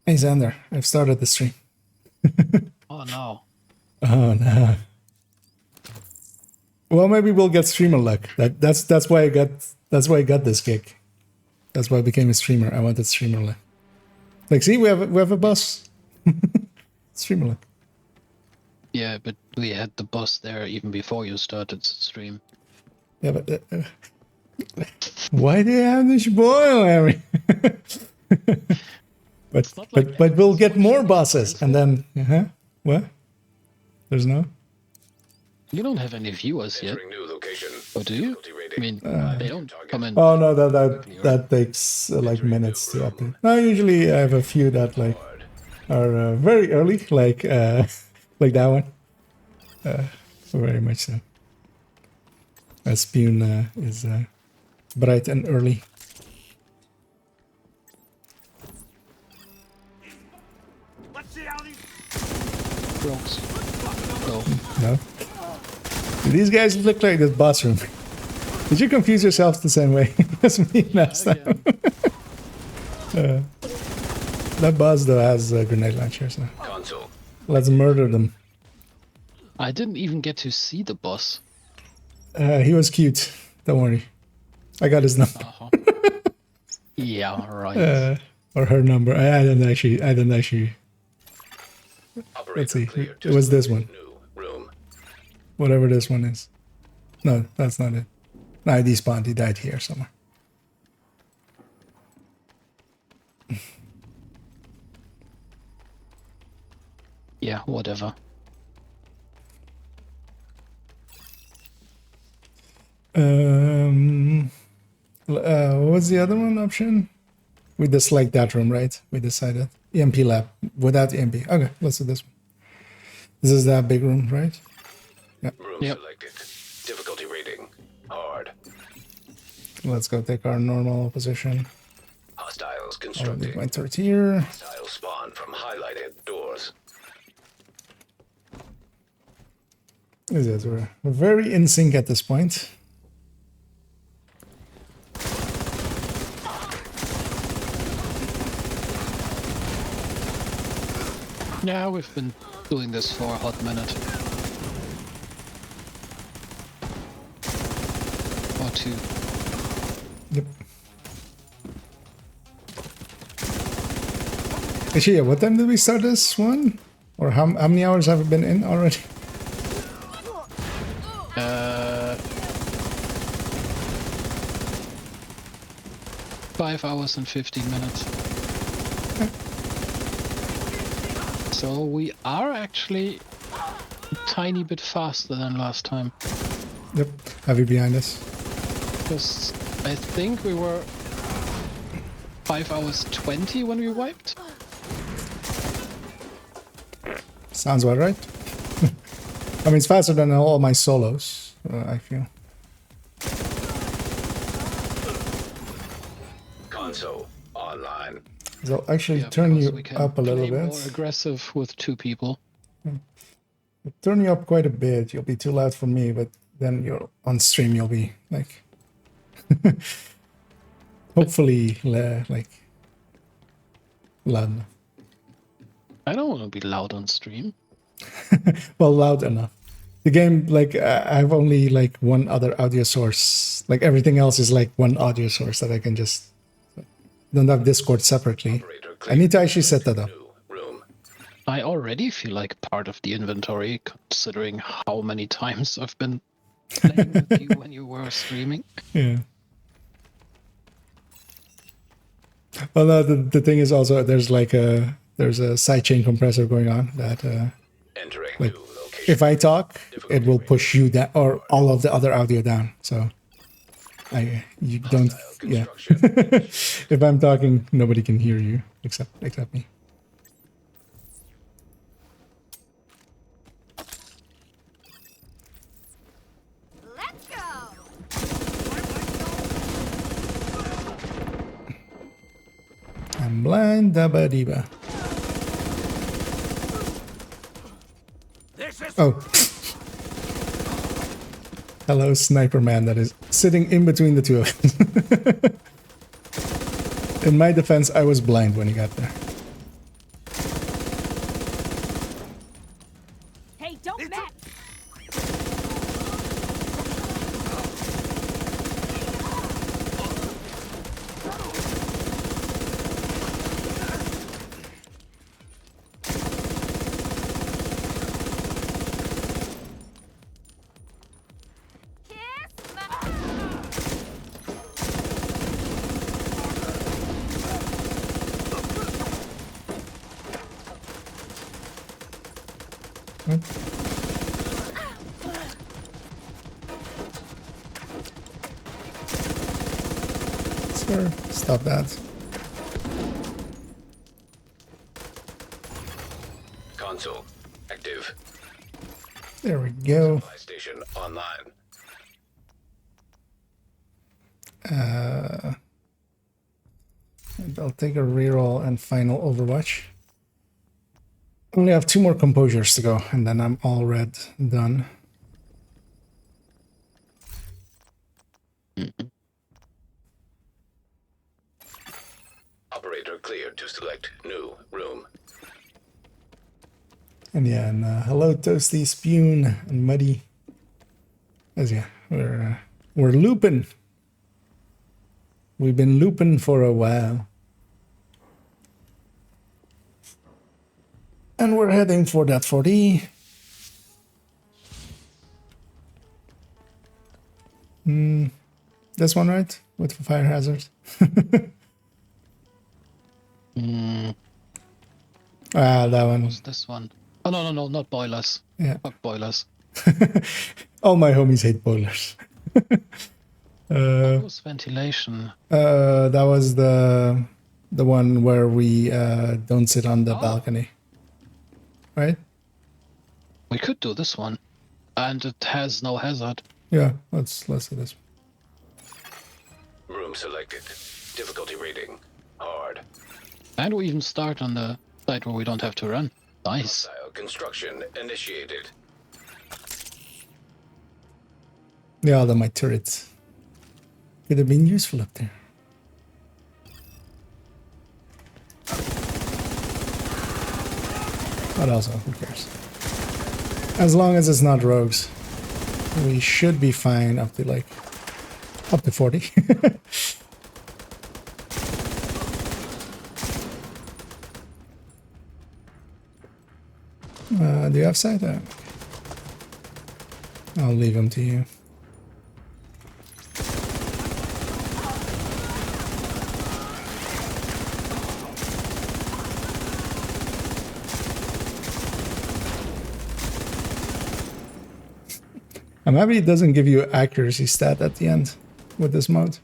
Hey Xander, I've started the stream. Oh no. Oh no. Well, maybe we'll get streamer luck. That's why I got this gig. That's why I became a streamer. I wanted streamer luck. Like, see, we have a boss. Streamer luck. Yeah, but we had the boss there even before you started the stream. Yeah, but why do you have to spoil Harry? but we'll get more bosses, and then what? There's no. You don't have any viewers yet, or do you? I mean, they don't come in. Oh no, that takes like minutes to update. No, usually I have a few that like are very early, like like that one. Very much so. Spoon is bright and early. Rogues. No. No. These guys look like this boss room. Did you confuse yourselves the same way as me last time? That boss though has grenade launchers now. Let's murder them. I didn't even get to see the boss. He was cute. Don't worry. I got his number. Yeah, right. Or her number. I didn't actually. Let's see. It was this one. Whatever this one is. No, that's not it. No, he despawned. He died here somewhere. Yeah, whatever. What's the other one option? We dislike that room, right? We decided. EMP lab. Without EMP. Okay, let's do this one. This is that big room, right? Yeah. Room selected. Difficulty rating. Hard. Let's go take our normal position. Hostiles I'll constructed. leave my turret here. Hostiles spawn from highlighted doors. We're very in sync at this point. Yeah, we've been doing this for a hot minute. Or two. Yep. Actually, yeah, what time did we start this one? Or how many hours have we been in already? 5 hours and 15 minutes. Okay. So we are actually a tiny bit faster than last time. Yep, heavy behind us. Because I think we were 5 hours 20 when we wiped. Sounds about right. I mean, it's faster than all my solos, I feel. Console online. So I'll actually Yeah, turn because you we can up a little play bit. more aggressive with two people. Turn you up quite a bit. You'll be too loud for me, but then you're on stream. You'll be like, hopefully, like loud enough. I don't want to be loud on stream. Well, loud enough. The game, like, I have only like one other audio source. Like everything else is like one audio source that I can just don't have Discord separately. I need to actually set that up. I already feel like part of the inventory, considering how many times I've been playing with you when you were streaming. Yeah. Well, no, the thing is also there's a sidechain compressor going on that like if I talk, it will push you down or all of the other audio down. So you don't, yeah. If I'm talking, nobody can hear you except me. Let's go. I'm blind, dabba diba. Oh. Hello, Sniper Man that is sitting in between the two of us. In my defense, I was blind when he got there. What? Sir, stop that. Console active. There we go. Supply station online. And I'll take a reroll and final Overwatch. Only have 2 more composures to go, and then I'm all red done. Operator cleared to select new room. And yeah, and hello Toasty, Spoon, and Muddy. As yeah, we're looping. We've been looping for a while. And we're heading for that 40. This one, right? With the fire hazard. Ah, that one. What's this one? Oh, no, not boilers. Yeah. Fuck boilers. All my homies hate boilers. What was ventilation? That was the one where we don't sit on the balcony. Right? We could do this one. And it has no hazard. Yeah, let's do this. Room selected. Difficulty rating hard. And we even start on the side where we don't have to run. Nice. Hostile construction initiated. Yeah, all of my turrets. Could have been useful up there. But also, who cares? As long as it's not rogues, we should be fine up to like up to 40. Do you have sight? I'll leave them to you. I'm happy it doesn't give you accuracy stat at the end with this mode.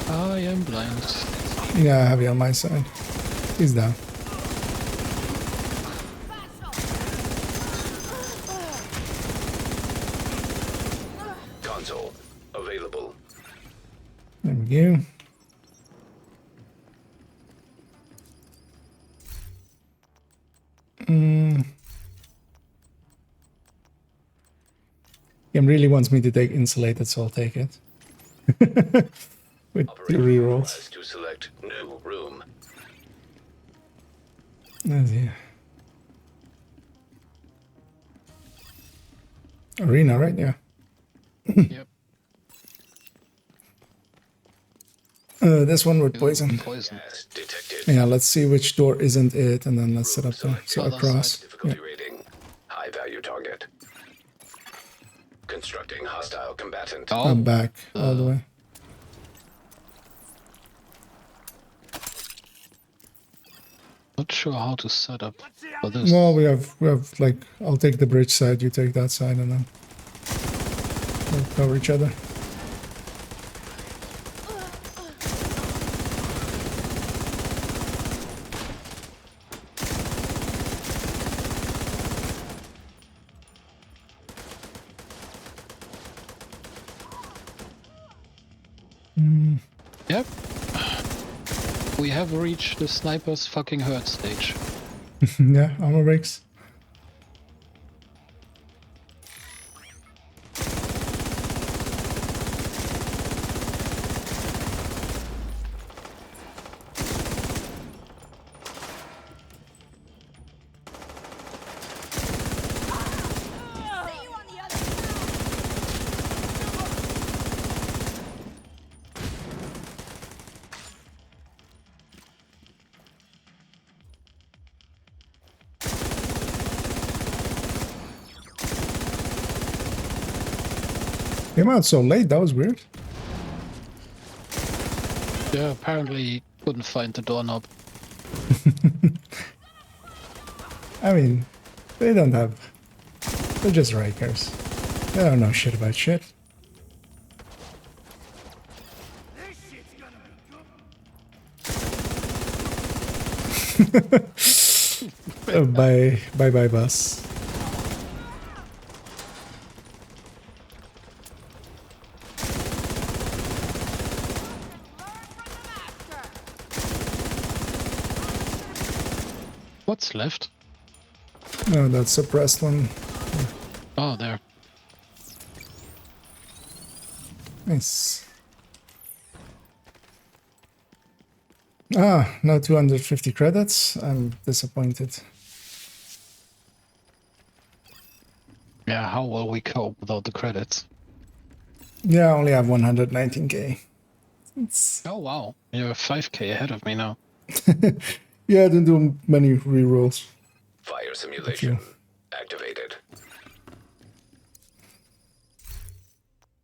I am blind. Yeah, I have you on my side. He's down. Console available. There we go. Game really wants me to take insulated, so I'll take it. With 2 rerolls. To select new room. Yeah. Arena, right? Yeah. Yep. This one with poison. Poison. Gas detected. Yeah, let's see which door isn't it, and then let's set up the so Other across. side. Difficulty rating high value target. Constructing hostile combatant. Oh, I'm back all the way. not sure how to set up for this. Well, we have like I'll take the bridge side, you take that side, and then we'll cover each other. Yep. We have reached the sniper's fucking hurt stage. Yeah, armor breaks. See you on the other side. Came out so late, that was weird. Yeah, apparently couldn't find the doorknob. I mean, they don't have... They're just Rikers. They don't know shit about shit. Bye, boss. What's left? No, that suppressed one. Oh, there. Nice. Ah, no 250 credits. I'm disappointed. Yeah, how will we cope without the credits? Yeah, I only have 119k. It's... Oh, wow. You're 5k ahead of me now. Yeah, I didn't do many rerolls. Fire simulation activated.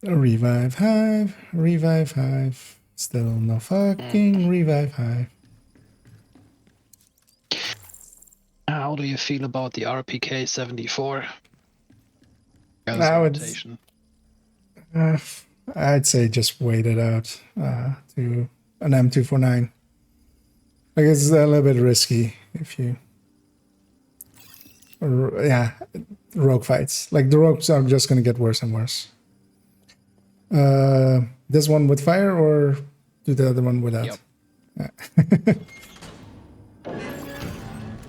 Revive Hive, Revive Hive. Still no fucking Revive Hive. How do you feel about the RPK 74? Now it's... I'd say just wait it out to an M249. I guess it's a little bit risky if you... yeah, rogue fights. Like, the rogues are just going to get worse and worse. This one with fire or do the other one without? Yep.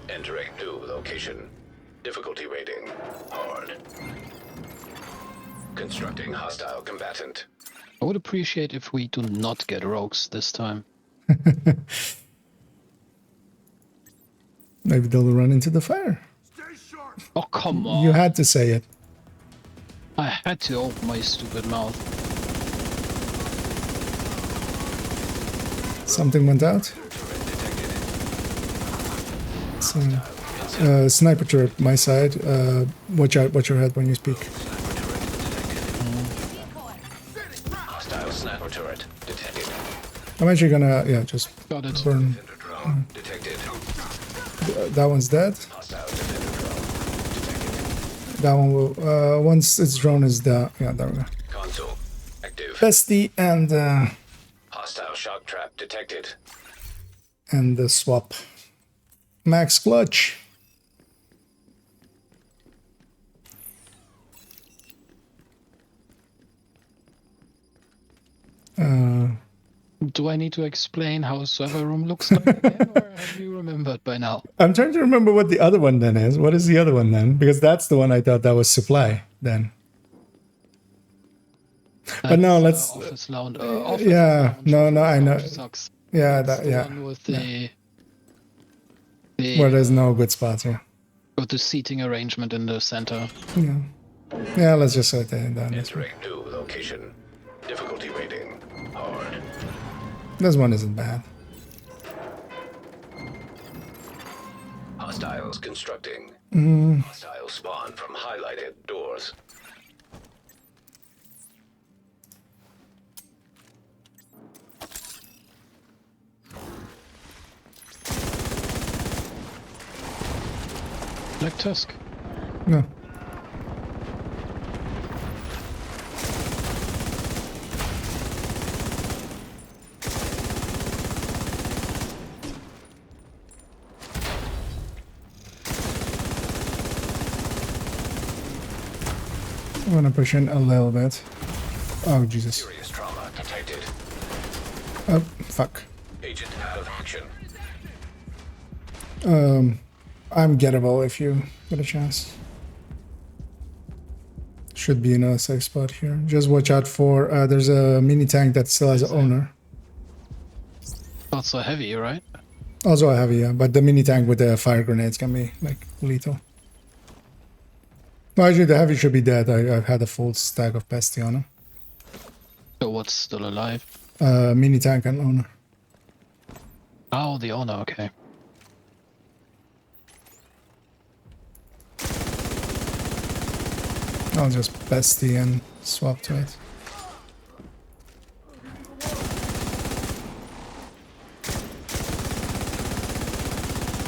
Entering new location. Difficulty rating hard. Constructing hostile combatant. I would appreciate if we do not get rogues this time. Maybe they'll run into the fire. Oh, come on. You had to say it. I had to open my stupid mouth. Something went out. So, sniper turret, my side. Watch out, watch your head when you speak. Hostile sniper turret detected. I'm actually gonna, yeah, just Got it. burn. Defender drone detected. That one's dead. Hostile defender drone detected. That one will, once its drone is down, yeah, there we go. Console active. Bestie and Hostile shock trap detected. the swap. Max clutch. Do I need to explain how a server room looks like again, or have you remembered by now? I'm trying to remember what the other one then is. What is the other one then? Because that's the one I thought that was supply then. But no, let's. Office lounge. Office Yeah, lounge. no, I know. Sucks. Yeah, That's that, the yeah. one with the Where there's no good spots. Yeah. with the seating arrangement in the center. Yeah. Yeah. Let's just set that down. Entering new location. Difficulty rating hard. This one isn't bad. Hostiles constructing. Hostile spawn from highlighted doors. Black Tusk. No. I'm gonna push in a little bit. Oh Jesus. Serious trauma detected. Oh fuck. Agent out of action. I'm gettable if you get a chance. Should be in a safe spot here. Just watch out for, there's a mini tank that still has an owner. Not so heavy, right? Also a heavy, yeah, but the mini tank with the fire grenades can be, like, lethal. No, actually the heavy should be dead. I've had a full stack of pesty on him. So what's still alive? Mini tank and owner. Oh, the owner, okay. I'll just bestie and swap to it.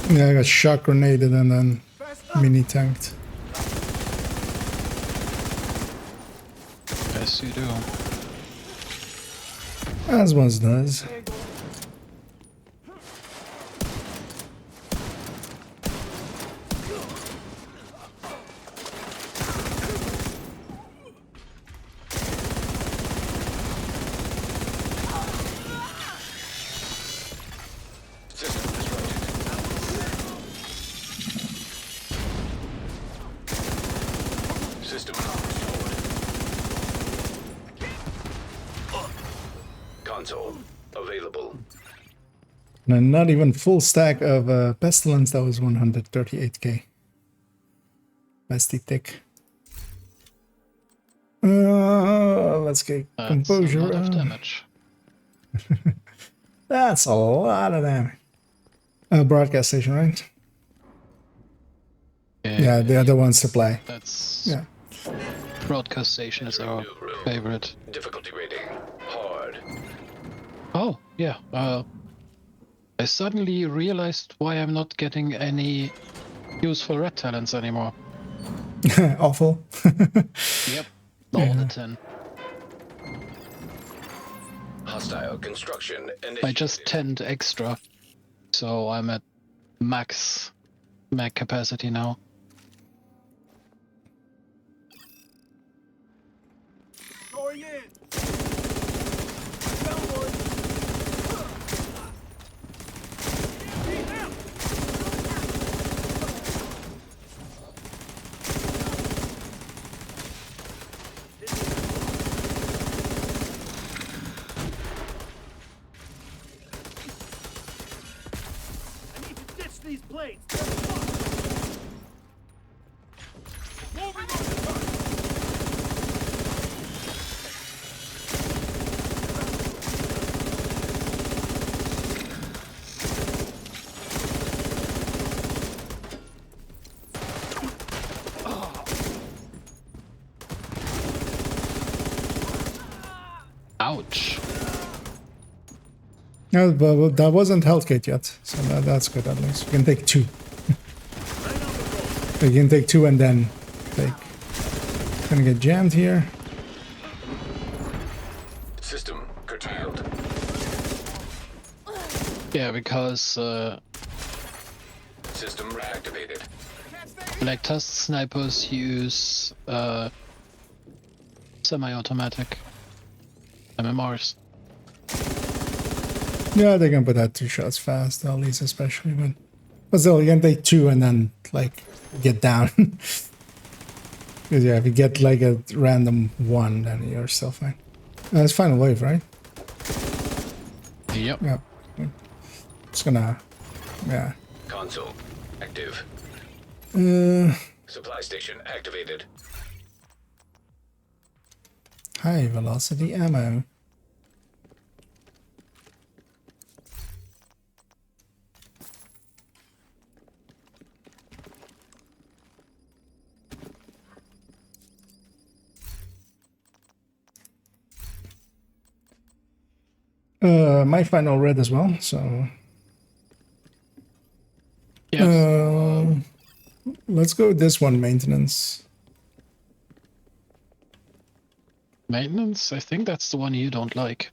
Yeah, I got shock grenaded and then mini tanked. Yes, you do. As one does. System disrupted. System restored. Console available. And not even full stack of pestilence. That was 138k. Bestie thick. Let's get That's composure. a lot of damage. That's a lot of damage. Broadcast station, right? Yeah, the other one's supply. That's Yeah. broadcast station is our favorite. Difficulty rating hard. Oh, yeah. I suddenly realized why I'm not getting any useful red talents anymore. Awful. Yep. All the 10. Hostile construction initiated. I just 10 extra. So I'm at max mag capacity now. Going in. I need to ditch these blades. They're fucked. Moving on the target. Ouch. No, but that wasn't health kit yet, so that's good at least. You can take 2. You can take 2 and then take. Gonna get jammed here. System curtailed. Yeah, because System reactivated. like test snipers use semi-automatic MMRs. Yeah, they can put out 2 shots fast, at least especially, but still, you can take 2 and then like get down. Because yeah, if you get like a random 1, then you're still fine. It's final wave, right? Yep. Yeah. Just gonna, yeah. Console active. Supply station activated. High velocity ammo. My final red as well, so Yes. let's go with this one, maintenance. Maintenance? I think that's the one you don't like.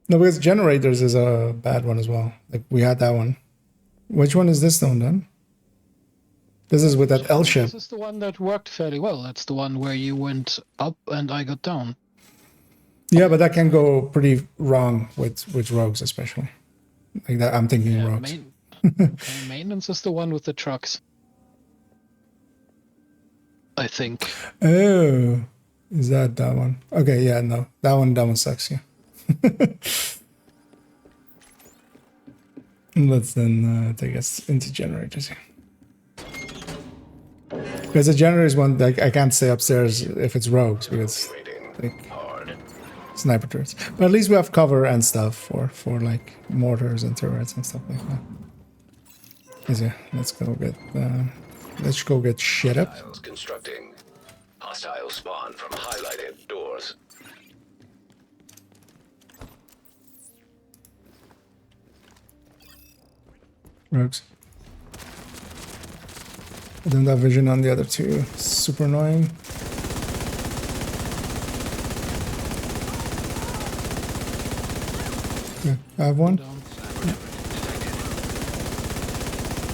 No, because generators is a bad one as well. Like we had that one. Which one is this one then? This is with that L ship. This is the one that worked fairly well. That's the one where you went up and I got down. Yeah, but that can go pretty wrong with rogues, especially. Like that, I'm thinking Yeah, rogues. okay, maintenance is the one with the trucks. I think. Oh, is that one? Okay, yeah, no, that one sucks. Yeah. Let's then take us into generators here. Because the generators one, like I can't stay upstairs if it's rogues because like Hard. sniper turrets. But at least we have cover and stuff for like mortars and turrets and stuff like that. Yeah, let's go get shit up. Hostiles constructing. Hostile spawn from highlighted doors. Rogues. I don't have vision on the other two. Super annoying. Yeah, I have one. Down.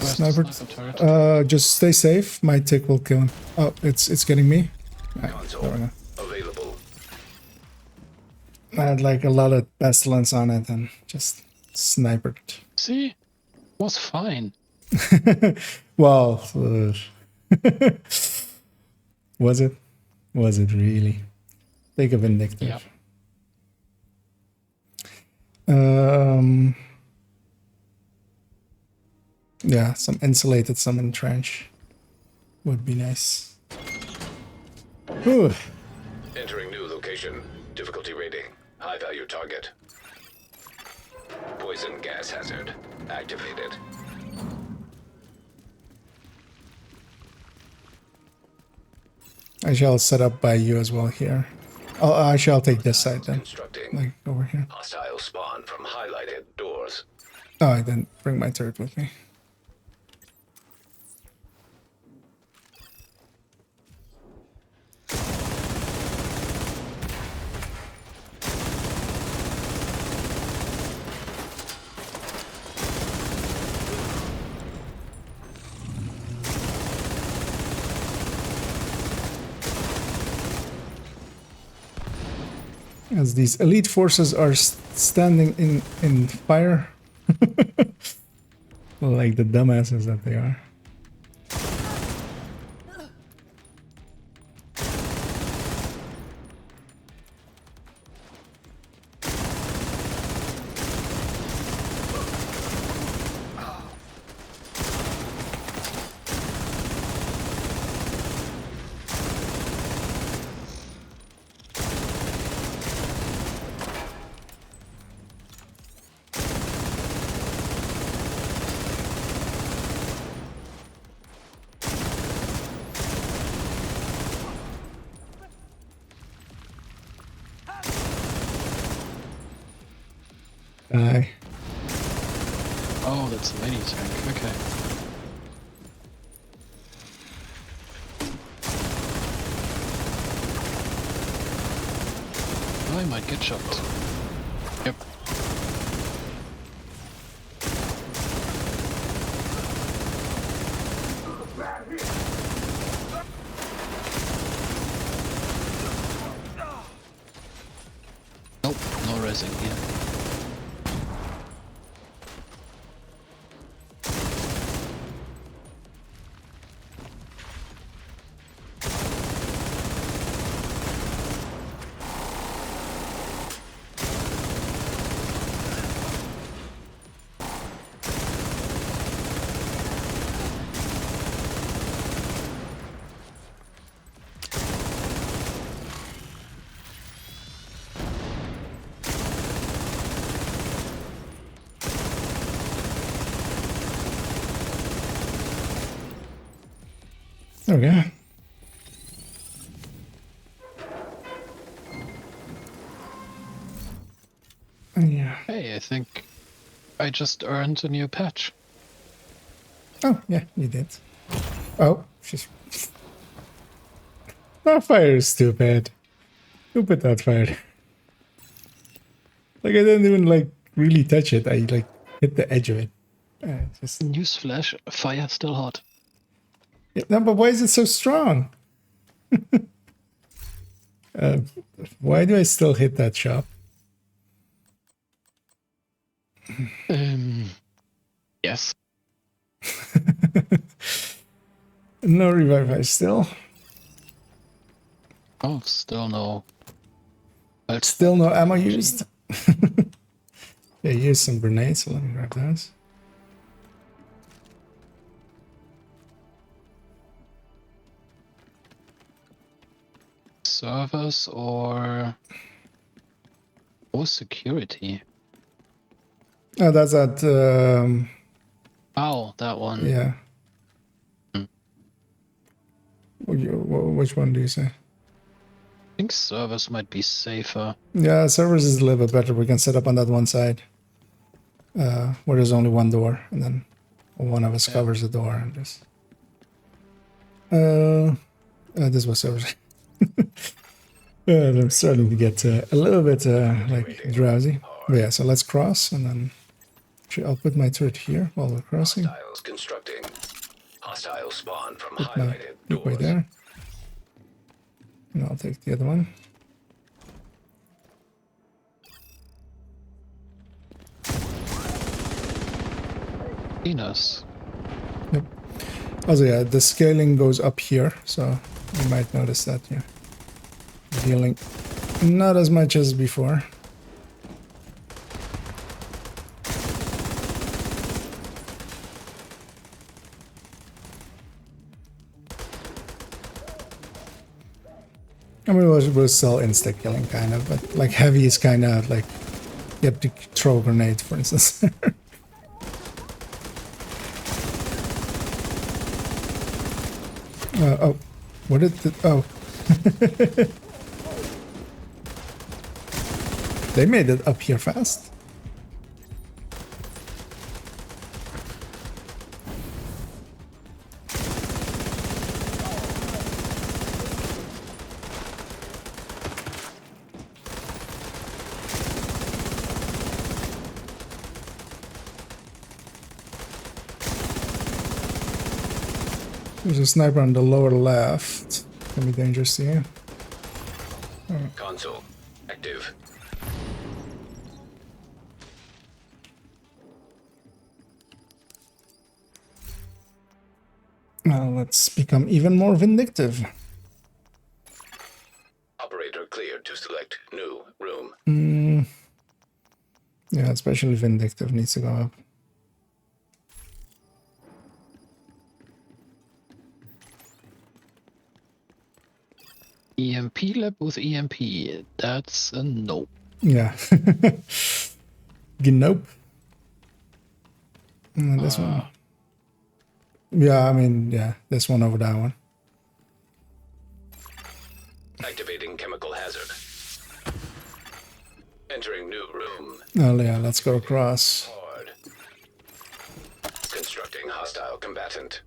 Sniper. Sniper turret. Just stay safe. My tick will kill him. Oh, it's getting me. Right, Console there we go. available. I had like a lot of pestilence on it and just sniped. See? Was fine. Well, was it? Was it really? Take a vindictive. Yep. Yeah, some insulated, some in trench would be nice. Whew. Entering new location. Difficulty rating. High value target. Poison gas hazard. Activated. I shall set up by you as well here. Oh, I shall take this side then, Constructing. like over here. Hostile spawn from highlighted doors. Oh, I didn't bring my turret with me. As these elite forces are standing in fire. Like the dumbasses that they are. Die. Oh, that's a mini tank. Okay. I might get shot. Yep. Nope, no resing here. Okay. Yeah. Hey, I think I just earned a new patch. Oh, yeah, you did. Oh, she's... That fire is stupid. Who put that fire? Like, I didn't even, like, really touch it. I, like, hit the edge of it. Just... Newsflash, fire still hot. Yeah, no, but why is it so strong? Why do I still hit that shop? Yes. No revive I still. Oh, still no. But Still no ammo used. Yeah, use some grenades, so let me grab those. servers or security? Oh, that's at Oh, that one. yeah. Which one do you say? I think servers might be safer. Yeah, servers is a little bit better. We can set up on that one side where there's only one door, and then one of us covers the door and just. This was over. I'm starting to get a little bit like drowsy. But yeah, so let's cross and then actually I'll put my turret here while we're crossing. Hostiles constructing. Hostile spawn from Put my highlighted nuke right doors. there. And I'll take the other one. Venus. Yep. Also, yeah, the scaling goes up here, so you might notice that, yeah. Dealing not as much as before. I mean, we're still insta-killing, kind of, but like heavy is kind of like you have to throw a grenade, for instance. Oh, what did the... Oh. They made it up here fast. There's a sniper on the lower left. Can be dangerous to you. Console active. Now let's become even more vindictive. Operator cleared to select new room. Yeah, especially vindictive needs to go up. EMP lab with EMP. That's a no. Yeah. Nope. And this one. Yeah, I mean, yeah, this one over that one. Activating chemical hazard. Entering new room. Oh, yeah, let's go across. Hard. Constructing hostile combatant.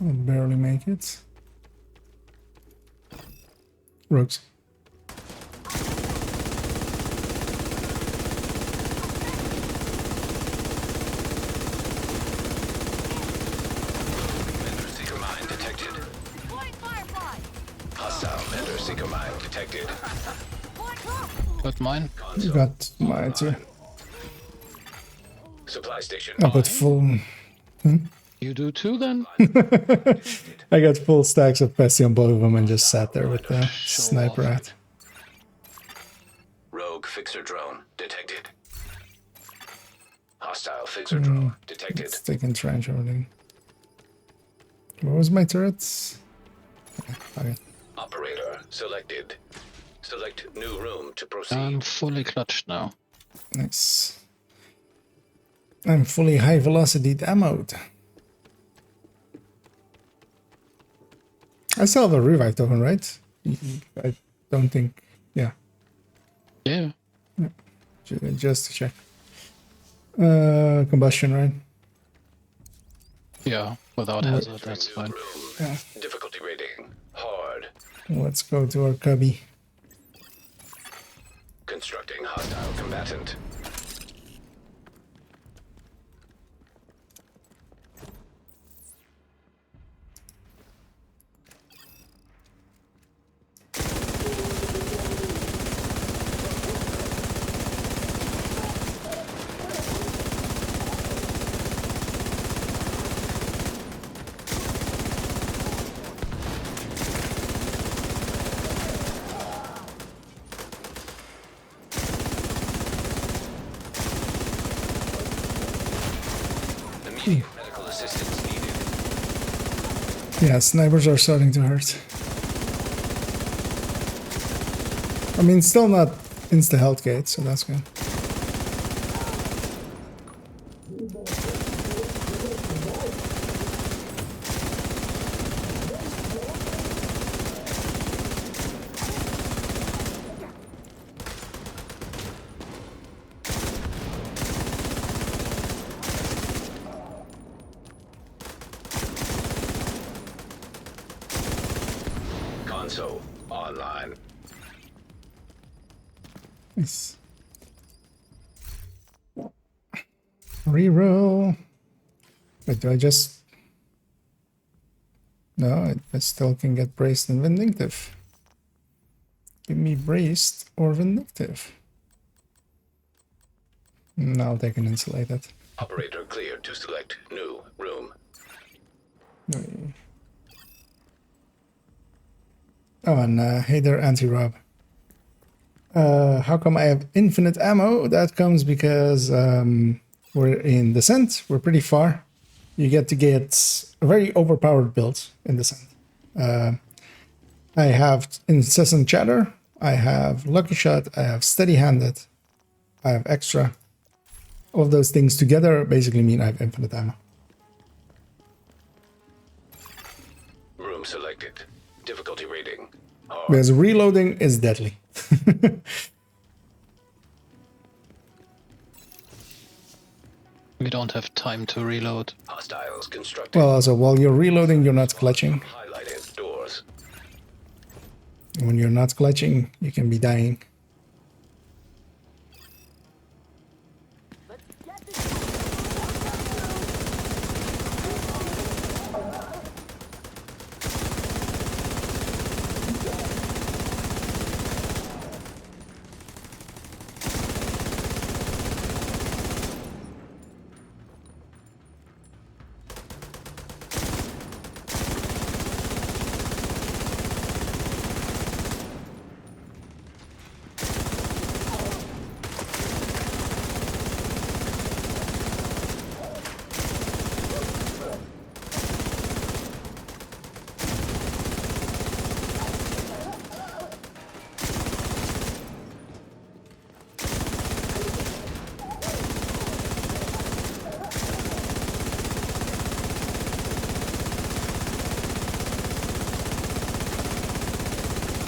I'll barely make it. Rogues. Vendor seeker mine detected. Point firefly. Hostile vendor seeker mine detected. Point drop. Got mine. You got my two. Supply station. I got full. You do too then? I got full stacks of Pesty on both of them and just sat there with the Show sniper off. at. Rogue fixer drone detected. Hostile fixer drone detected. It's taking trench everything. What was my turrets? Okay. Operator selected. Select new room to proceed. I'm fully clutched now. Nice. I'm fully high velocity ammoed. I still have a revive token, right? I don't think. Yeah, Yeah. just to check. Combustion, right? Yeah, without hazard, that's fine. Yeah. Difficulty rating hard. Let's go to our cubby. Constructing hostile combatant. Immediate medical assistance needed. Yeah, snipers are starting to hurt. I mean, still not insta health gate, so that's good. Console online. Nice. Reroll. Wait, do I just... No, I still can get braced and vindictive. Give me braced or vindictive. No, I'll take an insulated. Operator cleared to select new room. Oh, and hey there, Anti-Rob. How come I have infinite ammo? That comes because we're in Descent. We're pretty far. You get to get a very overpowered build in Descent. I have Incessant Chatter. I have Lucky Shot. I have Steady-Handed. I have Extra. All of those things together basically mean I have infinite ammo. Room selected. Difficulty rating. Hard. Because reloading is deadly. We don't have time to reload. Hostiles constructed. Well, also, while you're reloading, you're not clutching. Highlighted doors. When you're not clutching, you can be dying.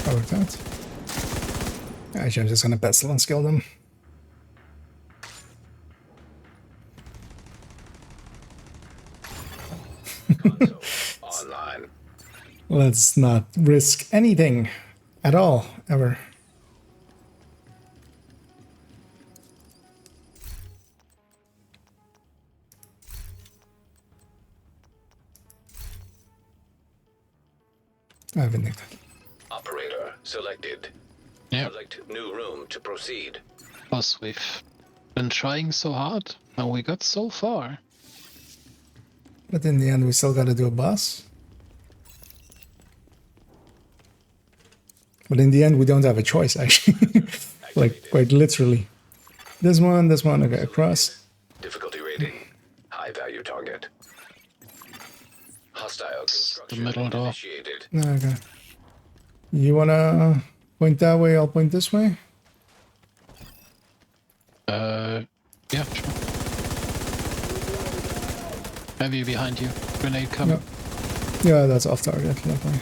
Covered that. Actually, I'm just gonna pestilence kill them. Console online. Let's not risk anything at all, ever. I have vindictive. Operator selected. Yeah, Select new room to proceed. plus we've been trying so hard, and we got so far. But in the end, we still gotta do a boss. But in the end, we don't have a choice, actually. Like, quite literally. This one, okay, across. Difficulty rating. High value target. Hostile construction middle door. initiated. Okay. You wanna point that way, I'll point this way? Yeah, sure. Heavy behind you. Grenade coming. Yeah, that's off target, definitely.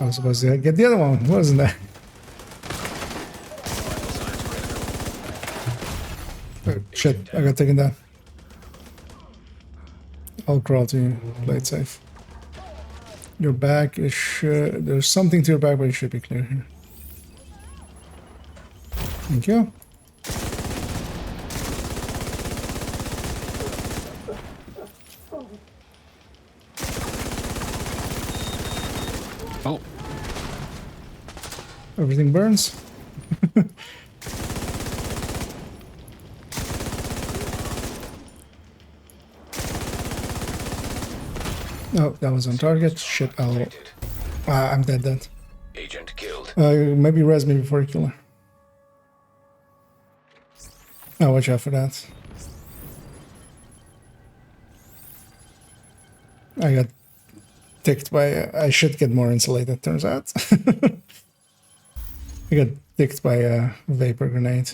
I was supposed to get the other one, wasn't I? Oh, shit, I got taken down. I'll crawl to you. Play it safe. Your back is there's something to your back, but it should be clear here. Thank you. Oh, Everything burns. Oh, that was on target. Shit, I'm dead. Agent killed. Maybe res me before you kill her. Oh, watch out for that. I got ticked by... I should get more insulated, turns out. I got ticked by a vapor grenade.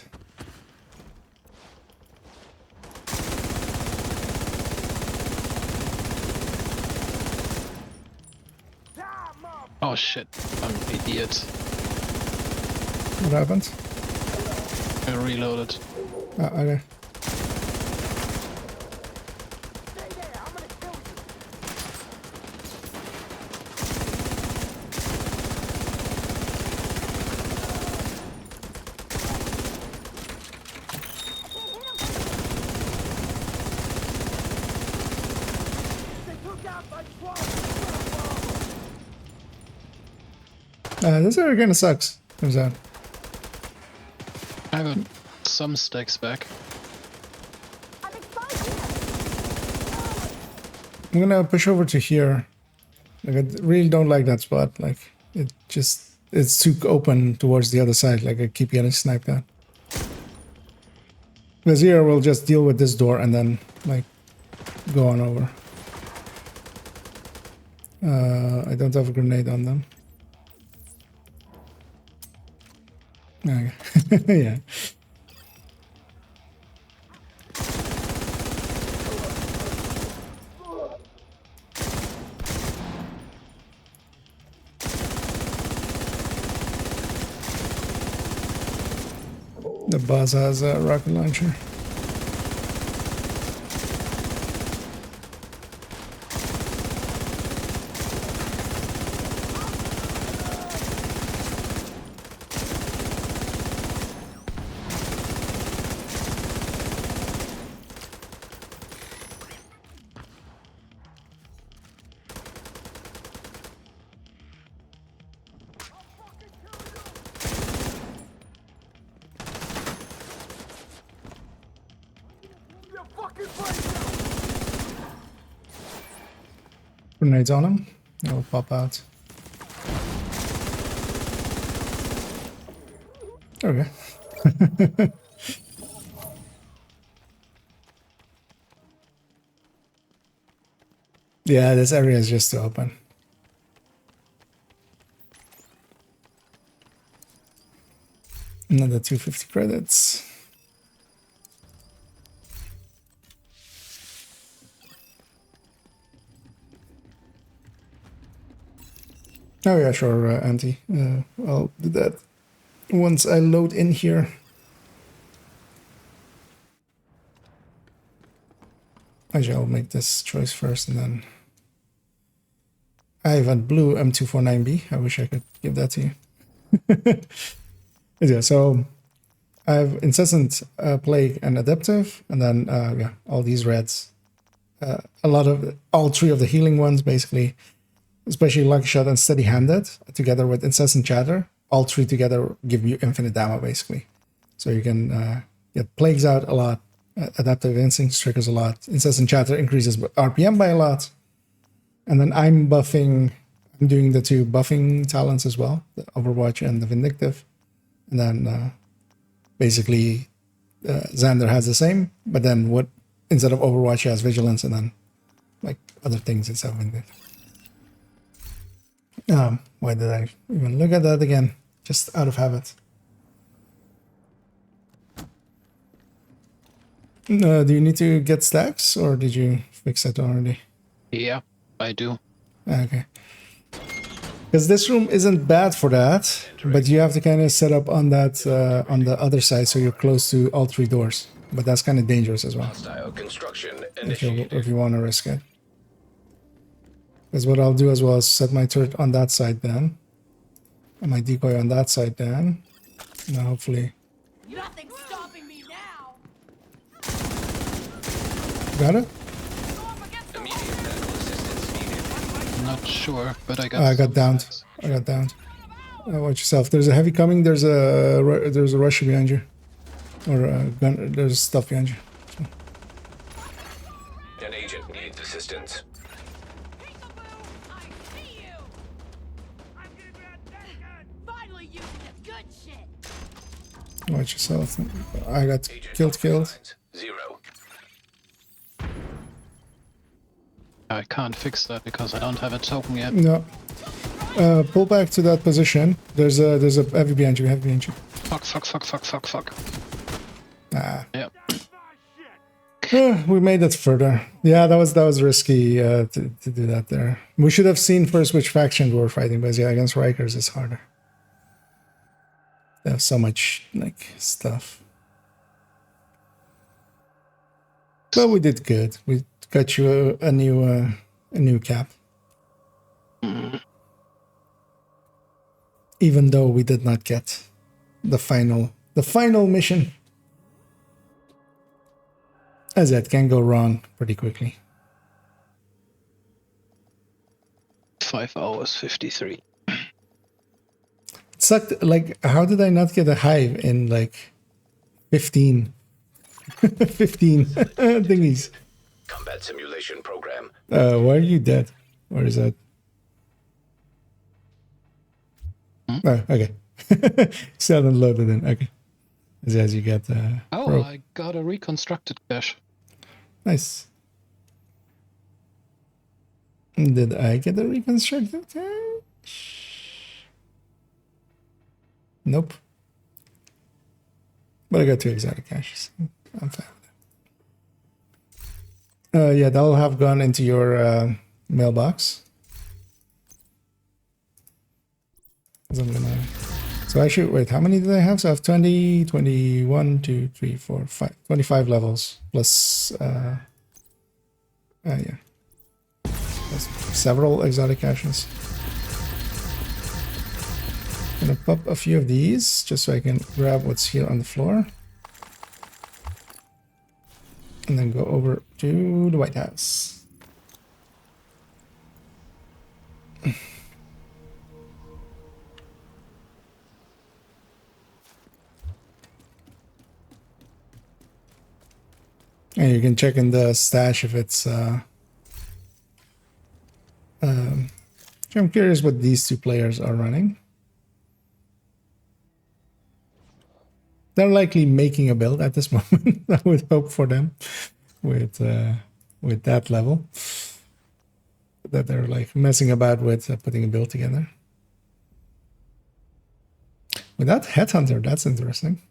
Oh shit, I'm an idiot. What happened? I reloaded. Okay. Stay there. I'm gonna kill you. They took out my squad. This area kind of sucks. Turns out. I got some stacks back. I'm exposed here. I'm gonna push over to here. Like, I really don't like that spot. Like, it's too open towards the other side. Like, I keep getting sniped at. Because here we'll just deal with this door and then, like, go on over. I don't have a grenade on them. Okay. Yeah. The boss has a rocket launcher. You're fucking crazy. Grenades on him. It'll pop out. Okay. Yeah, this area is just too open. Another 250 credits. Oh yeah, sure, Auntie. I'll do that once I load in here. Actually, I'll make this choice first and then... I have a blue M249B. I wish I could give that to you. Yeah, so I have Incessant, Plague, and Adaptive, and then, yeah, all these reds. All three of the healing ones, basically. Especially Lucky Shot and Steady Handed, together with Incessant Chatter. All three together give you infinite ammo, basically. So you can get Plagues out a lot, Adaptive Instincts triggers a lot, Incessant Chatter increases RPM by a lot. And then I'm doing the two buffing talents as well, the Overwatch and the Vindictive. And then basically Xander has the same, but then instead of Overwatch, he has Vigilance and then like other things instead of Vindictive. Why did I even look at that again? Just out of habit. Do you need to get stacks or did you fix that already? Yeah, I do. Okay. Because this room isn't bad for that, but you have to kind of set up on that on the other side so you're close to all three doors. But that's kind of dangerous as well. Hostile construction If initiated. you want to risk it. Because what I'll do as well is set my turret on that side then. And my decoy on that side then. And then hopefully... Nothing's stopping me now. Got it? Go up against the Immediate medical assistance needed. Not sure, but I got. I got some downed. stacks. I got downed. Watch yourself. There's a heavy coming. There's a Rusher behind you. Or a gun. There's stuff behind you. An agent needs assistance. Peekaboo! I see you. I'm gonna grab that gun. Finally using the good shit. Watch yourself. I got Agent killed. lines 0. I can't fix that because I don't have a token yet. No. Pull back to that position. There's a heavy behind you. Heavy behind you. Fuck. Ah. Yep. That's my shit. We made it further. Yeah, that was risky to do that there. We should have seen first which faction we were fighting, but yeah, against Rikers it's harder. They have so much like stuff. But we did good. We got you a new cap. Even though we did not get the final mission. As that can go wrong pretty quickly. 5 hours 53. It sucked. Like, how did I not get a hive in like 15 thingies? Combat simulation program. Why are you dead? Where is that? Oh, okay. Still haven't loaded in. Okay. As you get. Oh, I got a reconstructed cache. Nice. Did I get a reconstructed cache? Nope. But I got 2 exotic caches. I'm fine with it. Yeah, that'll have gone into your mailbox. So I should wait. How many did I have? So I have 20, 21, 2, 3, 4, 5, 25 levels plus. Yeah. Plus several exotic caches. I'm gonna pop a few of these just so I can grab what's here on the floor. And then go over to the White House. And you can check in the stash if it's I'm curious what these 2 players are running. They're likely making a build at this moment. I would hope for them with that level. That they're like messing about with putting a build together. Without Headhunter, that's interesting.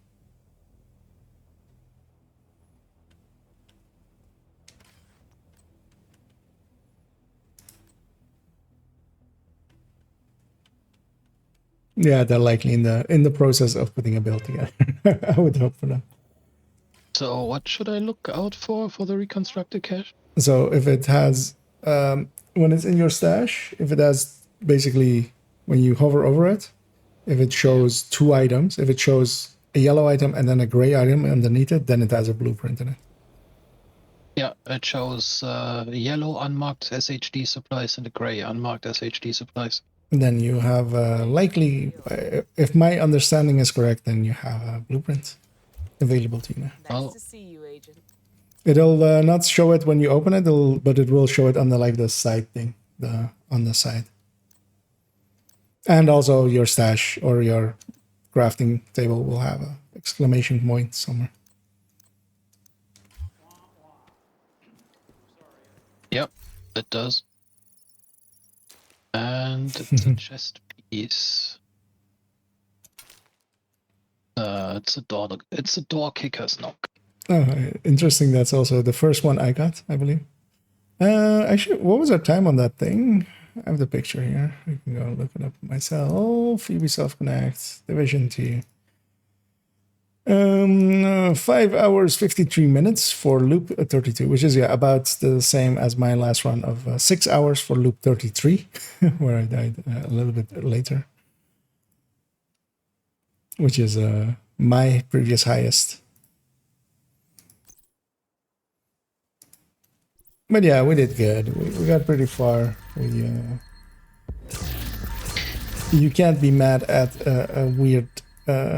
Yeah, they're likely in the process of putting a build together. I would hope for them. So what should I look out for the reconstructed cache? So if it has, when it's in your stash, if it has basically, when you hover over it, if it shows 2 items, if it shows a yellow item and then a gray item underneath it, then it has a blueprint in it. Yeah, it shows yellow unmarked SHD supplies and a gray unmarked SHD supplies. Then you have likely, if my understanding is correct, then you have a blueprint available to you now. Nice to see you, Agent. It'll not show it when you open it, but it will show it on the side thing, on the side. And also your stash or your crafting table will have an exclamation point somewhere. Yep, it does. And the chest piece. It's a door kicker's knock. Oh, interesting. That's also the first one I got, I believe. Actually, what was our time on that thing? I have the picture here. I can go look it up myself. Ubisoft Connect, Division 2. 5 hours 53 minutes for loop 32, which is about the same as my last run of 6 hours for loop 33, where I died a little bit later, which is my previous highest. But yeah, we did good. We got pretty far. You can't be mad at a weird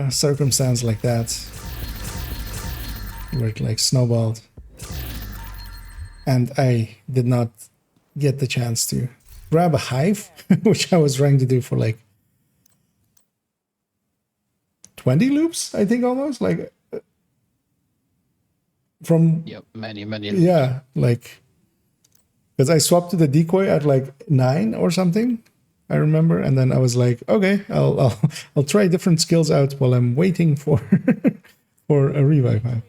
circumstance like that, where it like snowballed, and I did not get the chance to grab a hive, which I was trying to do for like 20 loops, I think, almost like from many loops. Yeah, like because I swapped to the decoy at like 9 or something, I remember, and then I was like, okay, I'll try different skills out while I'm waiting for for a revive hive.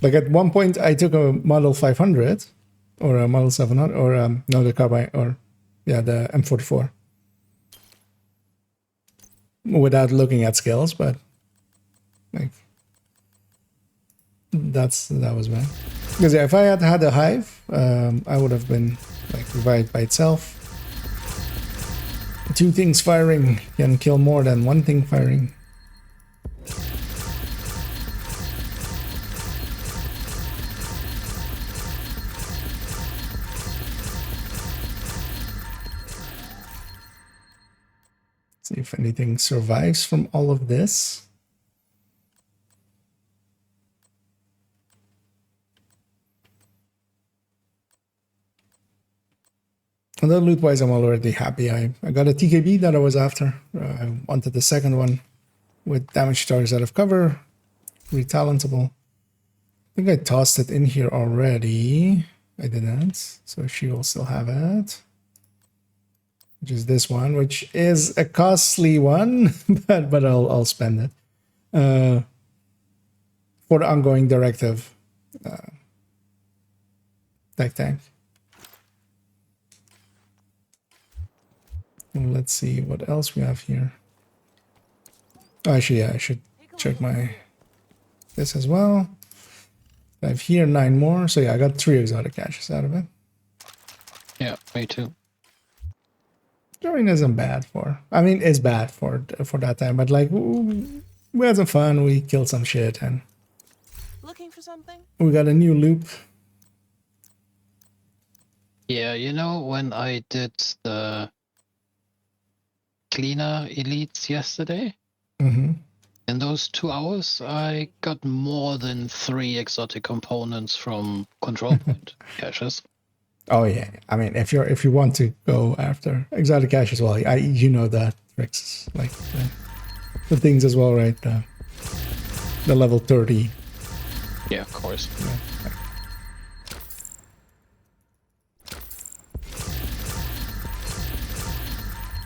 Like at one point, I took a Model 500 or a Model 700 or no, the carbine or yeah, the M44 without looking at skills, but like that was bad. Because yeah, if I had had a hive, I would have been like revived by itself. Two things firing can kill more than one thing firing. See if anything survives from all of this. Although loot-wise, I'm already happy. I got a TKB that I was after. I wanted the second one with damage targets out of cover. Retalentable. I think I tossed it in here already. I didn't. So she will still have it. Which is this one, which is a costly one, but I'll spend it for the ongoing directive tank. And let's see what else we have here. Oh, actually, yeah, I should check this as well. I have here 9 more, so yeah, I got 3 exotic caches out of it. Yeah, me too. I mean, isn't bad for. I mean, it's bad for that time, but like we had some fun. We killed some shit, and Looking for something? we got a new loop. Yeah, you know, when I did the cleaner elites yesterday, in those 2 hours, I got more than 3 exotic components from control point caches. Oh yeah, I mean, if you want to go after exotic cache as well, you know that tricks like the things as well, right? The level 30. Yeah, of course. Yeah.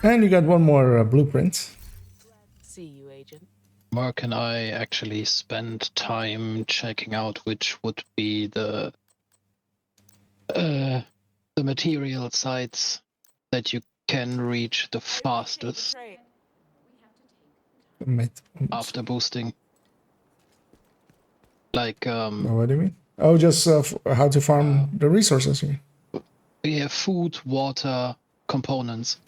And you got one more blueprint. See you, Agent. Mark and I actually spent time checking out which would be the material sites that you can reach the fastest after boosting. Like what do you mean? Oh, just how to farm the resources here. Yeah, food, water, components,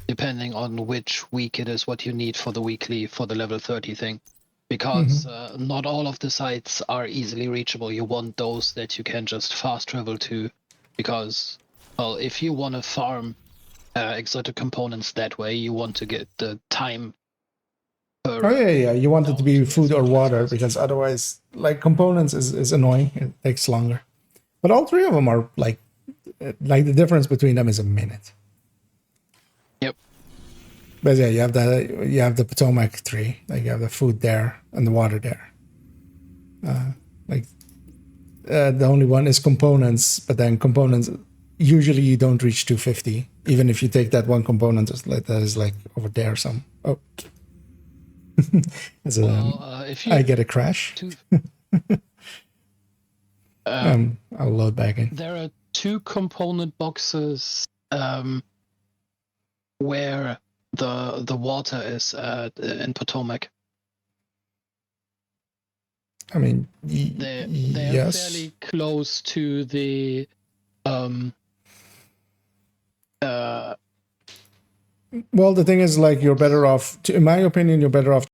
depending on which week it is, what you need for the weekly, for the level 30 thing. Because not all of the sites are easily reachable. You want those that you can just fast travel to. Because, well, if you want to farm exotic components that way, you want to get the time per... Oh yeah, you want it to be food or water, because otherwise, like, components is annoying. It takes longer. But all 3 of them are, like the difference between them is a minute. Yep. But yeah, you have the Potomac 3, like you have the food there and the water there. The only one is components, but then components usually you don't reach 250, even if you take that one component that is like over there some. Oh, if I get a crash. I'll load back in. There are 2 component boxes where the water is in Potomac. I mean, they're yes. fairly close to the well, the thing is, like, you're better off, in my opinion, you're better off.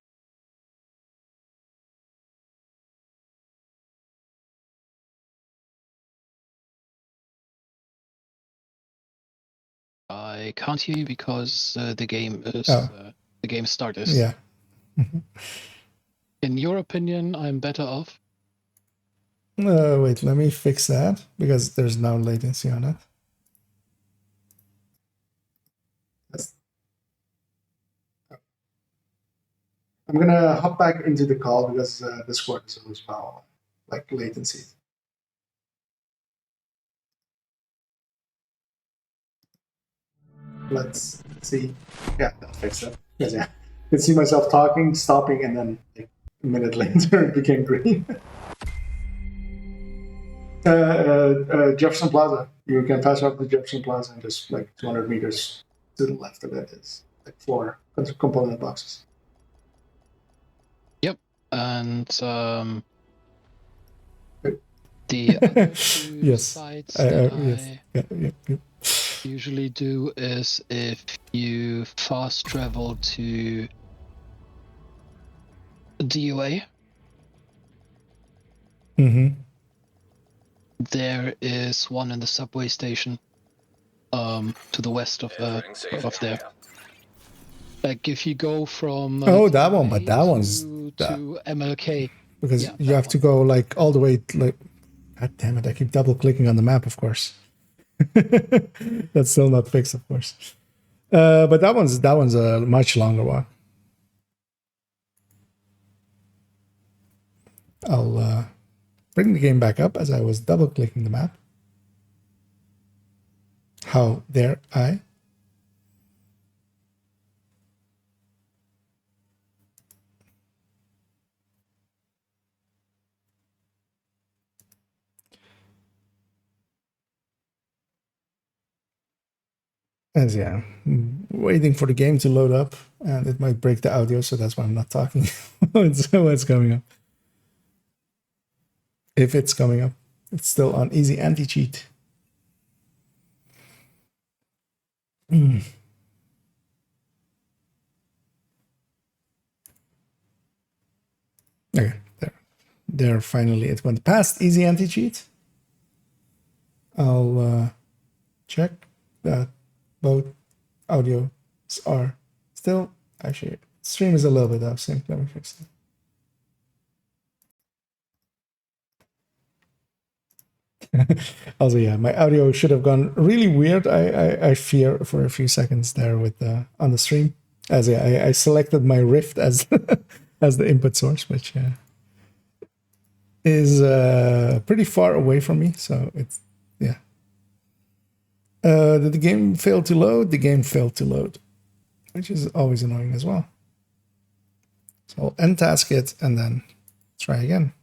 I can't hear you because the game is the game start is. Yeah. In your opinion, I'm better off? Wait, let me fix that, because there's no latency on it. I'm gonna hop back into the call because Discord is always about like latency. Let's see. Yeah, that fixed it. Because yeah, I could see myself talking, stopping, and then like a minute later it became green. Jefferson Plaza. You can pass up the Jefferson Plaza and just like 200 meters to the left of it is like 4 component boxes. Yep, and the other two Yes. sites Yes. that Yeah. I usually do is if you fast travel to DOA, Mm-hmm. there is one in the subway station to the west of Entering safe there. area. Like if you go from Oh, that one, but that one's to MLK, because yeah, you that have to go like all the way. Like, God damn it! I keep double clicking on the map. Of course, that's still not fixed. Of course, but that one's a much longer walk. I'll bring the game back up as I was double clicking the map. How dare I? As yeah, I'm waiting for the game to load up, and it might break the audio, so that's why I'm not talking. It's coming up. If it's coming up, it's still on easy anti-cheat. Okay, there. Finally, it went past easy anti-cheat. I'll check that both audios are still actually stream is a little bit out of sync. Let me fix it. Also, yeah, my audio should have gone really weird. I fear for a few seconds there with on the stream, as I selected my Rift as as the input source, which is pretty far away from me. So it's yeah. Did the game fail to load? The game failed to load, which is always annoying as well. So I'll end task it and then try again.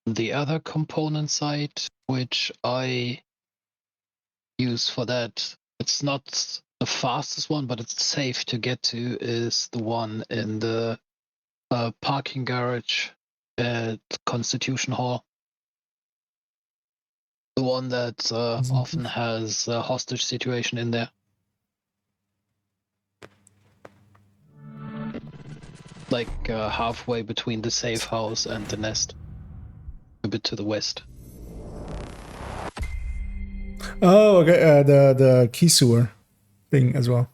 The other component site which I use for that, it's not the fastest one, but it's safe to get to, is the one in the parking garage at Constitution Hall. The one that often has a hostage situation in there. Like halfway between the safe house and the nest. A bit to the west. Oh, okay. The key sewer thing as well,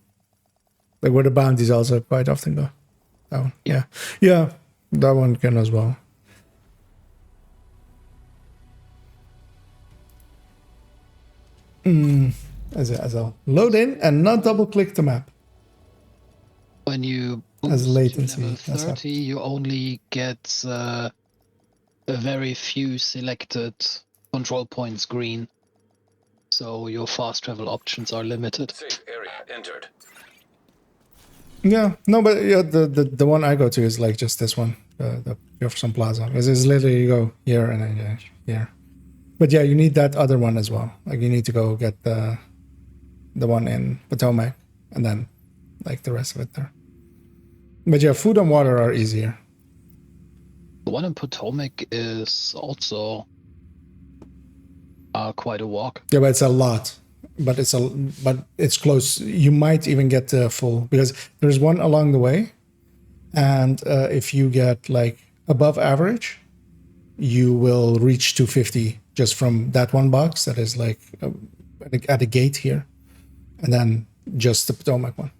like where the bounties also quite often go. That one, yeah, that one can as well. As I'll load in and not double click the map. When you As boost latency, to level that's 30, you only get a very few selected control points green. So your fast travel options are limited. Safe area entered. Yeah, no, but yeah, the one I go to is like just this one, the Jefferson Plaza. Because it's literally you go here and then here. But yeah, you need that other one as well. Like you need to go get the one in Potomac and then like the rest of it there. But yeah, food and water are easier. The one in Potomac is also quite a walk. Yeah, but it's a lot. But it's close. You might even get full because there's one along the way, and if you get like above average, you will reach 250 just from that one box that is like at a gate here, and then just the Potomac one.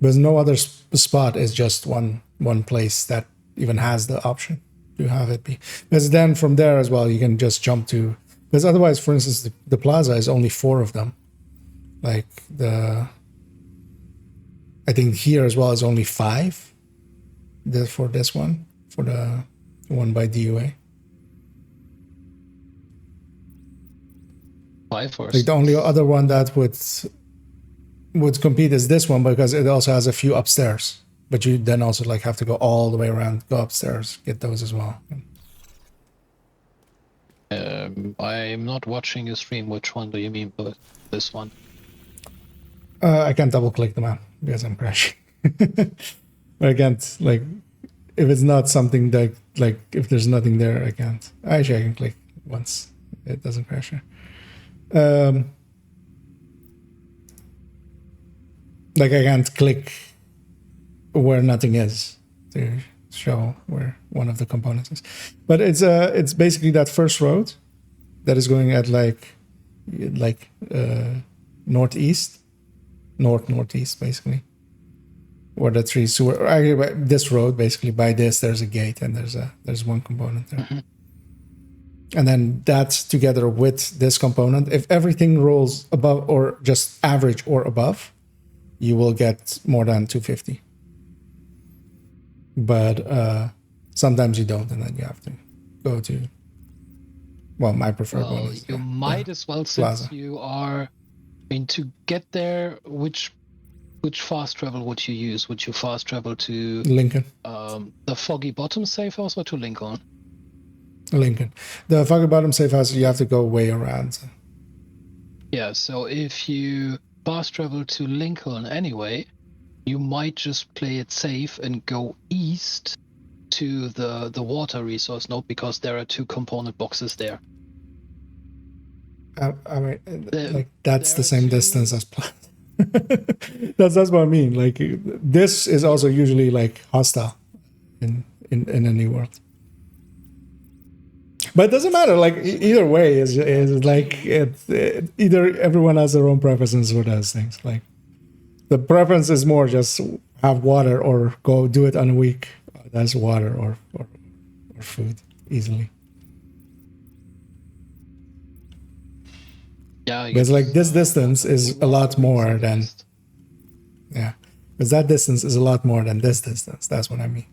There's no other spot. Is just one place that even has the option to have it be. Because then from there as well, you can just jump to. Because otherwise, for instance, the plaza is only 4 of them. Like I think here as well is only 5 for this one. for the one by DUA. 5 or Like the only other one that would compete is this one because it also has a few upstairs. But you then also like have to go all the way around, go upstairs, get those as well. I'm not watching your stream. Which one do you mean by this one? I can't double click them out because I'm crashing. I can't, like, if it's not something that, like, if there's nothing there, I can't. Actually, I can click once. It doesn't crash here. Like, I can't click where nothing is to show where one of the components is. But it's basically that first road that is going at like northeast basically, where the trees were. This road basically, by this there's a gate and there's one component there. Mm-hmm. And then that's together with this component. If everything rolls above or just average or above, you will get more than 250. But sometimes you don't, and then you have to go to, well, my preferred one is you might as well, since Plaza. You are, I mean, to get there, which fast travel would you use? Would you fast travel to Lincoln? The Foggy Bottom safe house, or to Lincoln? Lincoln. The Foggy Bottom safe house, you have to go way around. Yeah, so if you fast travel to Lincoln anyway, you might just play it safe and go east to the water resource node, because there are 2 component boxes there. I mean, like that's the same distance as planned. that's what I mean. Like, this is also usually like hostile in a new world. But it doesn't matter. Like, either way is like either everyone has their own preferences for those things. Like, the preference is more just have water or go do it on a week. That's water or food easily. Yeah, because like this distance is a lot more than, yeah, because that distance is a lot more than this distance. That's what I mean.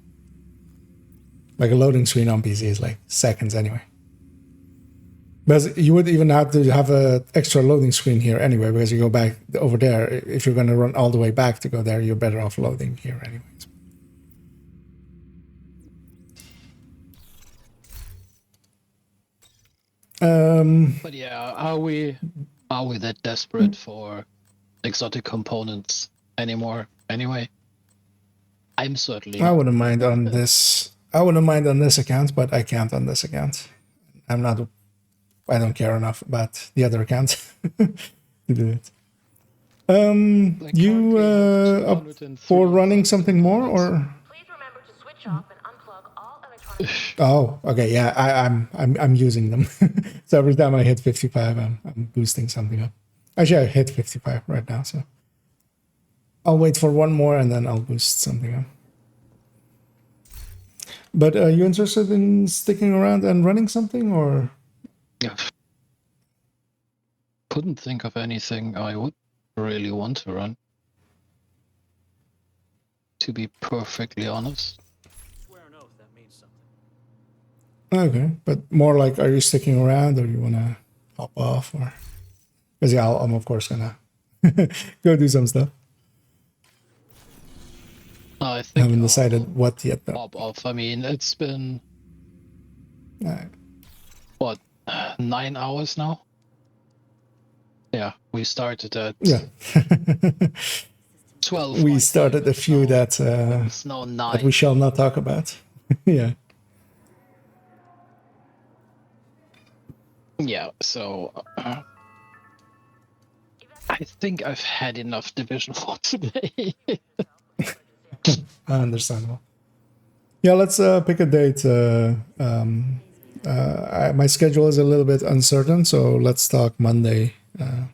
Like, a loading screen on PC is like seconds anyway. Because you would even have to have an extra loading screen here anyway, because you go back over there. If you're going to run all the way back to go there, you're better off loading here anyways. But yeah, are we that desperate for exotic components anymore? Anyway, I'm certainly. I wouldn't mind on this. I wouldn't mind on this account, but I can't on this account. I don't care enough about the other account to do it. Like, you up for running something more, or? Please remember to switch off and unplug all electronic. Oh, okay, yeah, I'm using them. So every time I hit 55, I'm boosting something up. Actually, I hit 55 right now, so I'll wait for one more and then I'll boost something up. But are you interested in sticking around and running something, or? Yeah. Couldn't think of anything I would really want to run, to be perfectly honest. Swear an oath, that means something. Okay, but more like, are you sticking around, or you want to hop off, or? Because yeah, I'm of course gonna go do some stuff. I think haven't decided what yet though. Hop off. I mean, it's been what, 9 hours now? Yeah, we started at 12. We started a few that it's now 9. that we shall not talk about. Yeah. Yeah, so I think I've had enough Division for today. Understandable. Yeah, let's pick a date. My schedule is a little bit uncertain, so let's talk Monday, and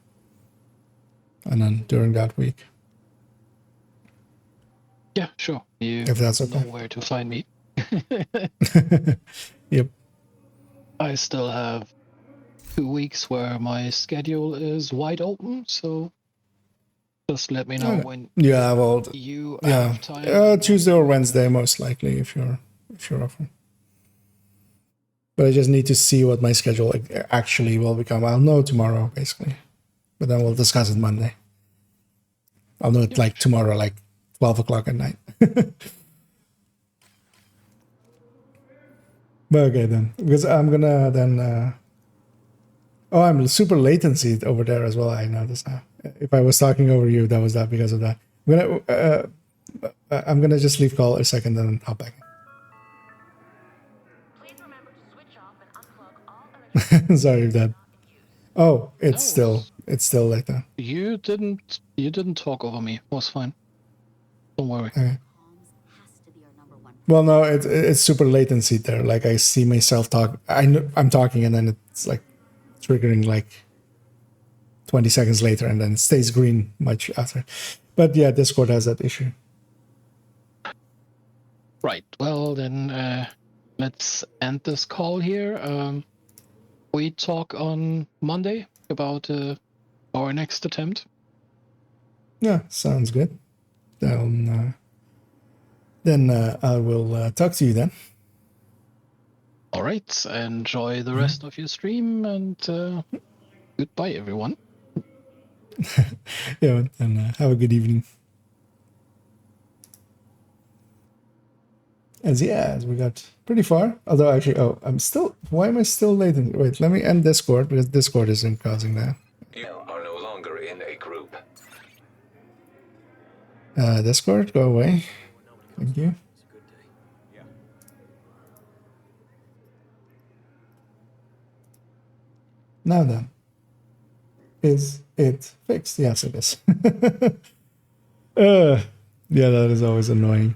then during that week. Yeah, sure. You if that's okay. know where to find me. Yep. I still have 2 weeks where my schedule is wide open, so just let me know when you have you have time. Tuesday or Wednesday most likely if sure of. But I just need to see what my schedule actually will become. I'll know tomorrow, basically. But then we'll discuss it Monday. I'll know it like tomorrow, like 12 o'clock at night. But okay then, because I'm gonna then. Oh, I'm super latency over there as well. I noticed now. If I was talking over you, that was because of that. I'm gonna just leave call a second and then hop back. Please remember to switch off and unplug all electronic. Sorry if that. Oh, it's No, still like that. You didn't talk over me. It was fine. Don't worry. Okay. Well, no, it's super latency there. Like I see myself talk. I'm talking and then it's like triggering like 20 seconds later, and then it stays green much after. But yeah, Discord has that issue. Right. Well, then let's end this call here. We talk on Monday about our next attempt. Yeah, sounds good. Then I will talk to you then. All right. Enjoy the rest of your stream, and goodbye, everyone. Yeah, and have a good evening. As we got pretty far. Although actually, why am I still late? Wait, let me end Discord because Discord isn't causing that. You are no longer in a group. Discord, go away. Thank you. Now then, is it fixed? Yes, it is. Yeah, that is always annoying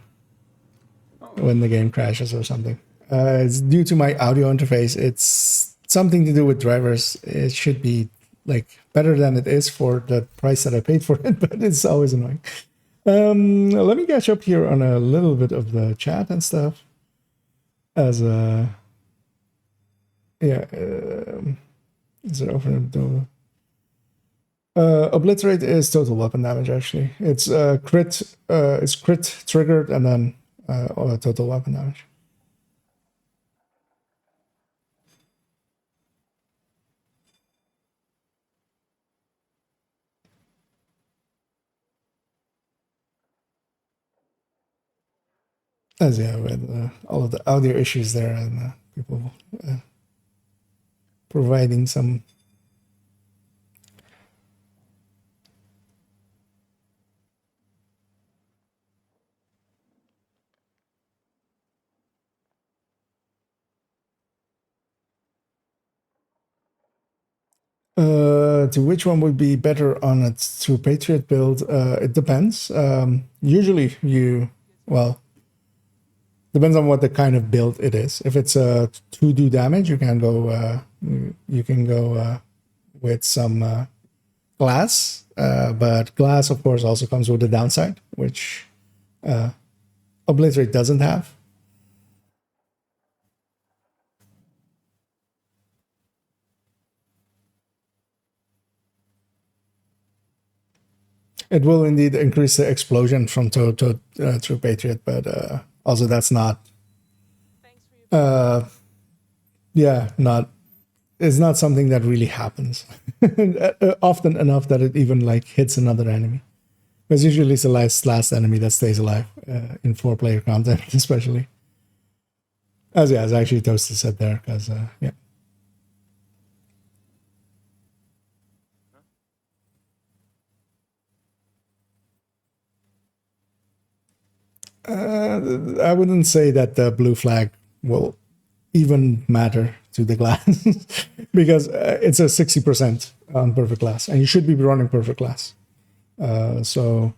when the game crashes or something. It's due to my audio interface. It's something to do with drivers. It should be like better than it is for the price that I paid for it, but it's always annoying. Let me catch up here on a little bit of the chat and stuff. As is it over? Obliterate is total weapon damage. Actually, it's crit. It's crit triggered and then total weapon damage. As with all of the audio issues there and people providing some. To which one would be better on a true Patriot build? It depends. Usually depends on what the kind of build it is. If it's a to do damage, you can go with some glass. But glass, of course, also comes with a downside, which Obliterate doesn't have. It will indeed increase the explosion from True Patriot, but also that's not. It's not something that really happens often enough that it even like hits another enemy. Because usually it's the last enemy that stays alive in 4-player content, especially. As actually Toasted said there, because yeah. I wouldn't say that the blue flag will even matter to the glass because it's a 60% on perfect glass, and you should be running perfect glass. So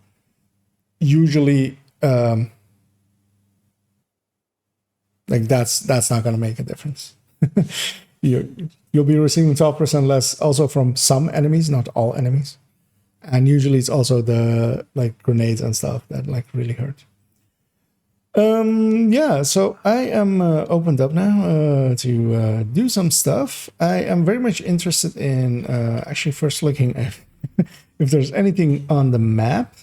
usually, like that's not going to make a difference. You'll be receiving 12% less also from some enemies, not all enemies, and usually it's also the like grenades and stuff that like really hurt. So I am opened up now to do some stuff. I am very much interested in actually first looking at if there's anything on the map.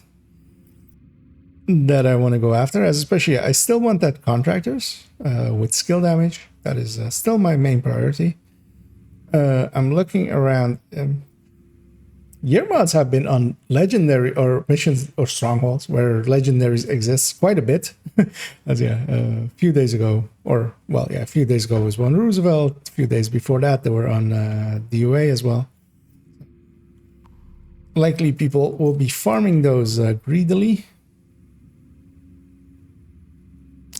that I want to go after, as especially I still want that contractors with skill damage. That is still my main priority. I'm looking around. Year mods have been on legendary or missions or strongholds where legendaries exist quite a bit. As a few days ago, or well, yeah, a few days ago was one Roosevelt. A few days before that, they were on DUA as well. Likely people will be farming those greedily.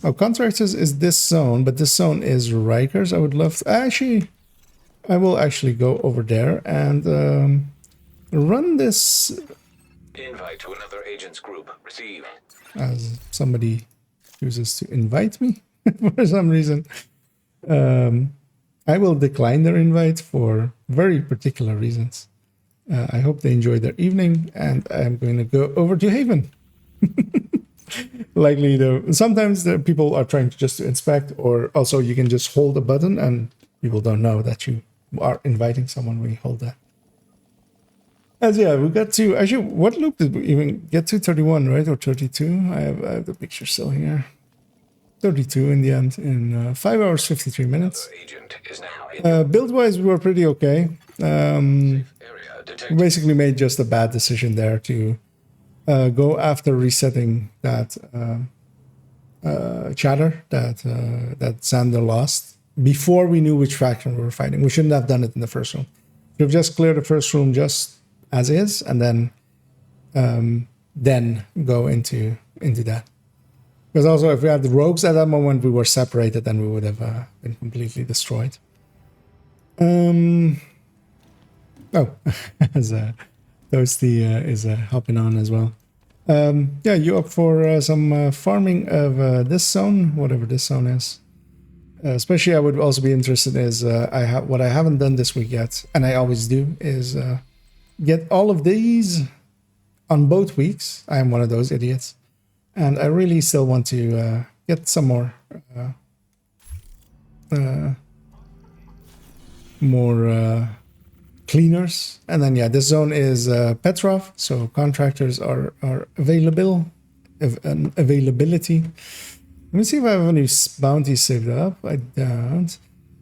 Oh, contractors is this zone, but this zone is Rikers. I would love to, actually, I will actually go over there and run this. Invite to another agent's group. Receive. As somebody chooses to invite me for some reason. I will decline their invite for very particular reasons. I hope they enjoy their evening, and I'm going to go over to Haven. Likely, though, sometimes the people are trying to just to inspect, or also you can just hold a button and people don't know that you are inviting someone when you hold that. As yeah, we got to, actually, what loop did we even get to? 31, right? Or 32? I have the picture still here. 32 in the end, in 5 hours, 53 minutes. Agent is now in Build-wise, we were pretty okay. area We detected. basically made just a bad decision there to go after resetting that chatter that Xander lost before we knew which faction we were fighting. We shouldn't have done it in the first room. We've just cleared the first room just as is, and then go into that. Because also, if we had the rogues at that moment, we were separated, then we would have been completely destroyed. Oh, as Toasty is hopping on as well. Yeah, you up for some farming of this zone, whatever this zone is? Especially, I would also be interested is what I haven't done this week yet, and I always do, is get all of these on both weeks. I am one of those idiots, and I really still want to get some more cleaners. And then yeah, this zone is Petrov, so contractors are available. Availability. Let me see if I have any bounties saved up. I don't.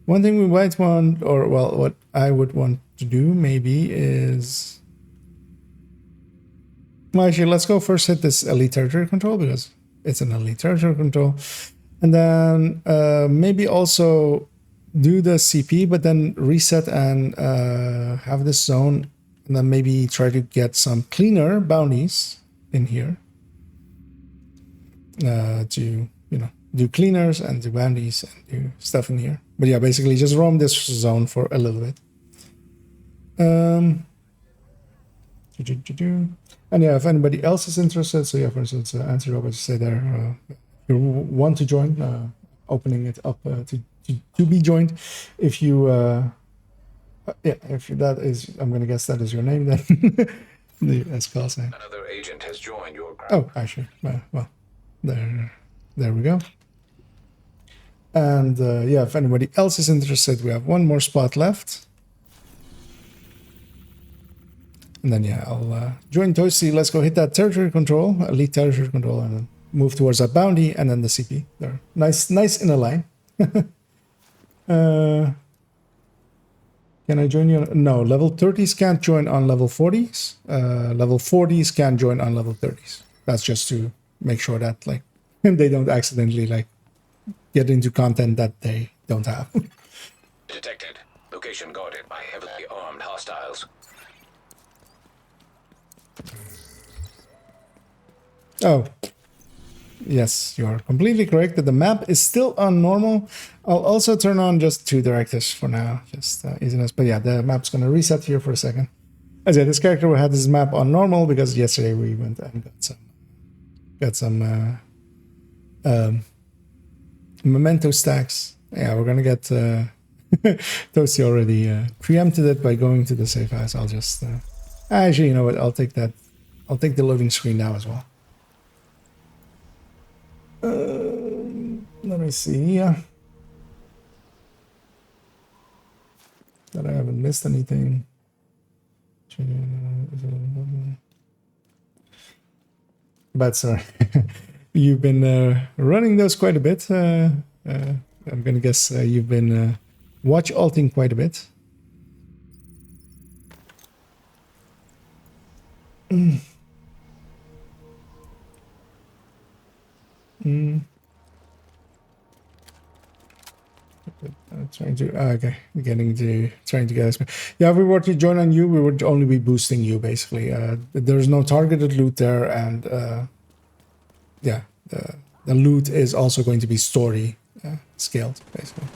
One thing we might want, or well, what I would want to do maybe is, well, actually, let's go first hit this elite territory control because it's an elite territory control, and then maybe also do the CP, but then reset and have this zone, and then maybe try to get some cleaner bounties in here to, you know, do cleaners and do bounties and do stuff in here. But yeah, basically just roam this zone for a little bit. And yeah, if anybody else is interested, so yeah, for instance, answer what you say there. If you want to join, opening it up to be joined. If you, yeah, if that is, I'm gonna guess that is your name then. The Escal's name. Another agent has joined your group. Oh, actually, well, there we go. And yeah, if anybody else is interested, we have one more spot left. And then yeah, I'll join Toasty. Let's go hit that territory control, elite territory control, and then move towards that bounty and then the CP. They're nice in a line. Can I join you? No, level 30s can't join on level 40s. Level 40s can join on level 30s. That's just to make sure that like they don't accidentally like get into content that they don't have. Detected. Location guarded by heavily armed hostiles. Oh, yes, you are completely correct that the map is still on normal. I'll also turn on just 2 directives for now, just easiness. But yeah, the map's going to reset here for a second. As yeah, this character had this map on normal because yesterday we went and got some memento stacks. Yeah, we're going to get Toasty already preempted it by going to the safe house. I'll just actually, you know what? I'll take that. I'll take the loading screen now as well. Let me see. That I haven't missed anything. But sorry. you've been running those quite a bit. I'm gonna guess you've been watch alting quite a bit. Trying to okay, trying to get us. Yeah, if we were to join on you, we would only be boosting you basically. There's no targeted loot there, and yeah, the loot is also going to be story scaled basically.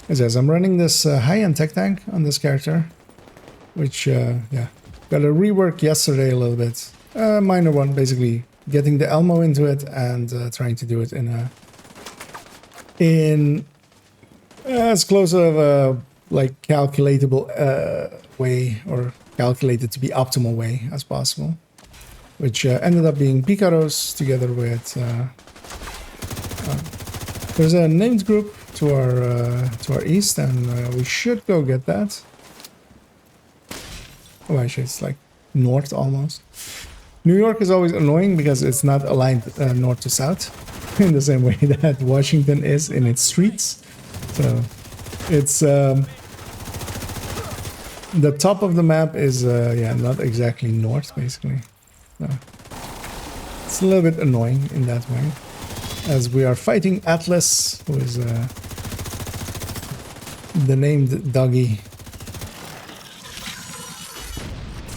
As yes, I'm running this high-end tech tank on this character, which yeah, got a rework yesterday a little bit. Minor one, basically getting the Elmo into it and trying to do it in as close of a like calculatable way, or calculated to be optimal way as possible, which ended up being picaros together with there's a named group to our east, and we should go get that. Oh, actually, it's like north almost. New York is always annoying because it's not aligned north to south in the same way that Washington is in its streets. So it's the top of the map is yeah, not exactly north basically. So it's a little bit annoying in that way, as we are fighting Atlas, who is the named doggy.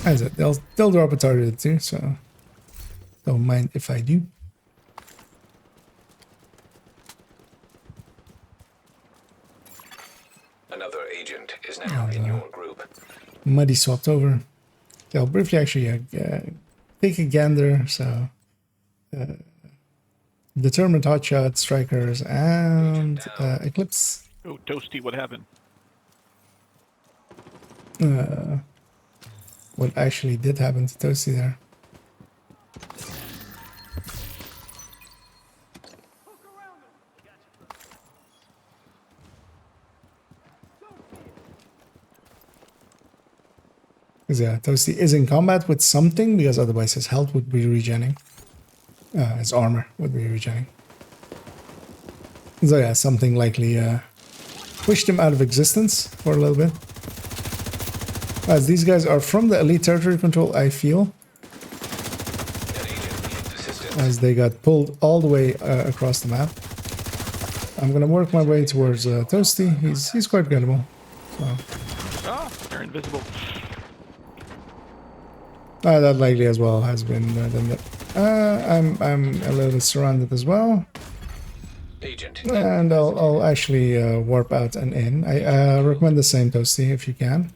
As it, they'll drop a target too, so don't mind if I do. Another agent is now in your group. Muddy swapped over. I'll briefly actually take a gander. So determined hotshot, strikers, and Eclipse. Oh, Toasty, what happened? What actually did happen to Toasty there? Because yeah, Toasty is in combat with something, because otherwise his health would be regenning. His armor would be regenning. So yeah, something likely pushed him out of existence for a little bit. As these guys are from the elite territory control, I feel. As they got pulled all the way across the map. I'm gonna work my way towards Toasty. He's quite gettable. So. Ah, they're invisible. That likely as well has been done. I'm a little bit surrounded as well. And I'll actually warp out and in. I recommend the same, Toasty, if you can.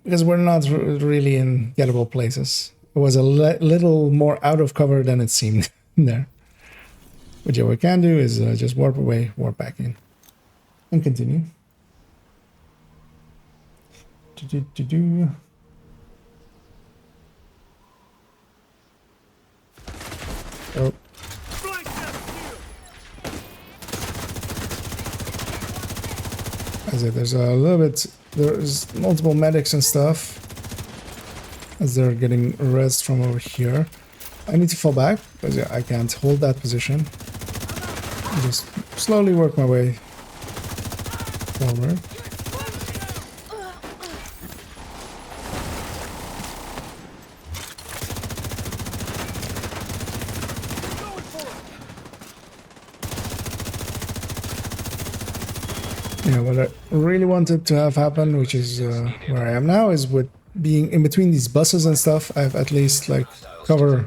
Because we're not really in gettable places. It was a little more out of cover than it seemed there. But yeah, what we can do is just warp away, warp back in, and continue. Oh. As there's a little bit, there's multiple medics and stuff as they're getting res from over here. I need to fall back because yeah, I can't hold that position. I'll just slowly work my way forward. Yeah, what I really wanted to have happen, which is where I am now, is with being in between these buses and stuff, I've at least like cover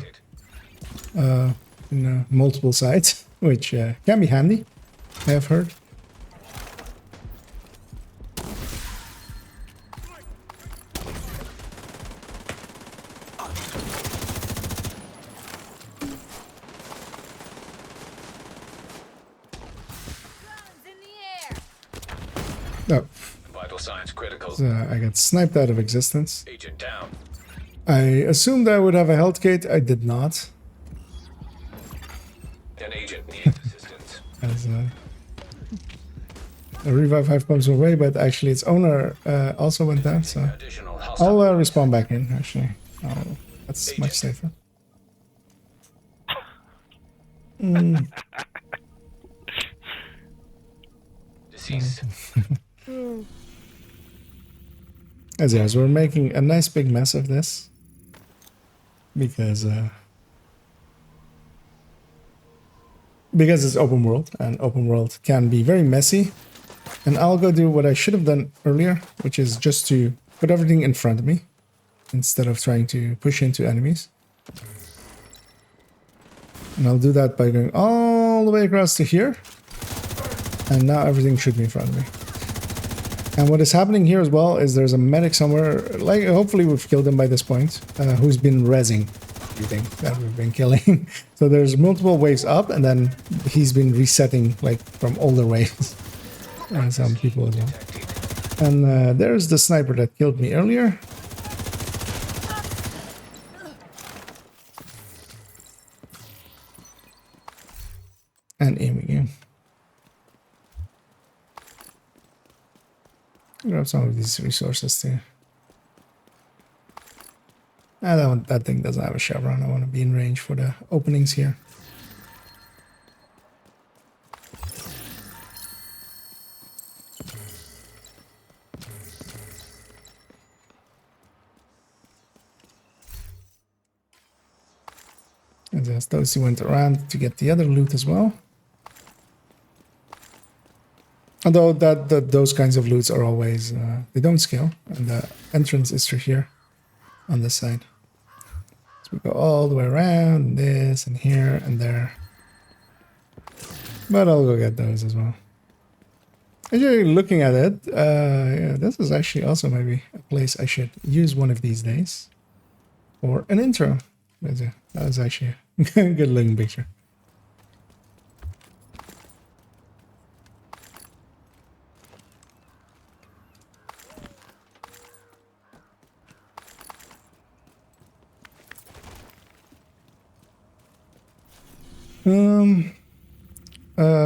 multiple sides, which can be handy, I have heard. Oh. Vital signs critical. So I got sniped out of existence. Agent down. I assumed I would have a health gate. I did not. An agent needs assistance. As A revive 5 pumps away, but actually its owner also went down, so Additional I'll hostile. respawn back in, actually. That's much safer. Deceased. As yes, we're making a nice big mess of this. Because it's open world, and open world can be very messy. And I'll go do what I should have done earlier, which is just to put everything in front of me instead of trying to push into enemies. And I'll do that by going all the way across to here. And now everything should be in front of me. And what is happening here as well is there's a medic somewhere, like hopefully we've killed him by this point, who's been rezzing everything that we've been killing. So there's multiple waves up, and then he's been resetting like from older waves. And some people as well. And there's the sniper that killed me earlier. And aiming him. Grab some of these resources too. That thing doesn't have a chevron. I want to be in range for the openings here. And as those who went around to get the other loot as well. Although those kinds of loots are always, they don't scale, and the entrance is through here on this side. So we go all the way around, this and here and there. But I'll go get those as well. Actually, looking at it, yeah, this is actually also maybe a place I should use one of these days. Or an intro. That was actually a good looking picture.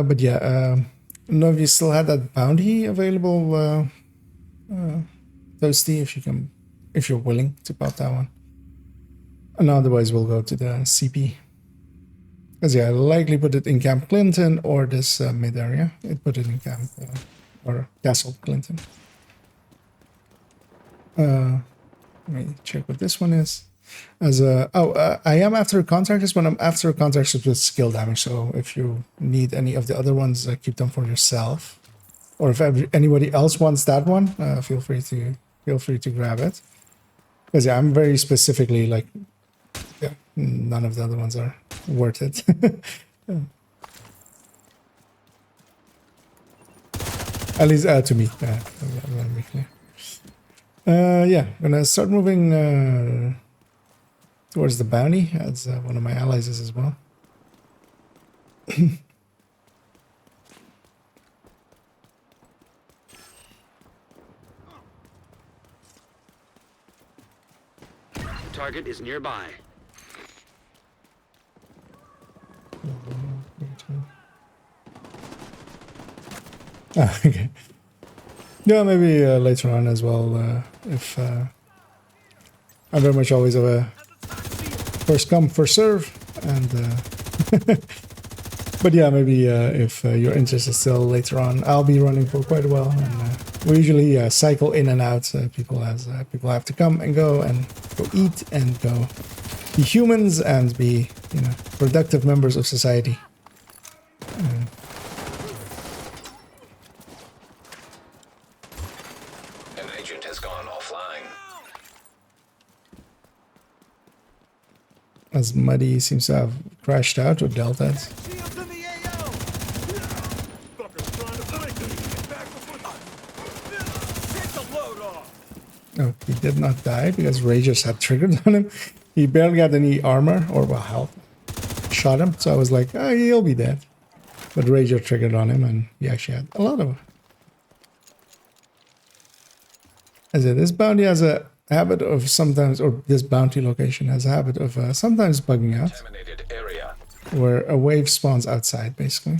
But yeah, I don't know if you still had that bounty available, Toasty, if you're willing to pop that one. And otherwise we'll go to the CP. Because yeah, I'll likely put it in Camp Clinton or this mid area. It put it in Camp, or Castle Clinton. Let me check what this one is. I am after contractors, but I'm after contractors with skill damage. So if you need any of the other ones, keep them for yourself. Or if anybody else wants that one, feel free to grab it. Because yeah, I'm very specifically like, yeah, none of the other ones are worth it. Yeah. At least to me. Let me be clear. Yeah, I'm gonna start moving towards the bounty, as one of my allies is as well. Target is nearby. Ah, okay. Yeah, maybe later on as well, if I'm very much always of a first come, first serve, and but yeah, maybe if your interest is still later on, I'll be running for quite a while, and we usually cycle in and out. People have to come and go eat and go be humans and be, you know, productive members of society. An agent has gone offline. As Muddy seems to have crashed out or dealt that. Shields in the AO! Fucker's trying to break me. Get back before... Take the load off! No, he did not die because Ragers had triggered on him. He barely had any armor or well, health. Shot him, so I was like, oh, he'll be dead. But Rager triggered on him, and he actually had a lot of. I said, this bounty has a habit of sometimes, or this bounty location has a habit of sometimes bugging out, Contaminated area. where a wave spawns outside, basically.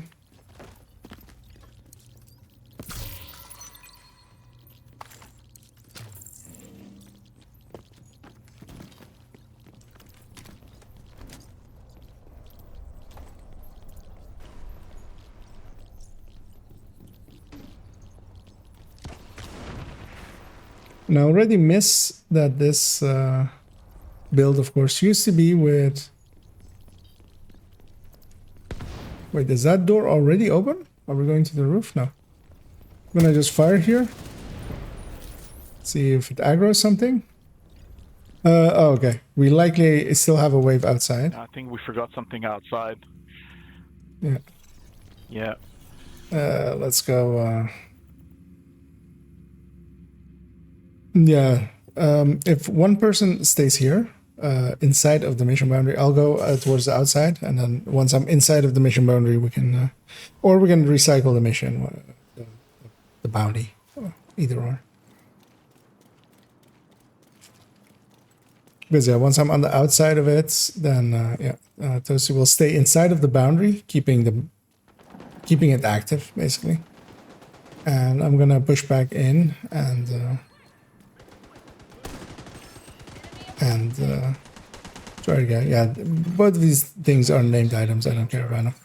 And I already miss that this build, of course, used to be with... Wait, is that door already open? Are we going to the roof? No. I'm gonna just fire here. See if it aggroes something. Oh, okay. We likely still have a wave outside. I think we forgot something outside. Yeah. Yeah. Let's go. Yeah. If one person stays here, inside of the mission boundary, I'll go towards the outside, and then once I'm inside of the mission boundary, we can, or we can recycle the mission, the bounty, either or. Because yeah, once I'm on the outside of it, then Toasty will stay inside of the boundary, keeping it active basically. And I'm gonna push back in and try to get, yeah, both of these things are named items. I don't care about them.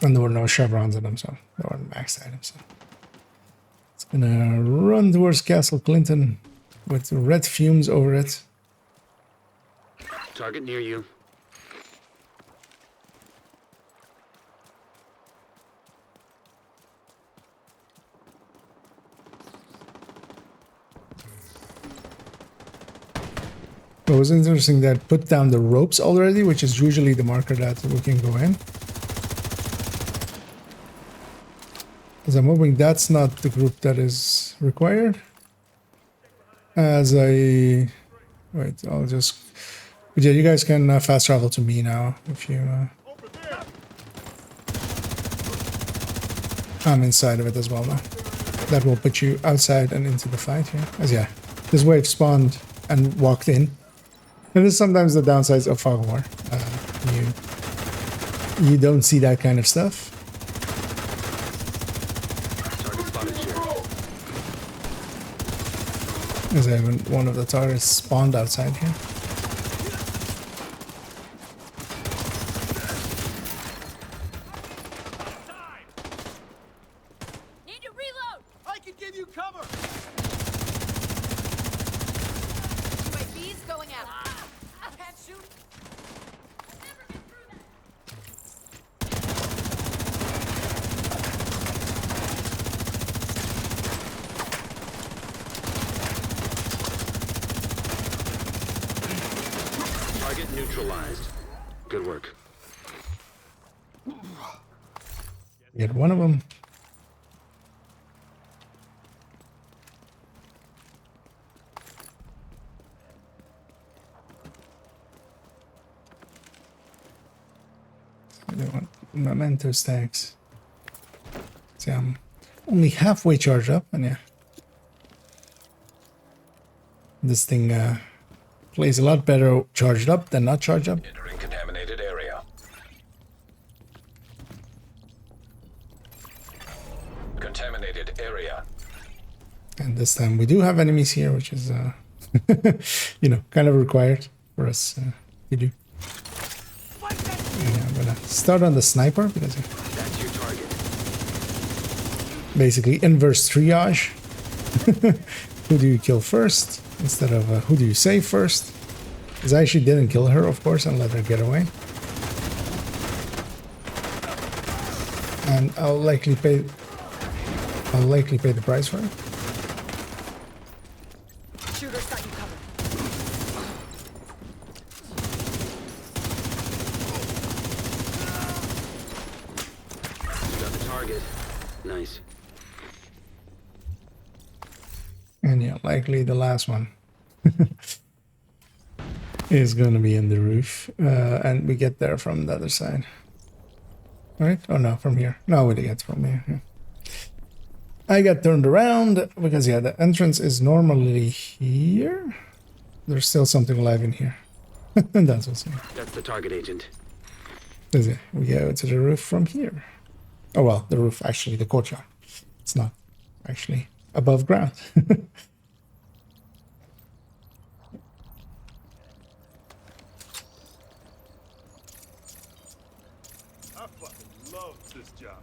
And there were no chevrons in them, so they were max items. So. Gonna run towards Castle Clinton with red fumes over it. Target near you. It was interesting that put down the ropes already, which is usually the marker that we can go in. As I'm hoping that's not the group that is required. As I... Wait, I'll just... But yeah, you guys can fast travel to me now, if you... I'm inside of it as well now. That will put you outside and into the fight here. As yeah, this wave spawned and walked in. And this is sometimes the downsides of fog war. You don't see that kind of stuff. As even one of the targets spawned outside here. Need to reload. I can give you cover. UAV's going out. I can't shoot. I've never been through that. Target neutralized. Good work. Get one of them. They want memento stacks. See, I'm only halfway charged up, and yeah. This thing plays a lot better charged up than not charged up. Entering contaminated area. Contaminated area. And this time we do have enemies here, which is, you know, kind of required for us to do. Yeah, I'm gonna start on the sniper because That's your target. basically inverse triage. Who do you kill first instead of who do you save first? Because I actually didn't kill her, of course, and let her get away. And I'll likely pay the price for it. Shooter's got you covered. You got the target. Nice. And yeah, likely the last one is going to be in the roof. And we get there from the other side. Right? Oh no, from here. No, we didn't get from here. Yeah. I got turned around because yeah, the entrance is normally here. There's still something alive in here. That's what's here. That's the target agent. Is it? We go to the roof from here. Oh well, the roof, actually, the courtyard. It's not actually above ground. I fucking love this job.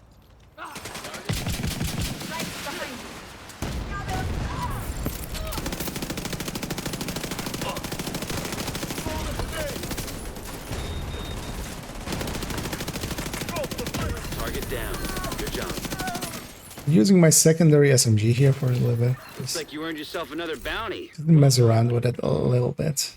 Using my secondary SMG here for a little bit. Looks Just like you earned yourself another bounty. mess around with it a little bit.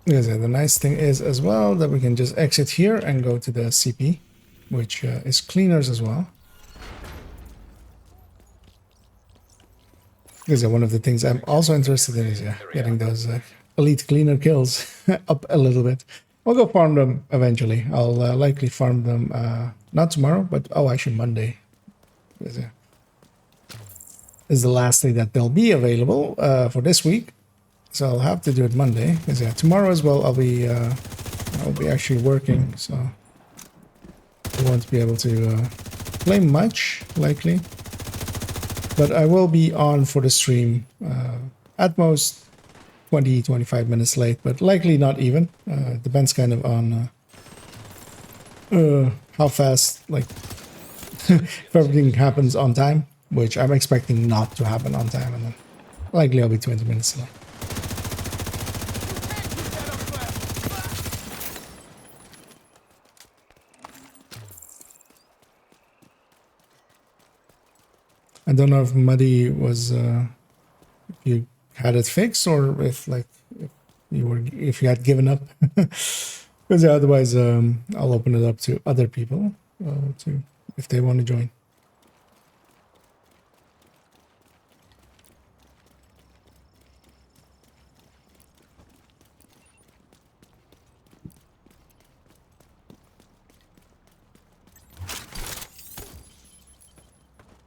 Yes, the nice thing is as well that we can just exit here and go to the CP, which is cleaners as well. Because one of the things I'm also interested in is getting those elite cleaner kills up a little bit. I'll go farm them eventually. I'll likely farm them not tomorrow, but actually Monday. This is the last day that they'll be available for this week. So I'll have to do it Monday. Because tomorrow as well I'll be actually working, so I won't be able to play much likely. But I will be on for the stream at most 20-25 minutes late, but likely not even. Depends kind of on how fast, like, if everything happens on time, which I'm expecting not to happen on time, and then likely I'll be 20 minutes late. I don't know if Muddy was if you had it fixed or if if you had given up. Because otherwise I'll open it up to other people if they want to join.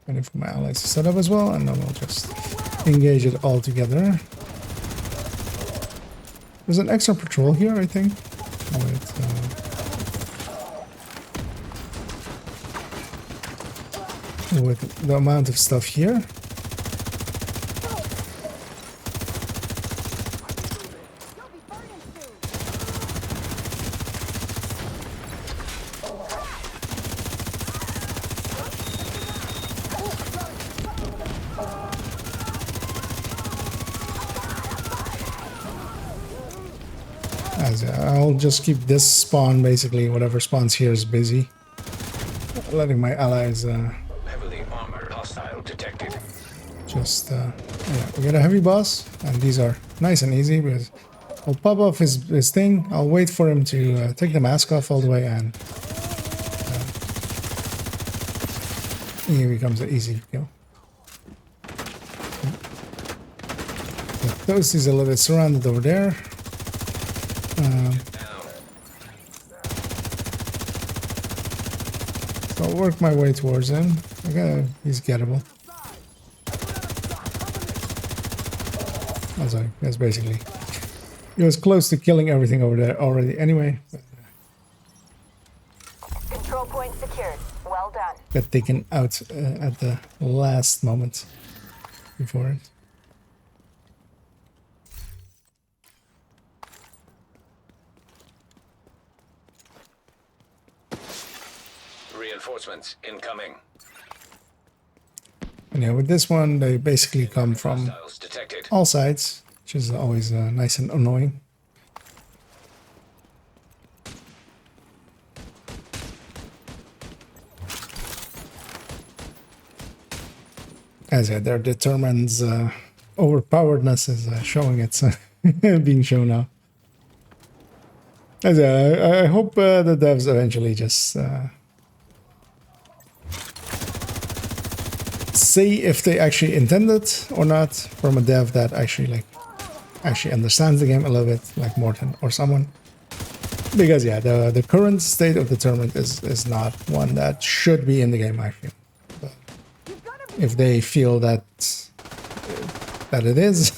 Waiting for my allies to set up as well, and then we'll just engage it all together. There's an extra patrol here, I think. With the amount of stuff here. I'll just keep this spawn, basically whatever spawns here is busy, letting my allies Heavily armored hostile detected. just yeah, we got a heavy boss, and these are nice and easy because I'll pop off his thing. I'll wait for him to take the mask off all the way, and he becomes an easy kill. The Toast is a little bit surrounded over there. So I'll work my way towards him. He's gettable. Oh, sorry, that's basically... He was close to killing everything over there already anyway. Control point secured. Well done. Got taken out at the last moment before it. Reinforcements incoming. And yeah, with this one, they basically come from Hostiles detected. all sides, which is always nice and annoying. As yeah, their determined's overpoweredness is showing it's being shown now. As I hope the devs eventually just see if they actually intended or not from a dev that actually understands the game a little bit, like Morton or someone. Because yeah, the current state of determined is not one that should be in the game, I feel. But if they feel that it is,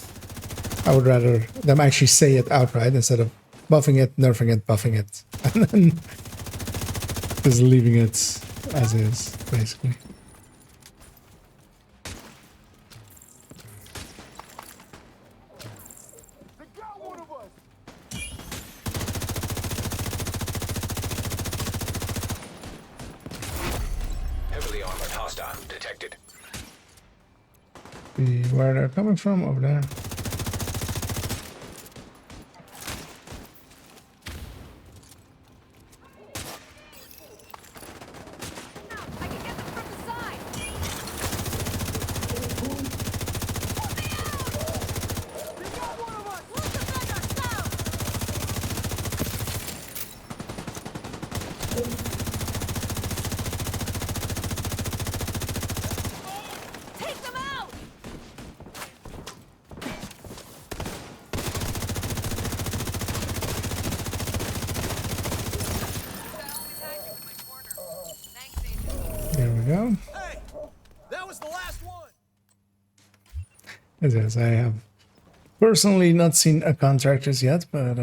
I would rather them actually say it outright instead of buffing it, nerfing it, buffing it, and then just leaving it as is, basically. Heavily armored hostile detected. See where they're coming from over there. Take them out! There we go. Hey, that was the last one. As I have personally not seen a contractors yet, but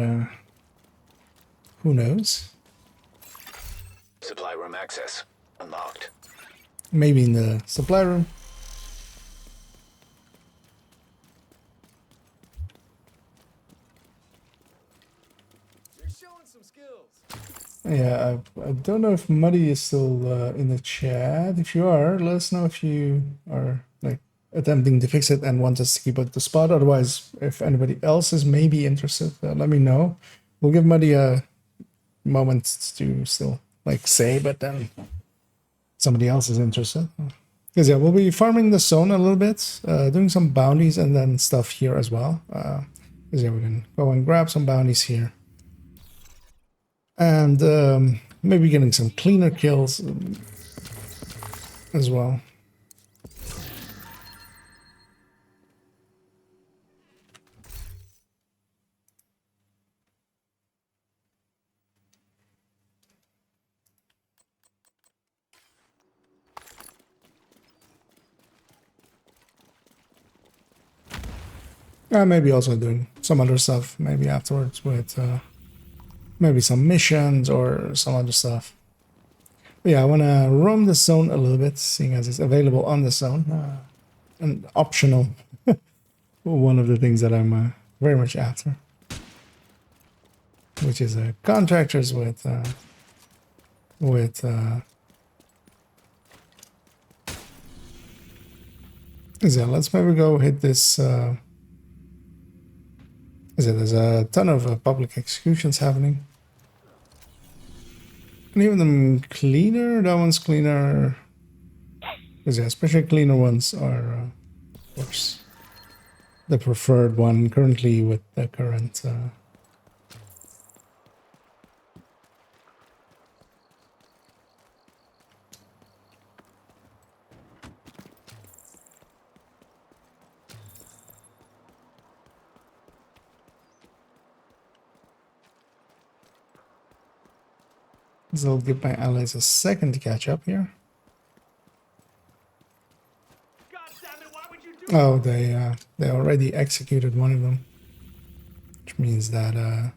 who knows? Supply room access unlocked. Maybe in the supply room. You're showing some skills. Yeah, I don't know if Muddy is still in the chat. If you are, let us know if you are like attempting to fix it and want us to keep it the spot. Otherwise, if anybody else is maybe interested, let me know. We'll give Muddy a moment to still like say, but then somebody else is interested. Because yeah, we'll be farming the zone a little bit, doing some bounties and then stuff here as well. Because yeah, we can go and grab some bounties here. And maybe getting some cleaner kills as well. Maybe also doing some other stuff maybe afterwards with maybe some missions or some other stuff. But yeah, I want to roam the zone a little bit, seeing as it's available on the zone. And optional. One of the things that I'm very much after. Which is contractors with yeah, let's maybe go hit this there's a ton of public executions happening. And even them cleaner, that one's cleaner. Because yeah, especially cleaner ones are, of course, the preferred one currently with the current. So I'll give my allies a second to catch up here. Oh, they already executed one of them, which means that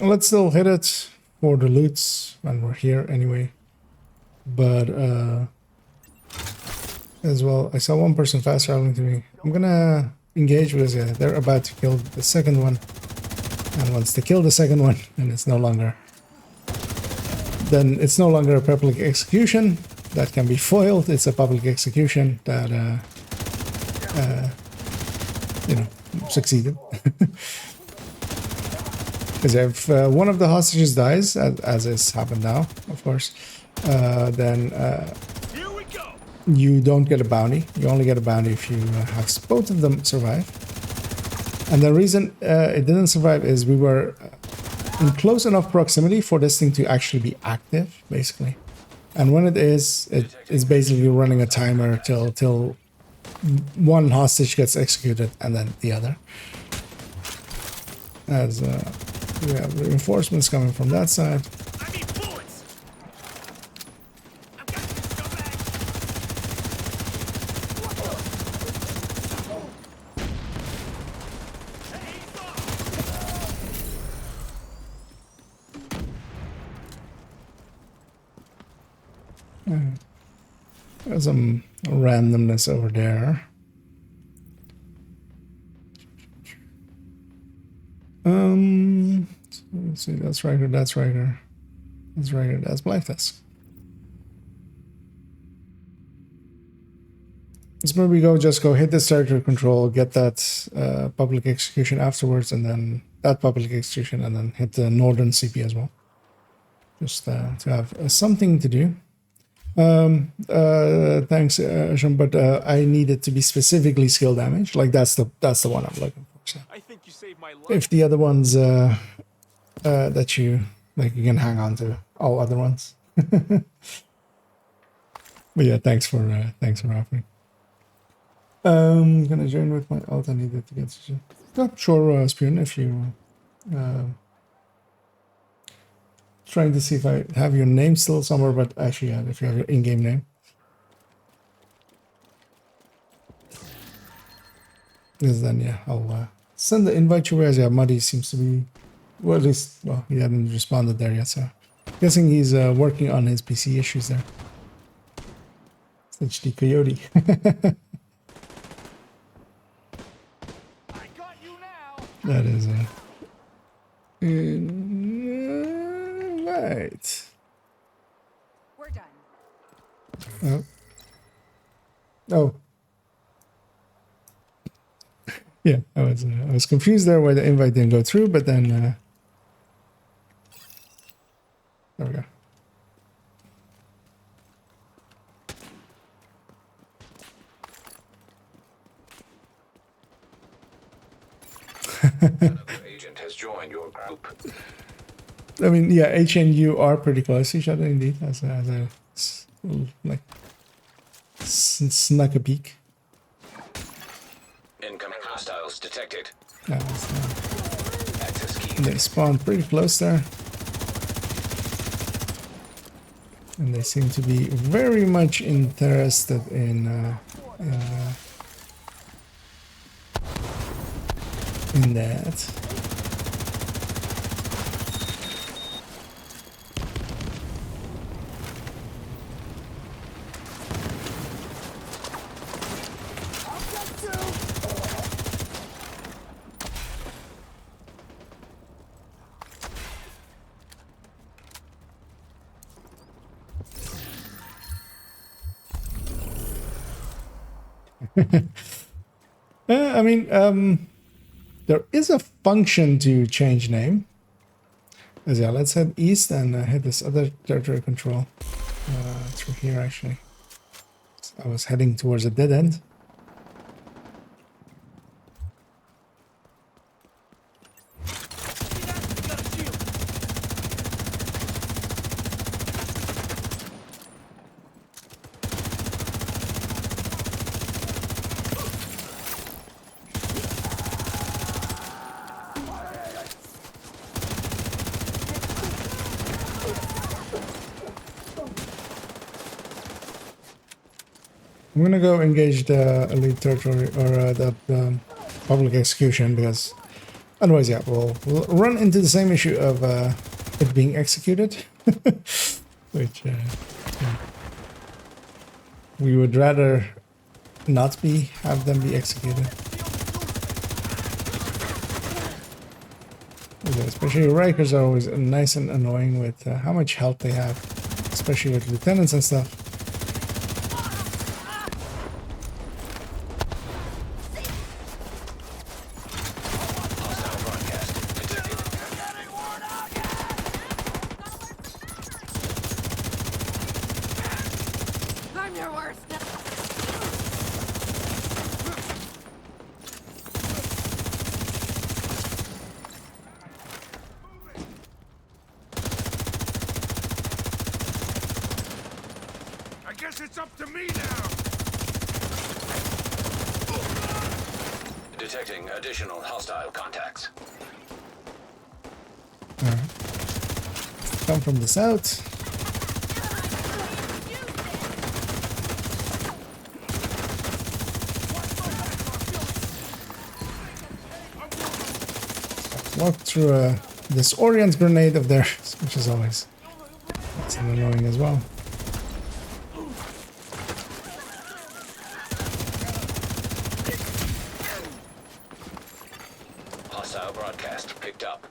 let's still hit it for the loots when we're here anyway. But as well, I saw one person fast traveling to me. I'm gonna engage with it. They're about to kill the second one, and once they kill the second one, then it's no longer a public execution that can be foiled. It's a public execution that you know, succeeded. Because if one of the hostages dies, as has happened now, of course, then you don't get a bounty. You only get a bounty if you have both of them survive. And the reason it didn't survive is we were in close enough proximity for this thing to actually be active, basically. And when it is basically running a timer till one hostage gets executed and then the other. As we have reinforcements coming from that side. I need bullets. I've got you, scumbag. There's some randomness over there. Let's see, that's Riker, that's Riker. That's Riker, that's Black Tusk. Let's maybe just go hit this territory control, get that public execution afterwards, and then that public execution, and then hit the northern CP as well. Just to have something to do. Thanks, Asham, but I need it to be specifically skill damage. Like that's the one I'm looking for. So I think you saved my life. if the other ones that you Like you can hang on to all other ones. But yeah, thanks for offering. Gonna join with my alt. I needed to get to. Yeah, sure, Spoon. If you trying to see if I have your name still somewhere, but actually, yeah, if you have your in-game name. Because then, yeah, I'll send the invite your way. As yeah, Muddy seems to be, well, at least, well, he hadn't responded there yet, so guessing he's working on his PC issues there. It's HD Coyote. I got you now. That is right. We're done. Oh. Oh. Yeah, I was confused there why the invite didn't go through, but then there we go. Another agent has joined your group. I mean, yeah, H and U are pretty close to each other indeed. As like snuck a peek. Incoming hostiles detected. Access key. They spawn pretty close there. And they seem to be very much interested in that. I mean, there is a function to change name. As yeah, let's head east and hit this other territory control through here. Actually, I was heading towards a dead end. I'm gonna go engage the elite territory or the public execution because otherwise, yeah, we'll run into the same issue of it being executed, which yeah. We would rather not have them be executed. Yeah, especially Rikers are always nice and annoying with how much health they have, especially with lieutenants and stuff. I'm your worst. I guess it's up to me now. Detecting additional hostile contacts. Come from the south. Walk through this Orion's grenade of theirs, which is always annoying as well. Hostile broadcast picked up.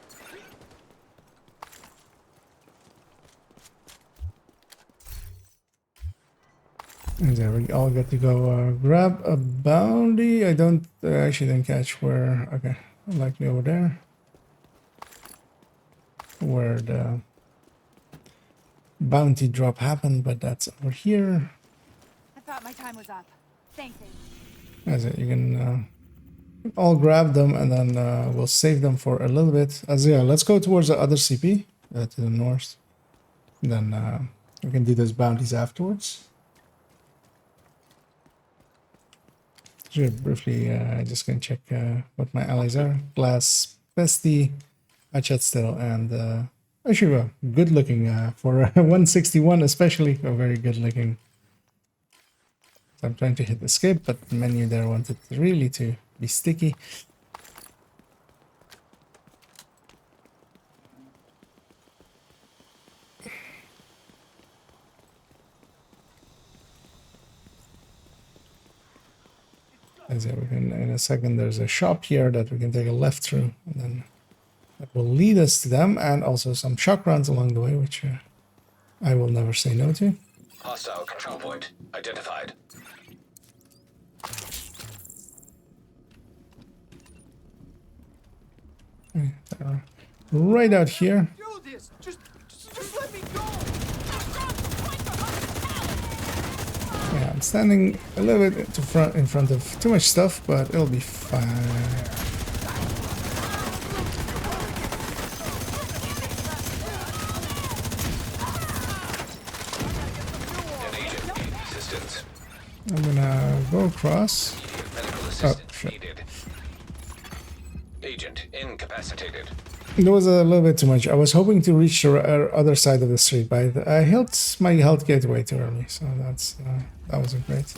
And there we all get to go grab a bounty. I don't actually didn't catch where. Okay, likely over there, where the bounty drop happened, but that's over here. I thought my time was up. Thanks. As it, you can all grab them, and then we'll save them for a little bit. As yeah, let's go towards the other CP. to the north. Then we can do those bounties afterwards. Should briefly, just gonna check what my allies are. Glass, Bestie, Achat still, and actually good looking for 161, especially a very good looking. So I'm trying to hit escape, but the menu there wanted really to be sticky. As we can, in a second, there's a shop here that we can take a left through, and then that will lead us to them, and also some shock rounds along the way, which I will never say no to. Hostile control point identified. Right out here. Do this. Just let me go. Yeah, I'm standing a little bit in front of too much stuff, but it'll be fine. An agent needs assistance. I'm gonna go across. Medical Oh, assistance shit. needed. Agent incapacitated. There was a little bit too much. I was hoping to reach the other side of the street, but I hit my health gate way too early, so that wasn't great.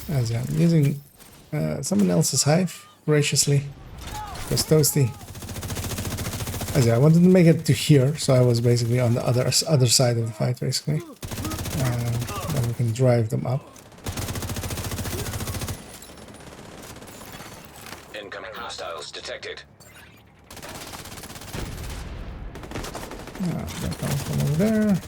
As I'm using someone else's hive graciously. It was toasty. As I wanted to make it to here, so I was basically on the other side of the fight, basically. Then we can drive them up. Incoming hostiles detected. That comes from over there.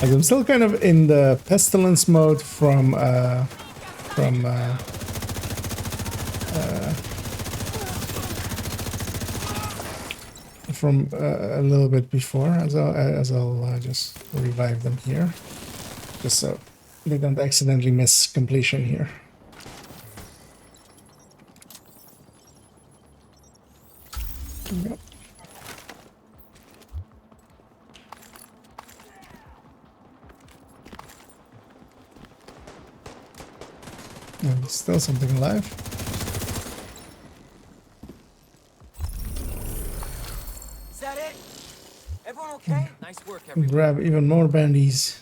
As I'm still kind of in the pestilence mode from a little bit before, as I'll just revive them here, just so they don't accidentally miss completion here. Yep. And still something alive. Is that it? Everyone okay? Nice work, everyone. Grab even more bandies.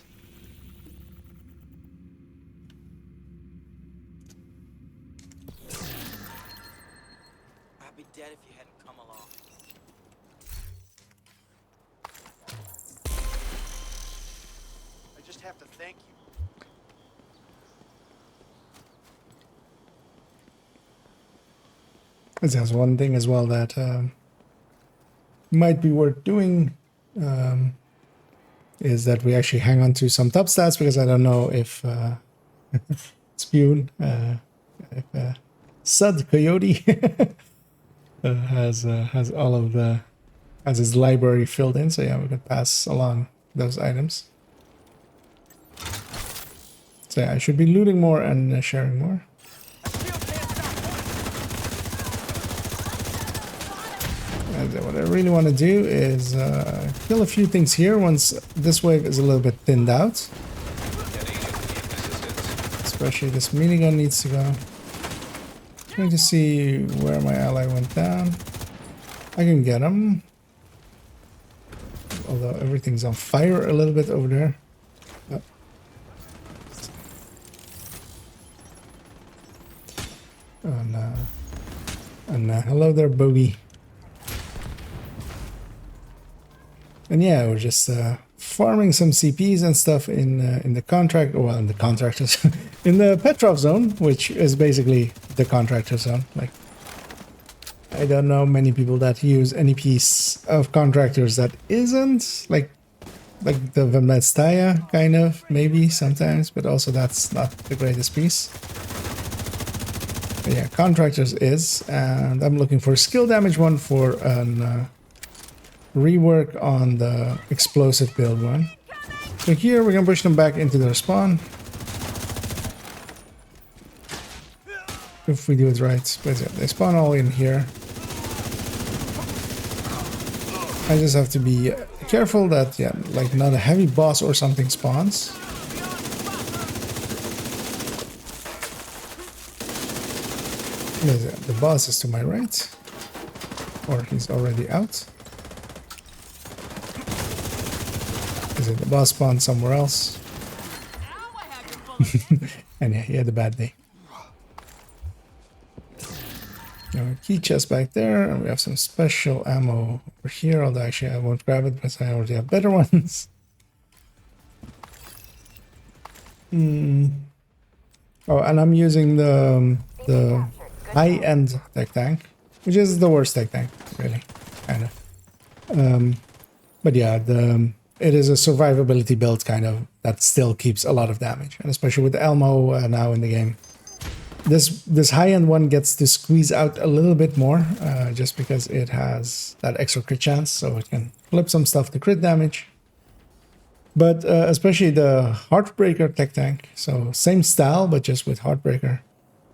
I'd be dead if you hadn't come along. I just have to thank you. There's one thing as well that might be worth doing, is that we actually hang on to some top stats, because I don't know if Spoon, if Sud Coyote has all of has his library filled in. So yeah, we could pass along those items. So yeah, I should be looting more and sharing more. What I really want to do is kill a few things here once this wave is a little bit thinned out. Especially this minigun needs to go. Trying to see where my ally went down. I can get him. Although everything's on fire a little bit over there. Oh. And hello there, Bogey. And yeah, we're just farming some CPs and stuff in the contract, well, in the contractors, in the Petrov zone, which is basically the contractor zone. Like, I don't know many people that use any piece of contractors that isn't like the Vemestaya kind of, maybe sometimes, but also that's not the greatest piece. But yeah, contractors is, and I'm looking for a skill damage one for an rework on the explosive build one. So here we're gonna push them back into their spawn. if we do it right. But yeah, they spawn all in here. I just have to be careful that, yeah, like not a heavy boss or something spawns. The boss is to my right. Or he's already out. Is it the boss spawned somewhere else? And yeah, he had a bad day. Key chest back there, and we have some special ammo over here, although actually I won't grab it because I already have better ones. Oh, and I'm using the high-end tech tank, which is the worst tech tank, really, kind of. But yeah, it is a survivability build, kind of, that still keeps a lot of damage, and especially with the Elmo now in the game. This high-end one gets to squeeze out a little bit more, just because it has that extra crit chance, so it can flip some stuff to crit damage. But especially the Heartbreaker tech tank, so same style, but just with Heartbreaker,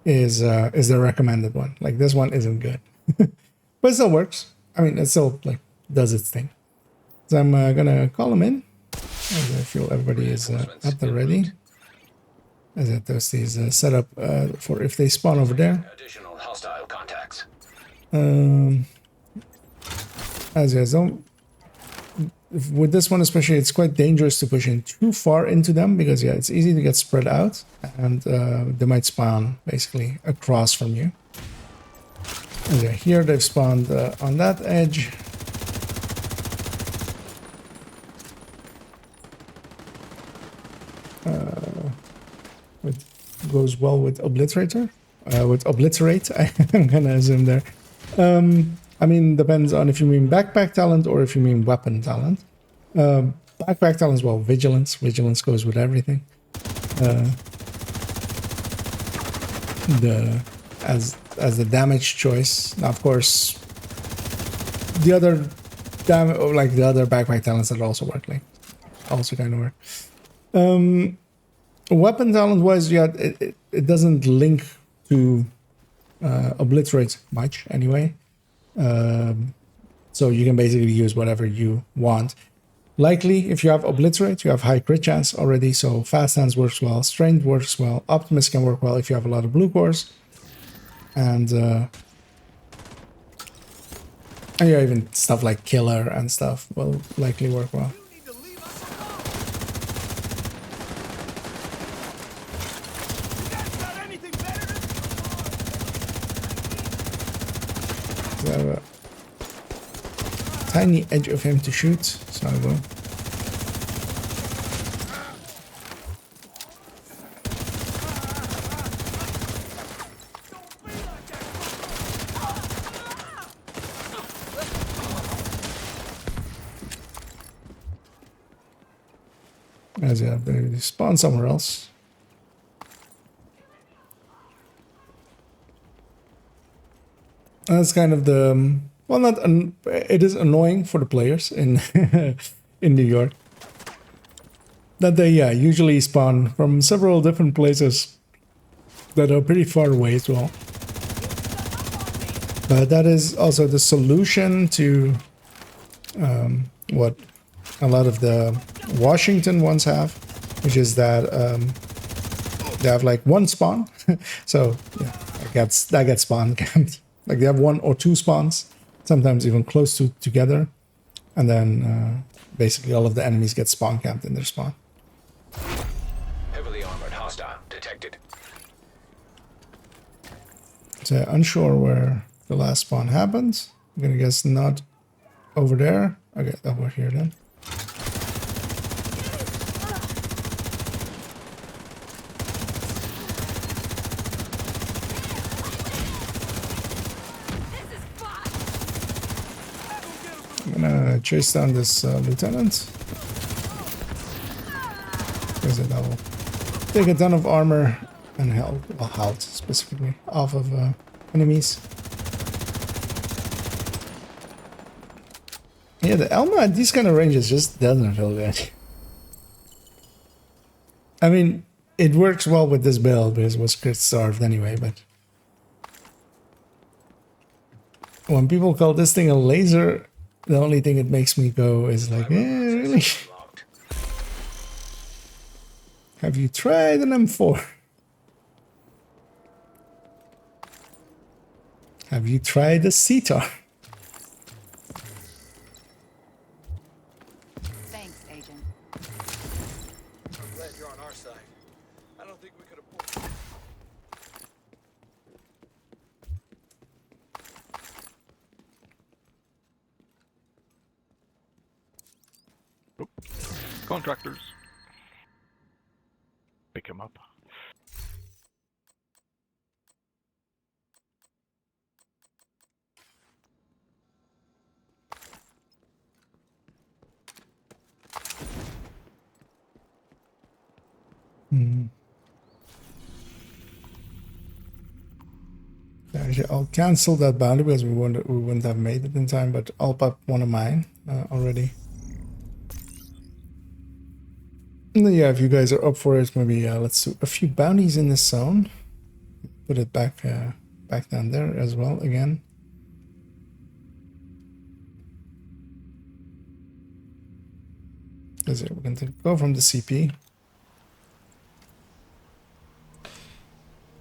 is the recommended one. Like, this one isn't good, but it still works. I mean, it still like does its thing. So I'm gonna call him in. As I feel everybody is at the ready. As it does these set up for if they spawn over there. Additional hostile contacts. As you guys know, with this one especially, it's quite dangerous to push in too far into them because, yeah, it's easy to get spread out, and they might spawn basically across from you. And yeah, here they've spawned on that edge. It goes well with Obliterator. With Obliterate, I'm gonna assume there. I mean, depends on if you mean backpack talent or if you mean weapon talent. Backpack talent, well, Vigilance. Vigilance goes with everything. As the damage choice. Now, of course, the other like the other backpack talents that also work, like also kind of work. Weapon talent wise, yeah, it doesn't link to Obliterate much anyway. So you can basically use whatever you want. Likely, if you have Obliterate, you have high crit chance already, so Fast Hands works well, Strength works well, Optimus can work well if you have a lot of blue cores. And yeah, even stuff like Killer and stuff will likely work well. So I have a tiny edge of him to shoot, so I will. As yeah, they spawn somewhere else. That's kind of the, well, not it is annoying for the players in in New York that they usually spawn from several different places that are pretty far away as well. But that is also the solution to what a lot of the Washington ones have, which is that they have like one spawn, so yeah, that gets spawn camped. Like they have one or two spawns, sometimes even close to together, and then basically all of the enemies get spawn camped in their spawn. Heavily armored hostile detected. So unsure where the last spawn happens. I'm gonna guess not over there. Okay, over here then. I'm gonna chase down this lieutenant. Because that will take a ton of armor and health, well, health specifically, off of enemies. Yeah, the Elma at these kind of ranges just doesn't feel good. I mean, it works well with this build because it was crit starved anyway, but when people call this thing a laser, the only thing it makes me go is like, really? Locked. Have you tried an M4? Have you tried a CTAR? Thanks, Agent. I'm glad you're on our side. I don't think we could afford. Contractors. Pick him up. Actually, I'll cancel that bounty because we wouldn't have made it in time, but I'll pop one of mine already. And then, yeah, if you guys are up for it, maybe let's do a few bounties in this zone. Put it back back down there as well again. Because we're going to go from the CP.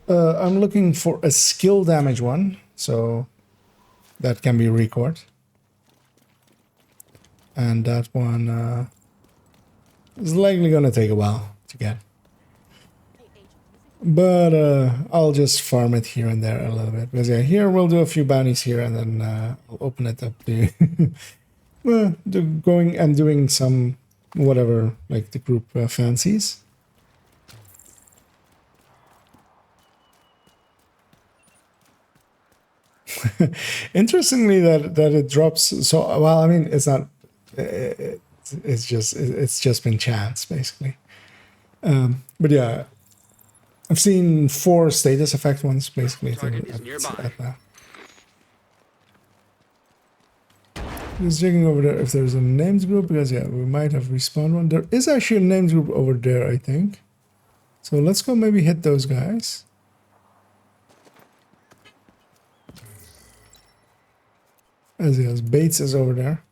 I'm looking for a skill damage one, so that can be record. And that one is likely going to take a while to get. But I'll just farm it here and there a little bit. Because yeah, here we'll do a few bounties here and then I'll open it up to, going and doing some whatever, like the group fancies. Interestingly, that it drops. So well, I mean, it's not. It's just been chance basically. But yeah, I've seen 4 status effect ones basically. Target is nearby. Just checking over there if there's a names group because yeah, we might have respawned one. There is actually a names group over there, I think. So let's go maybe hit those guys. As yes, Bates is over there.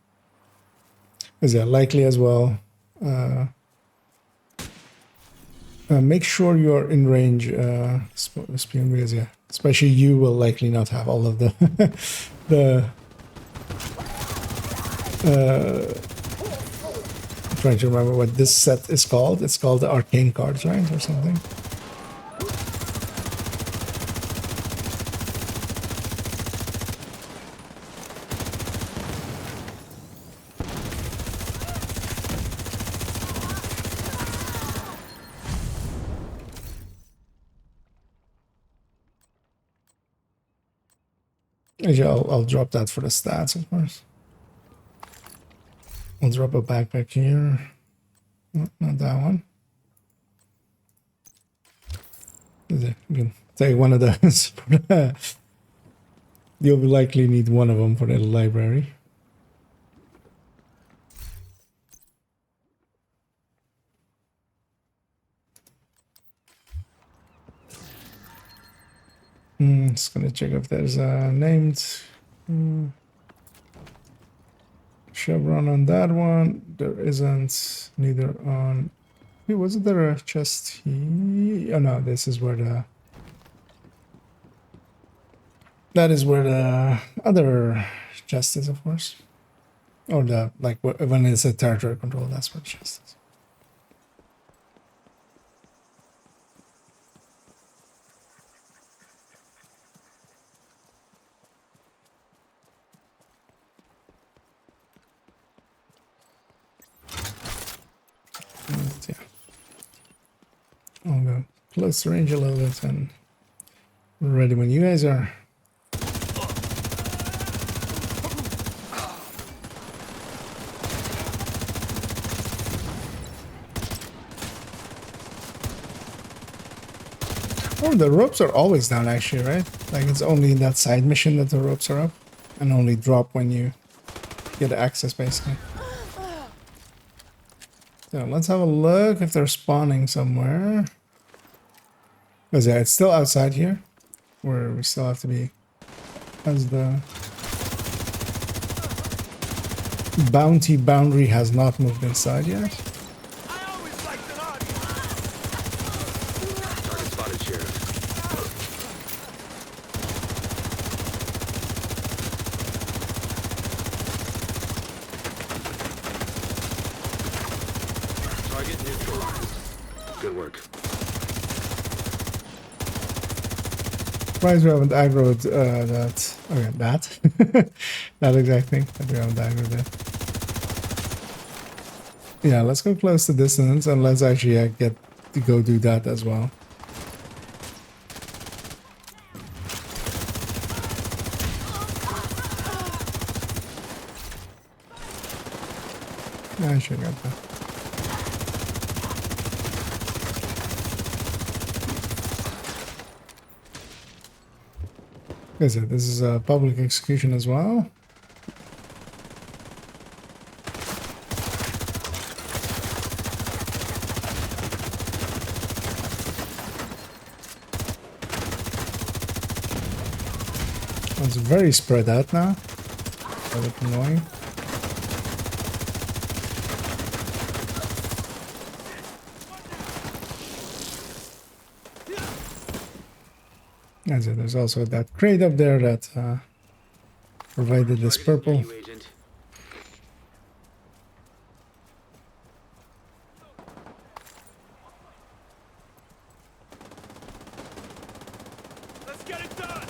As yeah, likely as well. Make sure you are in range, Spion, because yeah, especially you will likely not have all of the I'm trying to remember what this set is called. It's called the arcane cards, right, or something. Actually, I'll drop that for the stats, of course. I'll drop a backpack here. No, not that one. You can take one of those. You'll likely need one of them for the library. Just gonna check if there's a named chevron on that one. There isn't. Neither on. Wait, wasn't there a chest here? Oh no, this is where the. That is where the other chest is, of course. Or the like when it's a territory control, that's where the chest is. Yeah. I'll go close the range a little bit and ready when you guys are. Oh, the ropes are always down actually, right? Like it's only in that side mission that the ropes are up and only drop when you get access basically. So let's have a look if they're spawning somewhere. Because yeah, it's still outside here, where we still have to be as the bounty boundary has not moved inside yet. I always liked an audience. Target spotted, Sheriff. Target neutralized. Good work. Surprised we haven't aggroed that. Okay, that. That exact thing. That we haven't aggroed it. Yeah, let's go close to distance and let's actually get to go do that as well. I should get that. Is it? This is a public execution as well. It's very spread out now. A bit annoying. As there's also that crate up there that provided this purple. You, Agent. Let's get it done.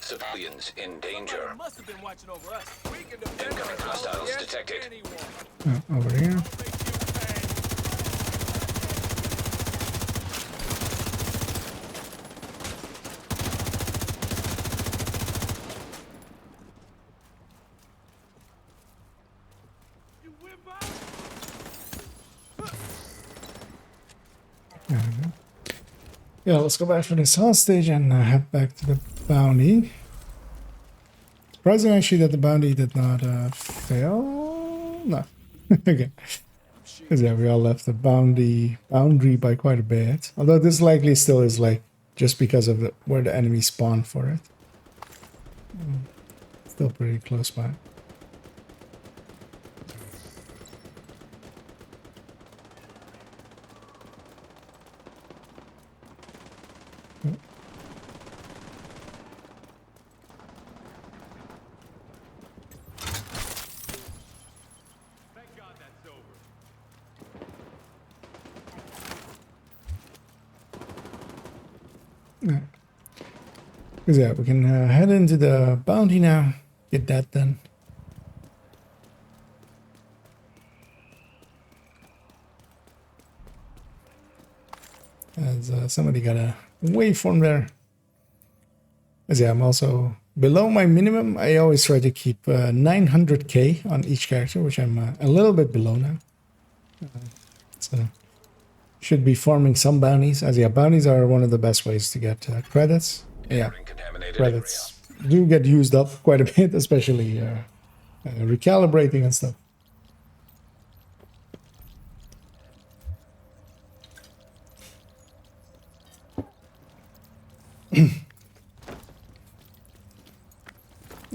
Civilians in danger. Must have been watching over us. We can defend Incoming hostiles detected. Over here. Yeah, let's go back for this hostage and head back to the bounty. Surprising actually that the bounty did not fail. No. Okay. Because yeah, we all left the boundary by quite a bit. Although this likely still is like just because of where the enemy spawned for it. Still pretty close by. Because yeah, we can head into the bounty now. Get that done. As somebody got a waveform there. As yeah, I'm also below my minimum. I always try to keep 900k on each character, which I'm a little bit below now. So should be farming some bounties. As yeah, bounties are one of the best ways to get credits. Yeah, credits do get used up quite a bit, especially recalibrating and stuff.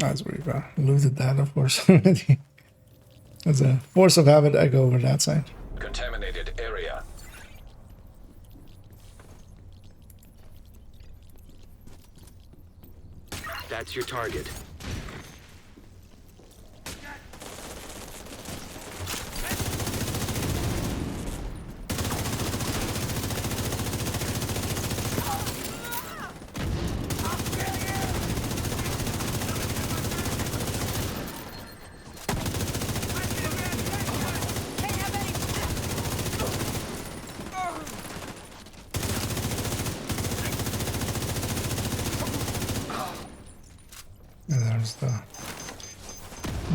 As we've looted that, of course, already. As a force of habit, I go over that side. Contaminated area. That's your target.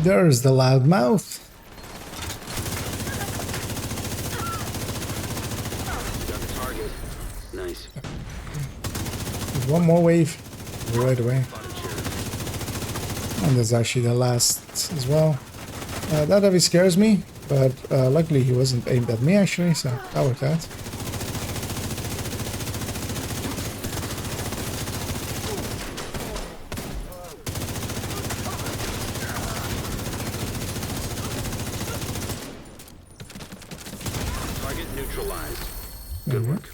There's the loud mouth. Got the target. Nice. There's one more wave right away. And there's actually the last as well. That heavy scares me, but luckily he wasn't aimed at me actually, so that worked out. Target neutralized. Good work.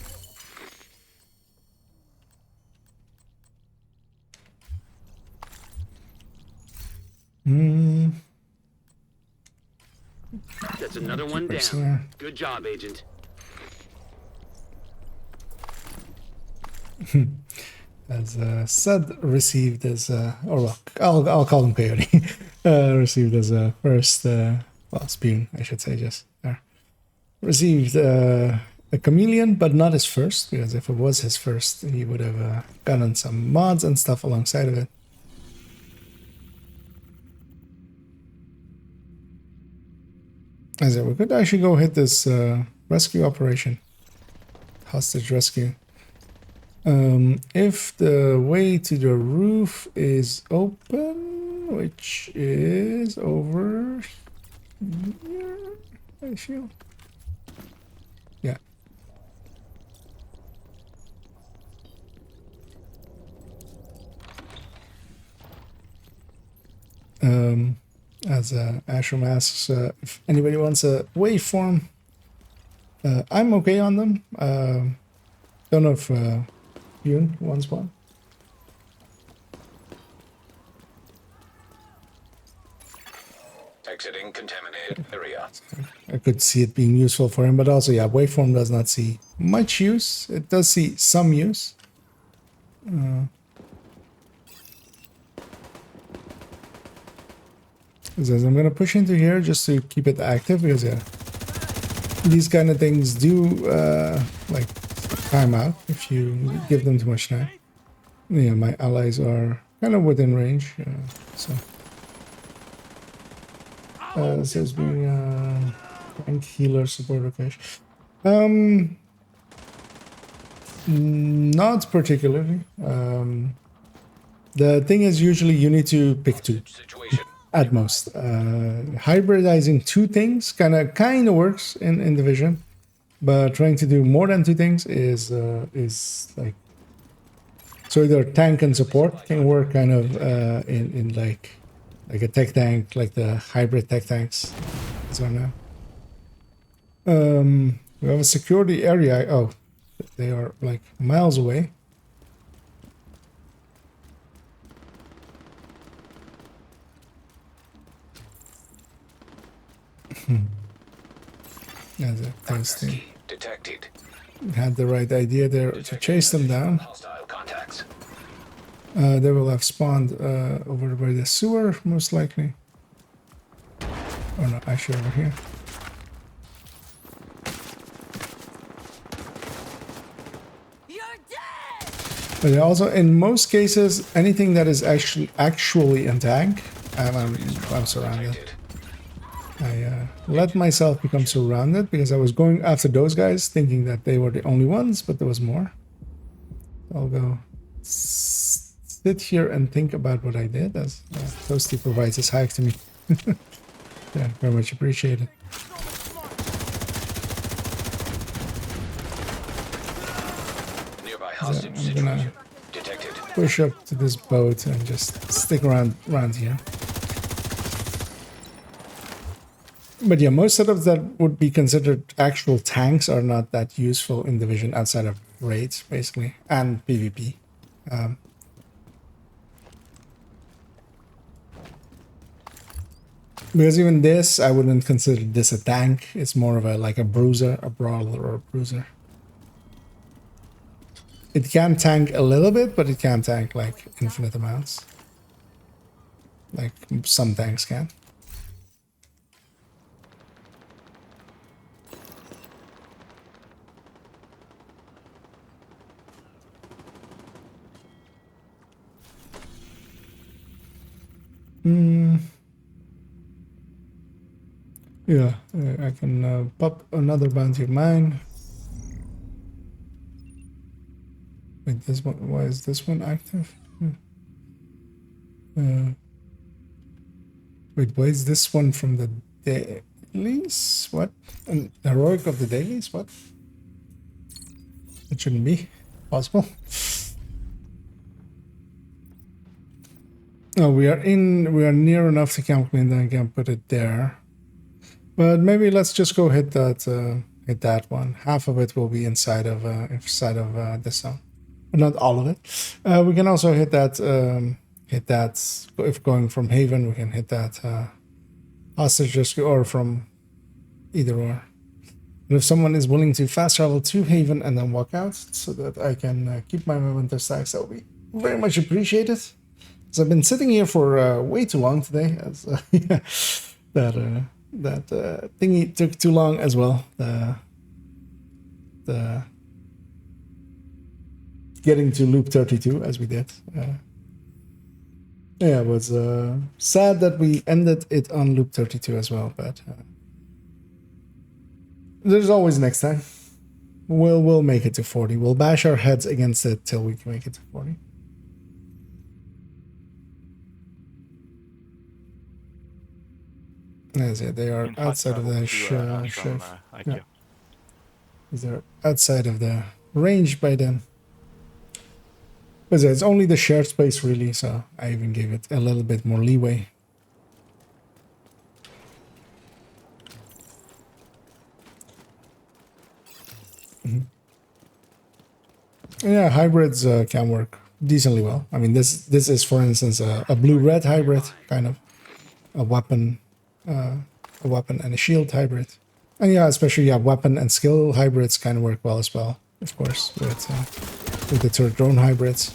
That's another one down. Good job, Agent. As Sud received as or well, I'll call him Coyote. Received as a first well, Spoon, I should say, just there. Received a chameleon, but not his first, because if it was his first, he would have gotten some mods and stuff alongside of it. As we could actually go hit this rescue operation, hostage rescue. If the way to the roof is open, which is over here, I feel. Yeah. As Ashram asks, if anybody wants a waveform, I'm okay on them. Don't know if Yoon wants one. Exiting contaminated area. I could see it being useful for him, but also, yeah, waveform does not see much use. It does see some use. Says I'm gonna push into here just to keep it active, because yeah, these kind of things do like time out if you give them too much time. Yeah, my allies are kind of within range, so says being tank healer support location. Not particularly. The thing is, usually you need to pick two. Situation. At most. Hybridizing two things kind of works in Division, but trying to do more than two things is like, so either tank and support can work kind of in like a tech tank, like the hybrid tech tanks. So now we have a security area. Oh, they are like miles away. Yeah, Detected. had the right idea there to chase them down. Hostile contacts. They will have spawned over by the sewer, most likely. Oh no, actually over here. You're dead! But yeah, also, in most cases, anything that is actually in tank, I'm surrounded. I let myself become surrounded because I was going after those guys thinking that they were the only ones, but there was more. I'll go sit here and think about what I did as Toasty provides his hike to me. Yeah, very much appreciated. Nearby hostage I'm situation. gonna Detected. push up to this boat and just stick around here. But yeah, most setups that would be considered actual tanks are not that useful in Division outside of raids, basically, and PvP. Because even this, I wouldn't consider this a tank. It's more of like a bruiser, a brawler, or a bruiser. It can tank a little bit, but it can't tank like infinite amounts. Like some tanks can. Yeah, I can pop another bounty of mine. Wait, this one, why is this one active? Wait, why is this one from the dailies? What? An heroic of the dailies? What? It shouldn't be possible. Oh, we are near enough to Camp Clean that I can put it there. But maybe let's just go hit that hit that one. Half of it will be inside of this zone, but not all of it. We can also hit that. Hit that if going from Haven. We can hit that hostage rescue, or from either or. But if someone is willing to fast travel to Haven and then walk out, so that I can keep my memento stacks, that will be very much appreciated. So I've been sitting here for way too long today. As that thingy took too long as well. The getting to loop 32 as we did. Yeah, it was sad that we ended it on loop 32 as well, but there's always next time. We'll make it to 40. We'll bash our heads against it till we can make it to 40. Yes, yeah, they are outside of the chef. Yeah. These are outside of the range by then. But it's only the shared space really, so I even gave it a little bit more leeway. Yeah, hybrids can work decently well. I mean, this is, for instance, a blue-red hybrid, kind of a weapon and a shield hybrid. And yeah, especially weapon and skill hybrids kind of work well as well, of course, with the turret drone hybrids.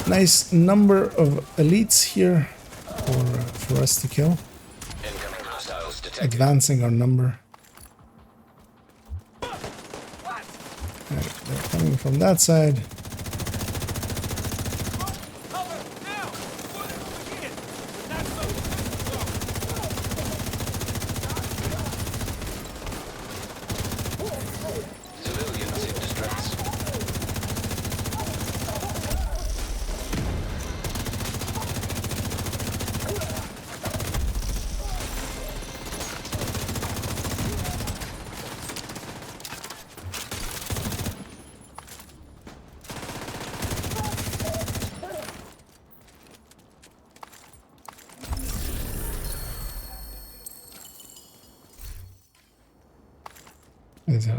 Nice number of elites here for us to kill. Advancing our number. Right, they're coming from that side.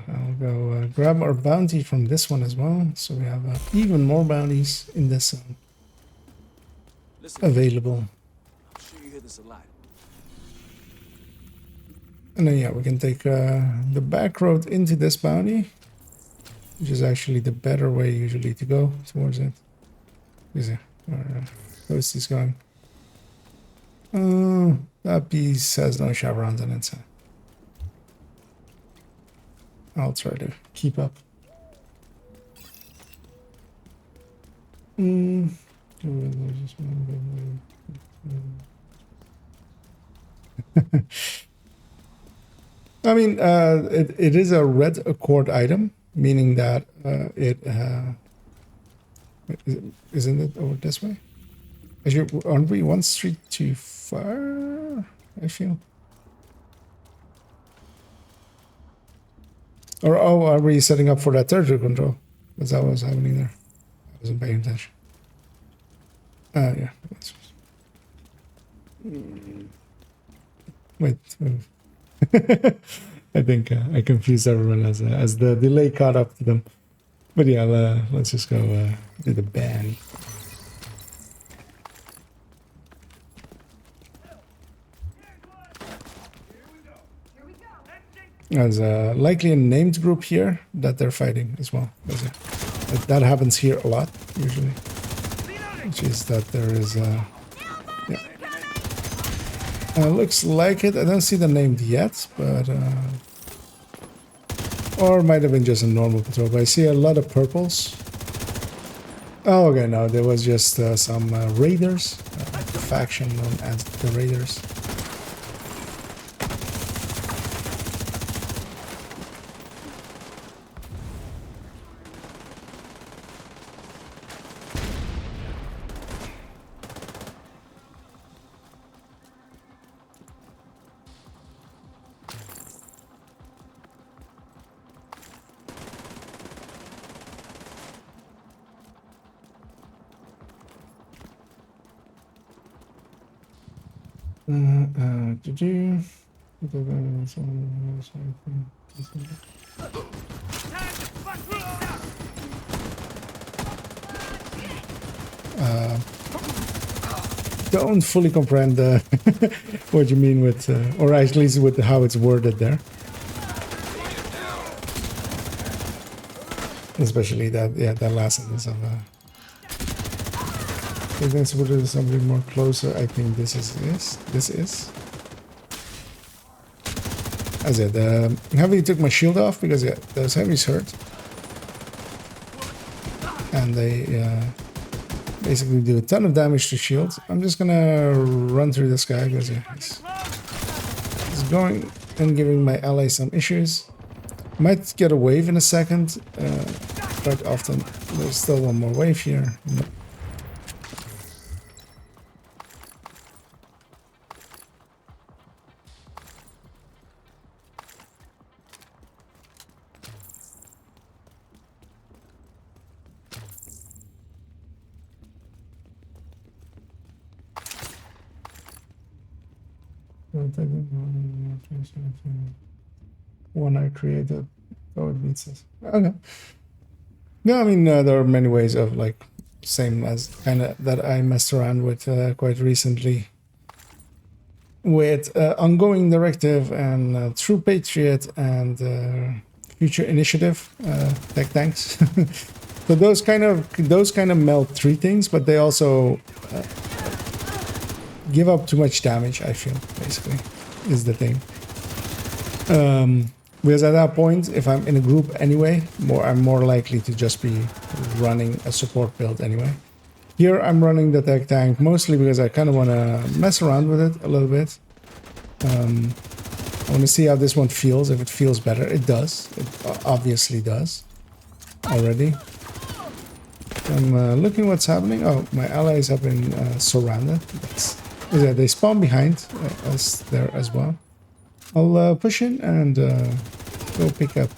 I'll go grab our bounty from this one as well, so we have even more bounties in this zone available. I'm sure you hear this a lot. And then yeah, we can take the back road into this bounty, which is actually the better way usually to go towards it. Is it? Where Ghost is going? That piece has no chevrons on it, so I'll try to keep up. I mean, it is a red accord item, meaning that isn't it over this way? Aren't we one street too far? I feel. Or are we setting up for that territory control? Because that was happening there. I wasn't paying attention. Yeah. Wait. I think I confused everyone as the delay caught up to them. But yeah, let's just go do the ban. There's likely a named group here that they're fighting as well. That happens here a lot, usually. Which is that there is... yeah. Looks like it. I don't see the named yet, but... or it might have been just a normal patrol, but I see a lot of purples. Oh, okay, no, there was just some raiders. The faction known as the Raiders. Do-do. Don't fully comprehend what you mean with, or at least with how it's worded there. Especially that, yeah, that last sentence of. I think that's what is something more closer. I think this is this is. As I said, heavily took my shield off because yeah, those heavies hurt, and they basically do a ton of damage to shields. I'm just gonna run through this guy because yeah, he's going and giving my ally some issues. Might get a wave in a second. Quite often, there's still one more wave here. No. One I created. Oh, it beats us. Okay. No, I mean there are many ways of like same as kind of that I messed around with quite recently with ongoing directive and True Patriot and Future Initiative tech tanks. So those kind of meld three things, but they also give up too much damage. I feel basically is the thing. Because at that point, if I'm in a group anyway, I'm more likely to just be running a support build anyway. Here I'm running the tech tank mostly because I kind of want to mess around with it a little bit. I want to see how this one feels. If it feels better, it does. It obviously does already. I'm looking what's happening. Oh, my allies have been surrounded. Yeah, they spawn behind us there as well. I'll push in and go pick up.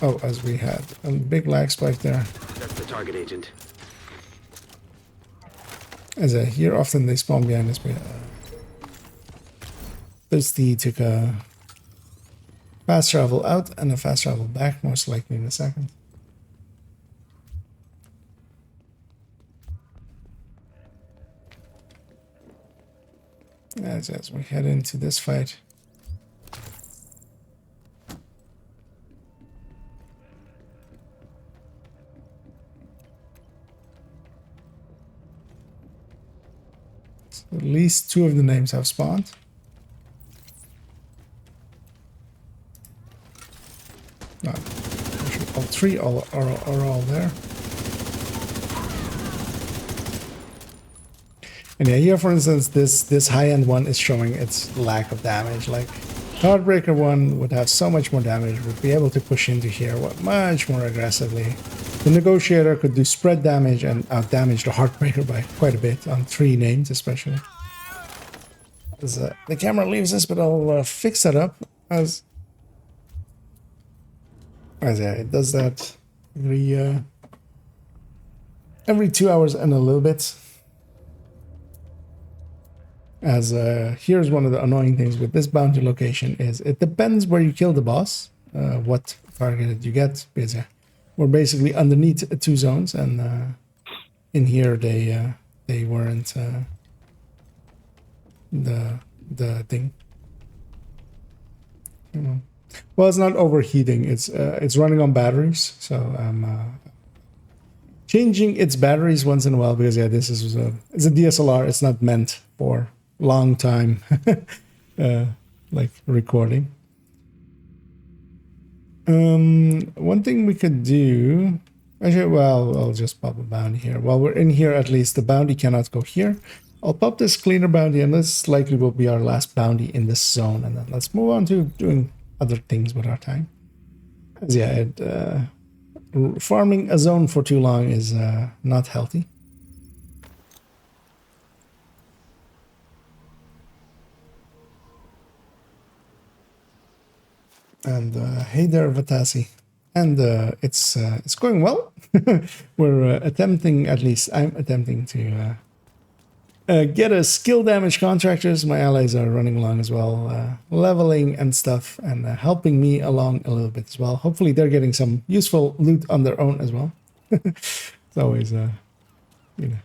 Oh, as we had a big lag spike there. That's the target, Agent. As I hear, often they spawn behind us. Thirsty took a fast travel out and a fast travel back, most likely in a second. As we head into this fight. So at least two of the names have spawned. No, all three are all there. And yeah, here for instance, this high-end one is showing its lack of damage. Like, Heartbreaker one would have so much more damage, would be able to push into here much more aggressively. The Negotiator could do spread damage and out-damage the Heartbreaker by quite a bit, on 3 names especially. As, the camera leaves us, but I'll fix that up as yeah, it does that every 2 hours and a little bit. As here's one of the annoying things with this bounty location is it depends where you kill the boss, what target you get, because we're basically underneath 2 zones, and in here they weren't the thing. Well, it's not overheating. It's running on batteries, so I'm changing its batteries once in a while because yeah, this is it's a DSLR. It's not meant for long time like recording. One thing we could do, actually, well, I'll just pop a bounty here. While we're in here, at least the bounty cannot go here. I'll pop this cleaner bounty, and this likely will be our last bounty in this zone, and then let's move on to doing other things with our time. As yeah, farming a zone for too long is not healthy. And hey there, Vatasi. And it's going well. We're attempting, at least I'm attempting to Get a skill damage contractors. My allies are running along as well, leveling and stuff, and helping me along a little bit as well. Hopefully they're getting some useful loot on their own as well. It's always, you know.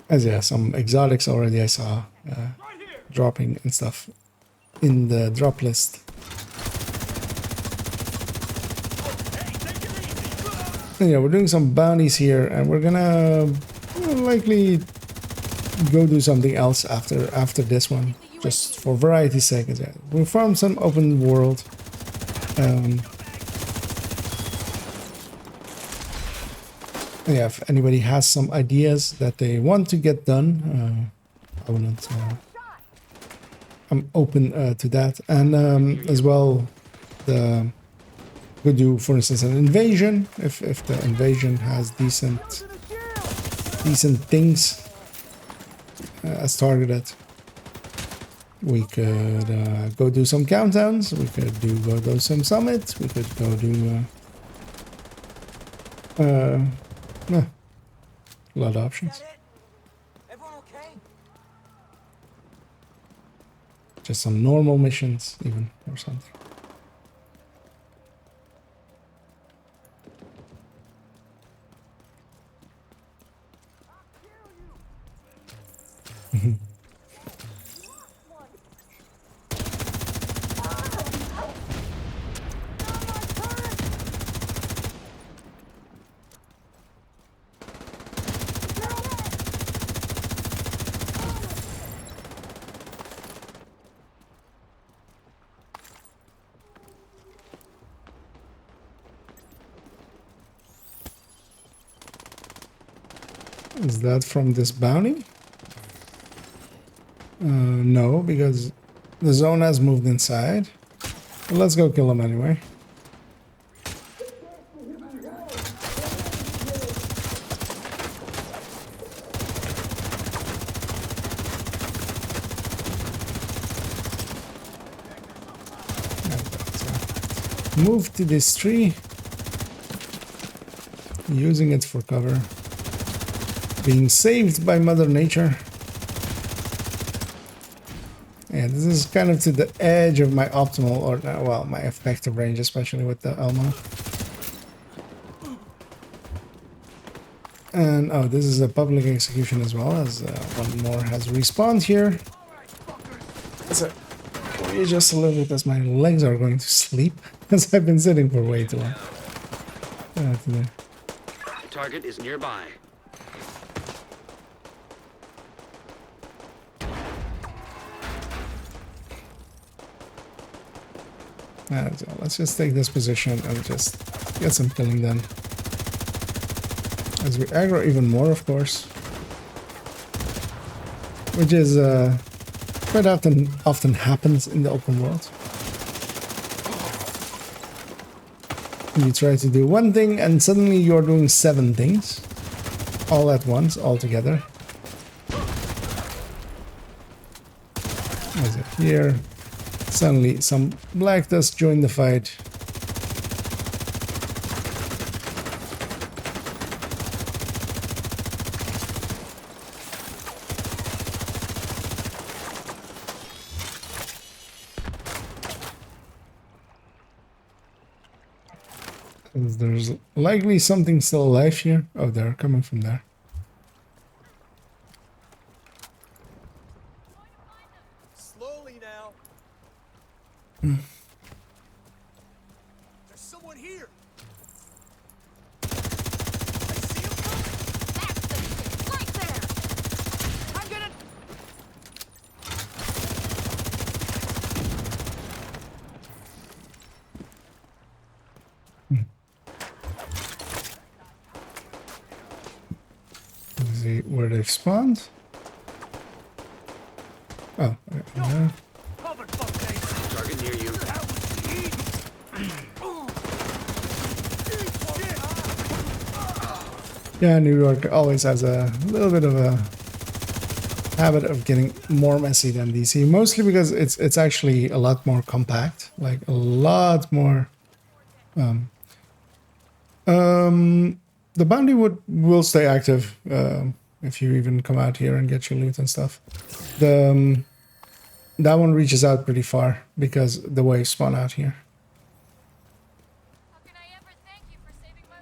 As yeah, some exotics already I saw dropping and stuff in the drop list. And yeah, we're doing some bounties here, and we're gonna likely go do something else after this one, just for variety's sake. Yeah. We found some open world. Yeah, if anybody has some ideas that they want to get done, I wouldn't. I'm open to that, and as well, could do, for instance, an invasion if the invasion has decent things as targeted. We could go do some countdowns. We could go do some summits. We could go do a lot of options. Everyone okay? Just some normal missions, even, or something. Is that from this bounty? No, because the zone has moved inside. But let's go kill him anyway. Move to this tree. Using it for cover. Being saved by Mother Nature. Yeah, this is kind of to the edge of my optimal, or well, my effective range, especially with the Elmo. And oh, this is a public execution as well, as one more has respawned here. So, wait just a little bit, as my legs are going to sleep, as I've been sitting for way too long. Target is nearby. So let's just take this position and just get some killing done. As we aggro even more, of course. Which is quite often happens in the open world. You try to do one thing and suddenly you're doing 7 things. All at once, all together. As if here. Suddenly some black dust joined the fight. There's likely something still alive here. Oh, they're coming from there. Slowly now. There's someone here. I see him coming. That's the shit right there! I'm gonna... See where they've spawned. Oh, okay. Target near you. Yeah, New York always has a little bit of a habit of getting more messy than DC, mostly because it's actually a lot more compact, like a lot more The bounty will stay active if you even come out here and get your loot and stuff. The that one reaches out pretty far because the waves spawn out here. How can I ever thank you for saving my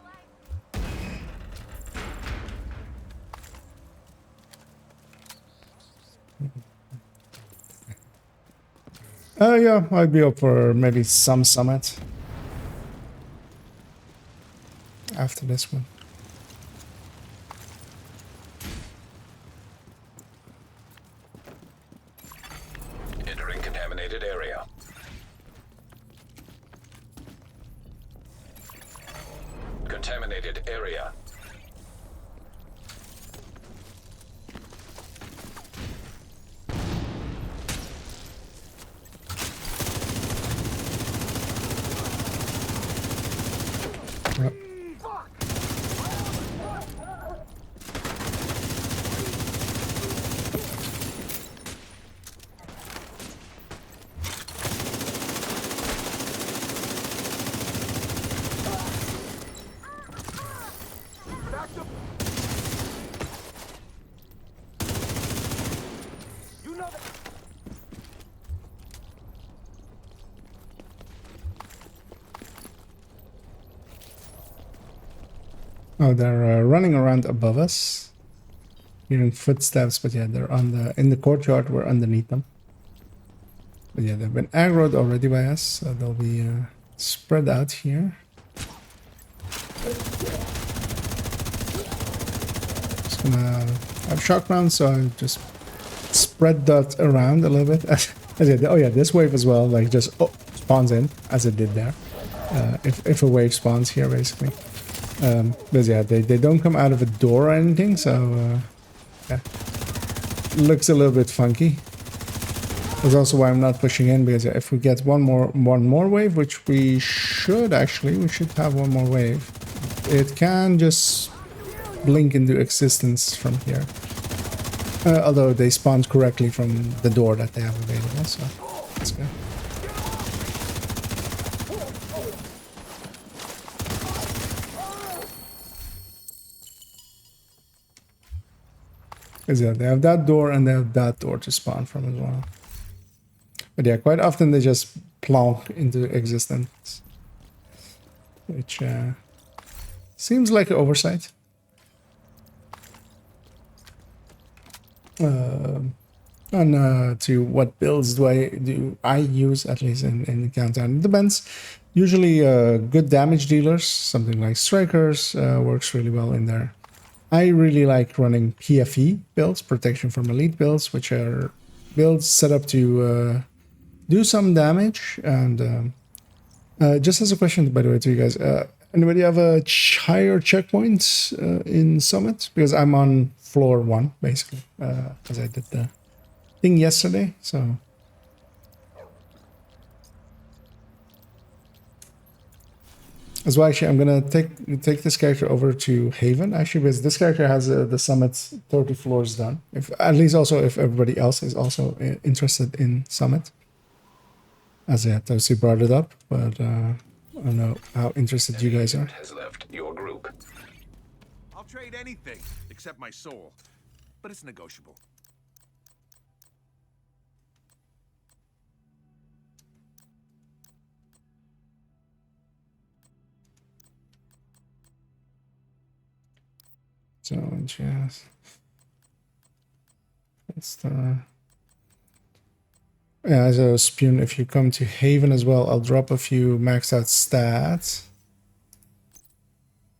life? Yeah, I'd be up for maybe some summit after this one. Entering contaminated area. Contaminated area. Yep. You know that. Oh, they're running around above us, hearing footsteps. But yeah, they're in the courtyard. We're underneath them. But yeah, they've been aggroed already by us, so they'll be spread out here. Just gonna have shock rounds, so I just spread that around a little bit. Oh yeah, this wave as well, like just spawns in as it did there. If a wave spawns here, basically. But yeah, they don't come out of a door or anything, so yeah, looks a little bit funky. That's also why I'm not pushing in, because if we get one more wave, which we should have one more wave, it can just blink into existence from here. Although they spawned correctly from the door that they have available, so that's good. Because yeah, they have that door and they have that door to spawn from as well. But yeah, quite often they just plonk into existence, which seems like an oversight. To what builds do I use, at least in the countdown? It depends. Usually good damage dealers, something like strikers, works really well in there. I really like running PFE builds, protection from elite builds, which are builds set up to do some damage. And just as a question, by the way, to you guys, anybody have a higher checkpoint in Summit? Because I'm on floor 1, basically, as I did the thing yesterday, so... As well, actually, I'm gonna take this character over to Haven, actually, because this character has the Summit's 30 floors done. If everybody else is also interested in Summit. As I obviously brought it up, but I don't know how interested you guys are. Has left your group. I'll trade anything except my soul, but it's negotiable. So just that's the as a spoon. If you come to Haven as well, I'll drop a few maxed out stats.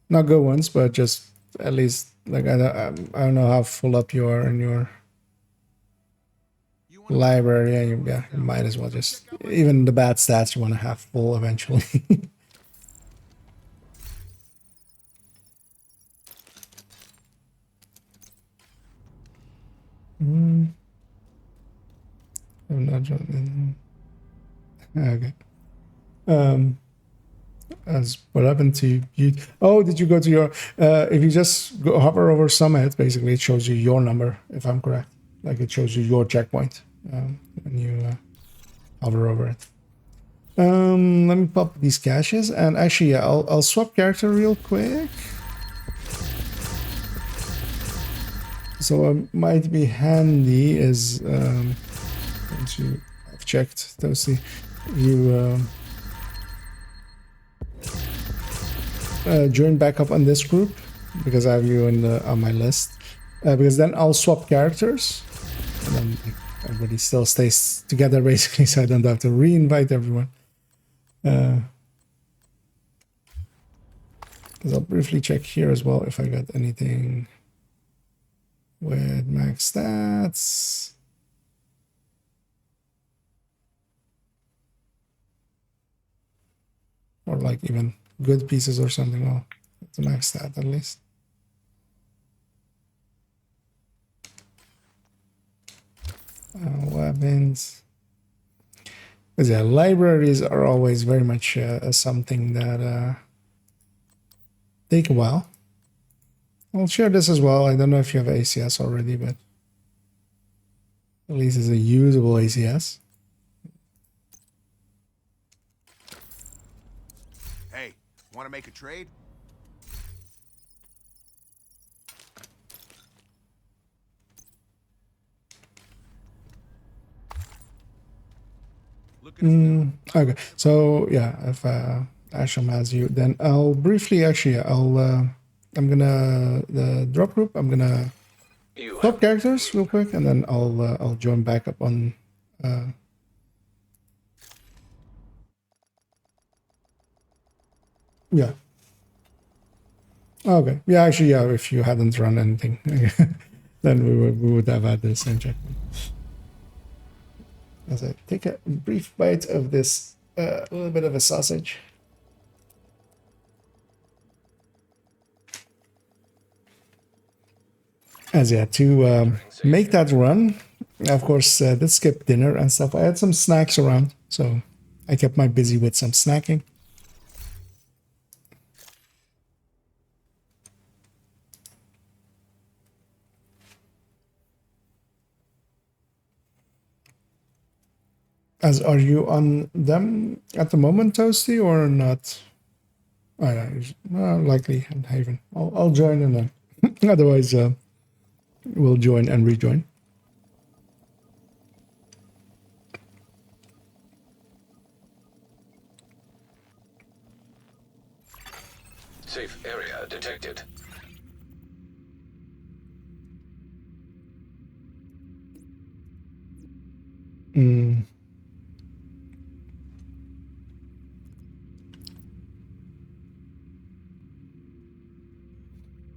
Not good ones, but just at least like I don't know how full up you are in your library. Yeah, you might as well just even the bad stats you want to have full eventually. I'm not joining. Okay. As what happened to you? Oh, did you go to your? If you just hover over Summit, basically it shows you your number. If I'm correct, like it shows you your checkpoint when you hover over it. Let me pop these caches, and actually, yeah, I'll swap character real quick. So what might be handy is once you have checked Toasty, you join back up on this group because I have you on my list. Because then I'll swap characters, and then like, everybody still stays together basically, so I don't have to re-invite everyone. Because I'll briefly check here as well if I got anything with max stats. Or like even good pieces or something. Well, it's a max stat at least. Weapons. Because yeah, libraries are always very much something that take a while. I'll share this as well. I don't know if you have ACS already, but at least it's a usable ACS. Hey, want to make a trade? Okay, so yeah, if Asham has you, then I'll briefly I'm gonna the drop group. I'm gonna swap characters real quick, and then I'll join back up on. Yeah. Okay. Yeah. Actually, yeah. If you hadn't run anything, then we would have had the same checkpoint. As I take a brief bite of this little bit of a sausage. As yeah, to make that run, of course, let's skip dinner and stuff. I had some snacks around, so I kept my busy with some snacking. As are you on them at the moment, Toasty, or not? Oh, yeah, likely in Haven. I'll join and then otherwise we'll join and rejoin. Safe area detected.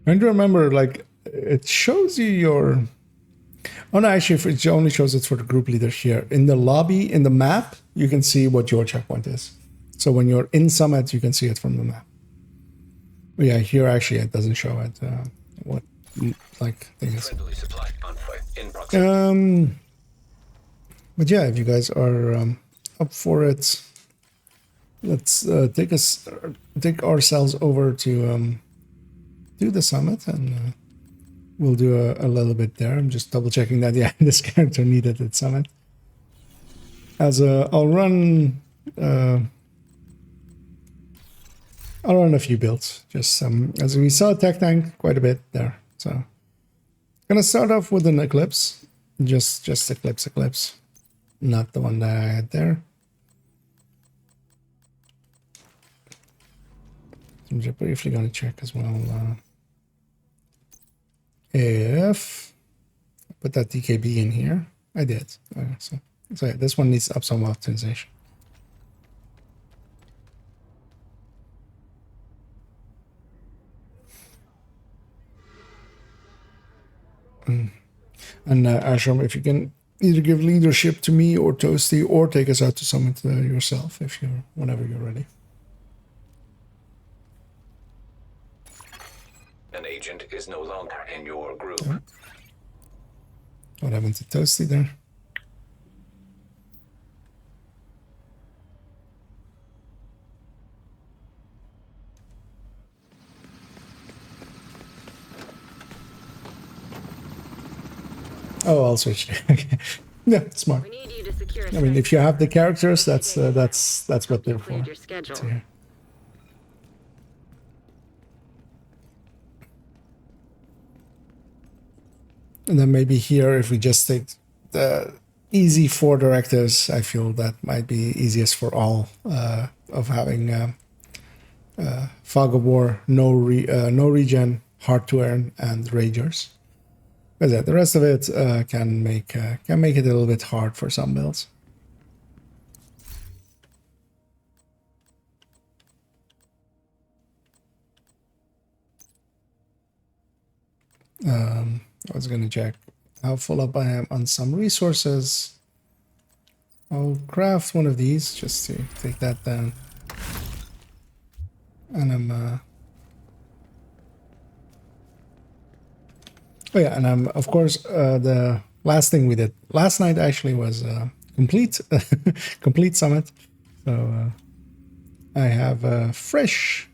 And remember, like, it shows you your... Oh, no, actually, it only shows it for the group leader here. In the lobby, in the map, you can see what your checkpoint is. So when you're in Summit, you can see it from the map. But yeah, here, actually, it doesn't show it. What, like, thing is. But yeah, if you guys are up for it, let's take ourselves over to the Summit, and we'll do a little bit there. I'm just double checking that yeah, this character needed at Summit. As I'll run a few builds. Just as we saw Tech Tank quite a bit there. So gonna start off with an Eclipse, just Eclipse, not the one that I had there. I'm just briefly gonna check as well. If I put that DKB in here, I did. Okay, so yeah, this one needs up some optimization. And Ashram, if you can either give leadership to me or Toasty, or take us out to Summit yourself, whenever you're ready. An agent is no longer in your group. Yeah. What happened to Toasty there? Oh, I'll switch. Okay. Yeah, smart. We need you to secure I mean, if you have the characters, that's what they're for. your schedule. So, yeah. And then maybe here, if we just take the easy 4 directives, I feel that might be easiest for all of having Fog of War, no regen, hard to earn, and Ragers. But yeah, the rest of it can make it a little bit hard for some builds. I was gonna check how full up I am on some resources. I'll craft one of these just to take that down. And I'm oh yeah, and I'm of course the last thing we did last night actually was complete complete summit. So I have fresh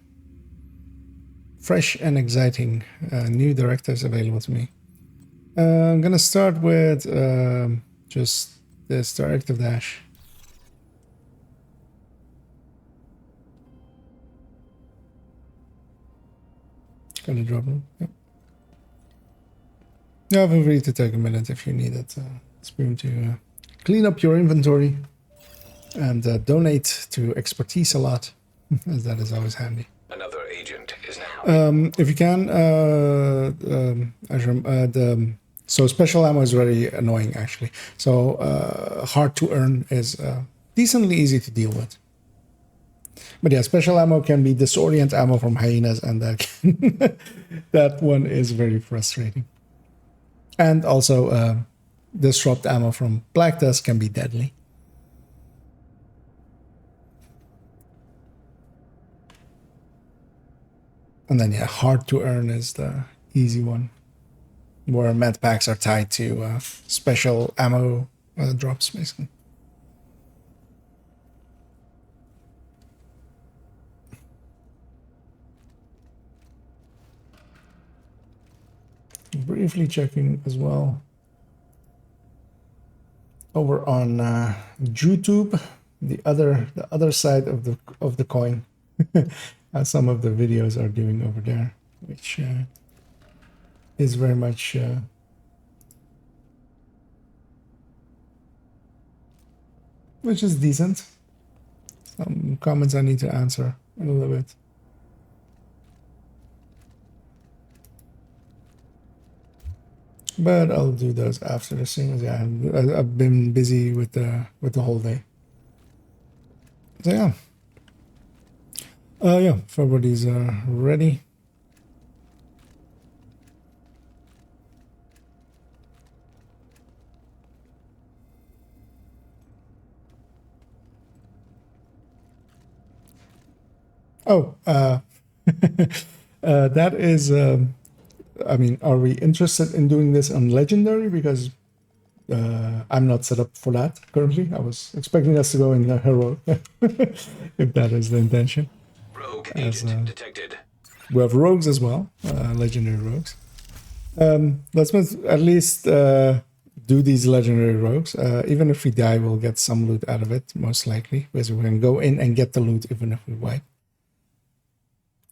and exciting new directives available to me. I'm gonna start with just this directive dash. Gonna drop them. Yep. Yeah, feel free to take a minute if you need it. It's going to clean up your inventory and donate to expertise a lot, as that is always handy. Another agent is now. If you can, so special ammo is very annoying actually. So hard to earn is decently easy to deal with. But yeah, special ammo can be disorient ammo from hyenas, and that that one is very frustrating. And also disrupt ammo from black dust can be deadly. And then yeah, hard to earn is the easy one, where med packs are tied to special ammo drops, basically. Briefly checking as well over on YouTube, the other side of the coin. Some of the videos are doing over there, which is very much which is decent. Some comments I need to answer a little bit. But I'll do those after the stream. Yeah, I've been busy with the whole day. So yeah. Yeah, if everybody's ready. Oh, that is, I mean, are we interested in doing this on Legendary? Because I'm not set up for that currently. I was expecting us to go in Hero, if that is the intention. Rogue agent detected. We have rogues as well, legendary rogues. Let's at least do these legendary rogues. Even if we die, we'll get some loot out of it, most likely, because we can go in and get the loot even if we wipe.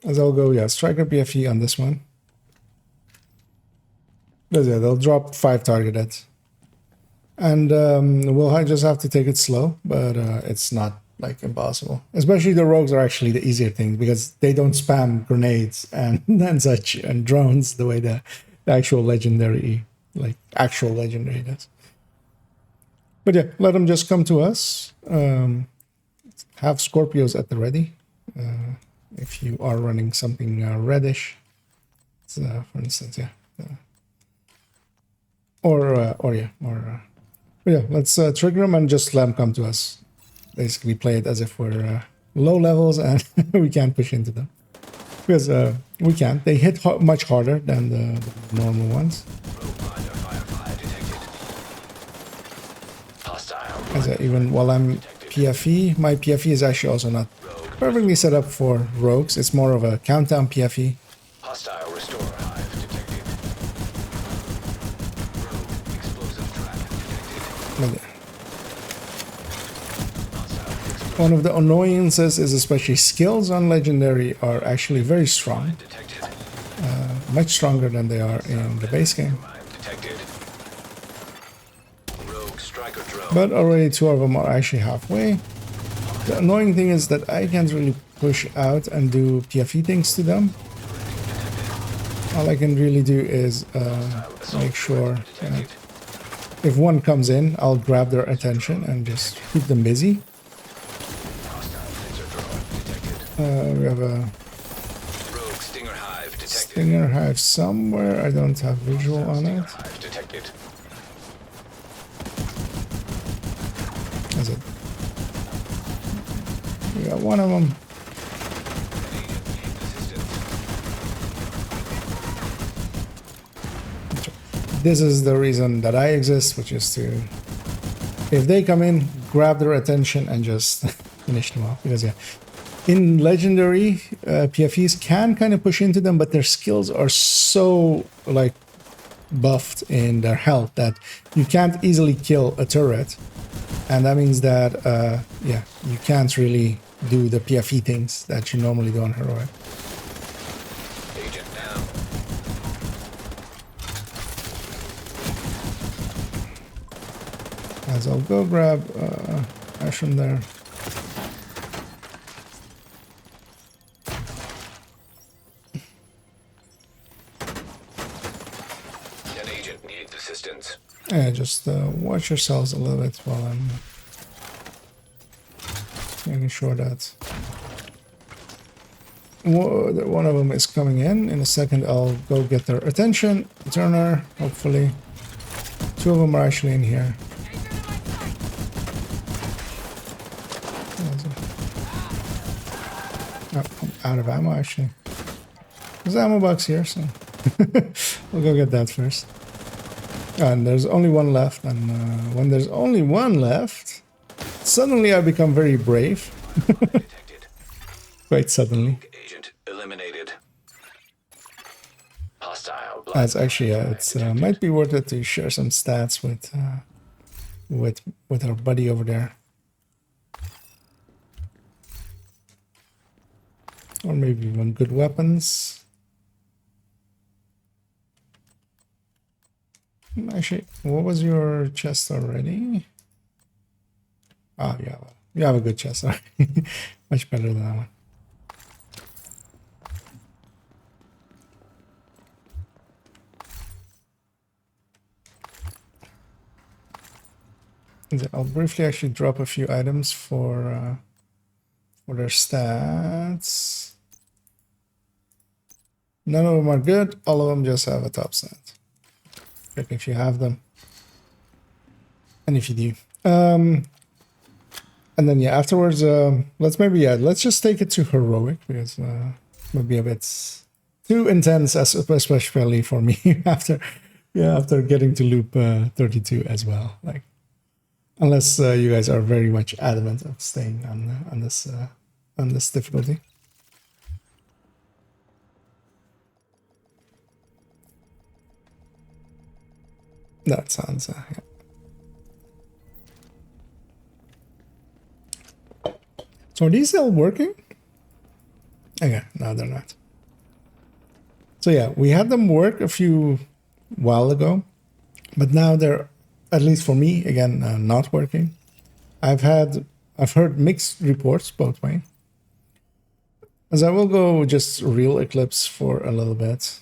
As I'll go, yeah, Striker PFE on this one. But yeah, they'll drop 5 targeted. And we'll just have to take it slow, but it's not like impossible. Especially the rogues are actually the easier thing because they don't spam grenades and such and drones the way the actual legendary does. But yeah, let them just come to us. Have Scorpios at the ready. If you are running something reddish, for instance, yeah. Yeah, let's trigger them and just let them come to us. Basically play it as if we're low levels and we can't push into them. Because we can't. They hit much harder than the normal ones. As even while I'm PFE, my PFE is actually also not perfectly set up for rogues. It's more of a countdown PFE. Hostile restore hive detected. Rogue explosive trap detected. One of the annoyances is especially skills on Legendary are actually very strong. Much stronger than they are in the base game. But already 2 of them are actually halfway. The annoying thing is that I can't really push out and do PFE things to them. All I can really do is make sure that if one comes in, I'll grab their attention and just keep them busy. We have a Rogue Stinger Hive detected. Stinger Hive somewhere. I don't have visual on it. Hive detected. Is it? We got one of them. This is the reason that I exist, which is to, if they come in, grab their attention and just finish them off. Because yeah, in Legendary, PFEs can kind of push into them, but their skills are so like buffed in their health that you can't easily kill a turret. And that means that, yeah, you can't really do the PFE things that you normally do on Heroic. Agent down. As I'll go grab Ash from there. An agent needs assistance. Yeah, just watch yourselves a little bit while I'm making sure that one of them is coming in. In a second, I'll go get their attention. Turner, hopefully. 2 of them are actually in here. Oh, I'm out of ammo, actually. There's an ammo box here, so we'll go get that first. And there's only one left, and when there's only one left, suddenly I become very brave. Quite suddenly. Agent eliminated. Hostile. That's actually, it's might be worth it to share some stats with our buddy over there. Or maybe even good weapons. Actually, what was your chest already? Oh, yeah, you have a good chest already. Much better than that one. I'll briefly actually drop a few items for their stats. None of them are good. All of them just have a top stat. Check if you have them, and if you do. And then yeah, afterwards, let's just take it to heroic, because it might be a bit too intense, especially for me after getting to loop 32 as well. Like, unless you guys are very much adamant of staying on this difficulty. That sounds yeah. So are these still working? Okay, no, they're not. So yeah, we had them work a few while ago, but now they're, at least for me, again, not working. I've heard mixed reports both ways. As I will go just real Eclipse for a little bit.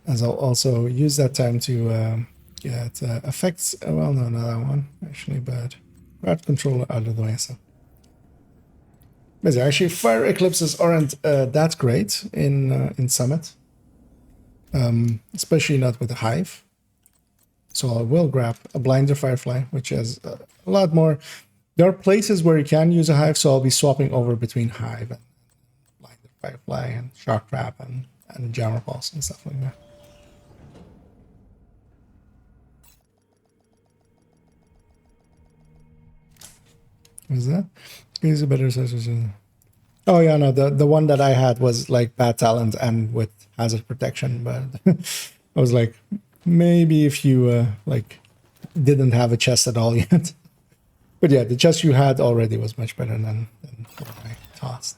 As I'll also use that time to get effects. Well, no, not that one actually, but Rat controller out of the way. So, but actually, fire eclipses aren't that great in Summit, especially not with the Hive. So I will grab a Blinder Firefly, which has a lot more. There are places where you can use a Hive, so I'll be swapping over between Hive and Blinder Firefly and Shark Trap and Jammer Pulse and stuff like that. Is that? He's a better session. Oh yeah, no, the one that I had was like bad talent and with hazard protection, but I was like, maybe if you like didn't have a chest at all yet. But yeah, the chest you had already was much better than what I tossed.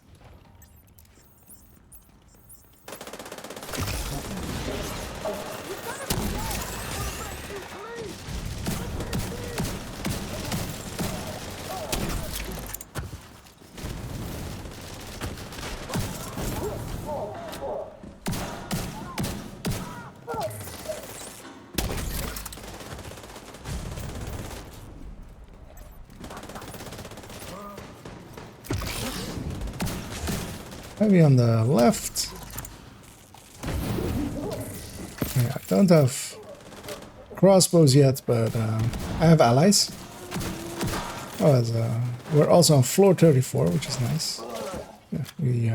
Heavy on the left. Yeah, I don't have crossbows yet, but I have allies. Oh, we're also on floor 34, which is nice. Yeah, we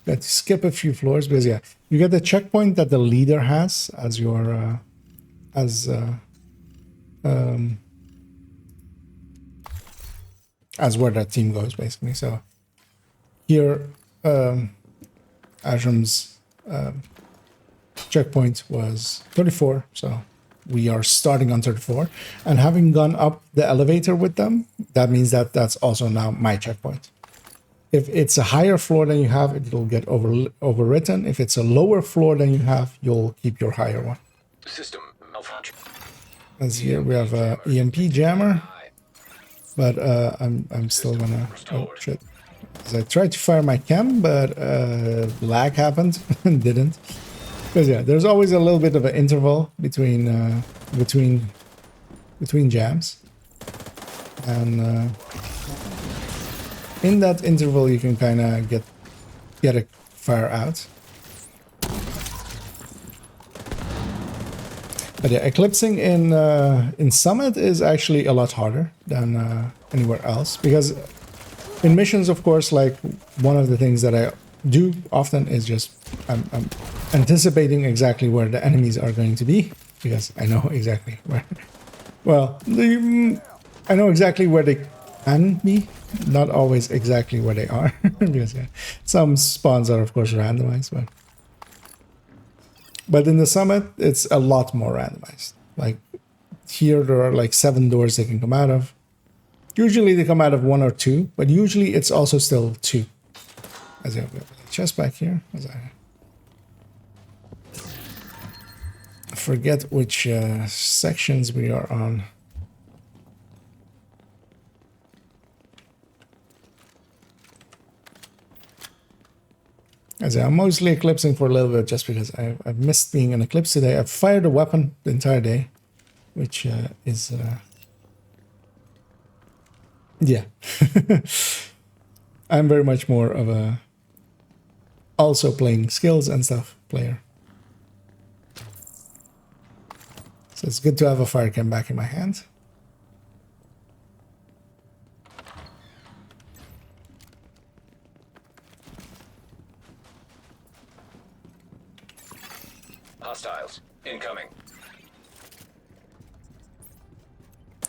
got to skip a few floors because yeah, you get the checkpoint that the leader has as your as where that team goes basically. So here, Ashram's checkpoint was 34, so we are starting on 34, and having gone up the elevator with them, that means that that's also now my checkpoint. If it's a higher floor than you have, it'll get overwritten. If it's a lower floor than you have, you'll keep your higher one. System malfunction. As here we have a EMP jammer, but I'm still gonna, oh shit. As I tried to fire my chem, but lag happened and didn't. Because yeah, there's always a little bit of an interval between jams, and in that interval you can kind of get a fire out. But yeah, eclipsing in Summit is actually a lot harder than anywhere else, because in missions, of course, like one of the things that I do often is just I'm anticipating exactly where the enemies are going to be, because I know exactly where. Well, I know exactly where they can be, not always exactly where they are, because yeah, some spawns are of course randomized, but in the Summit it's a lot more randomized. Like here there are like 7 doors they can come out of. Usually they come out of 1 or 2, but usually it's also still 2. As I have a chest back here, as I forget which sections we are on. As I'm mostly eclipsing for a little bit just because I've missed being in Eclipse today. I've fired a weapon the entire day, which is... yeah. I'm very much more of a also playing skills and stuff player. So it's good to have a fire cam back in my hand. Hostiles incoming.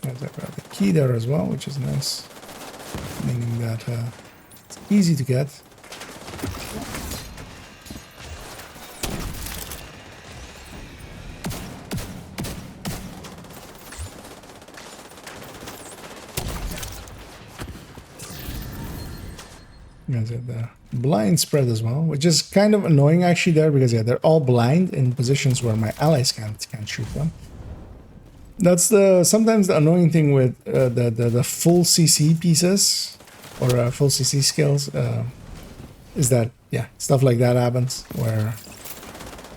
I've got the key there as well, which is nice, meaning that it's easy to get. There's the blind spread as well, which is kind of annoying actually there, because yeah, they're all blind in positions where my allies can't shoot them. That's sometimes the annoying thing with the full CC pieces or full CC skills is that yeah, stuff like that happens where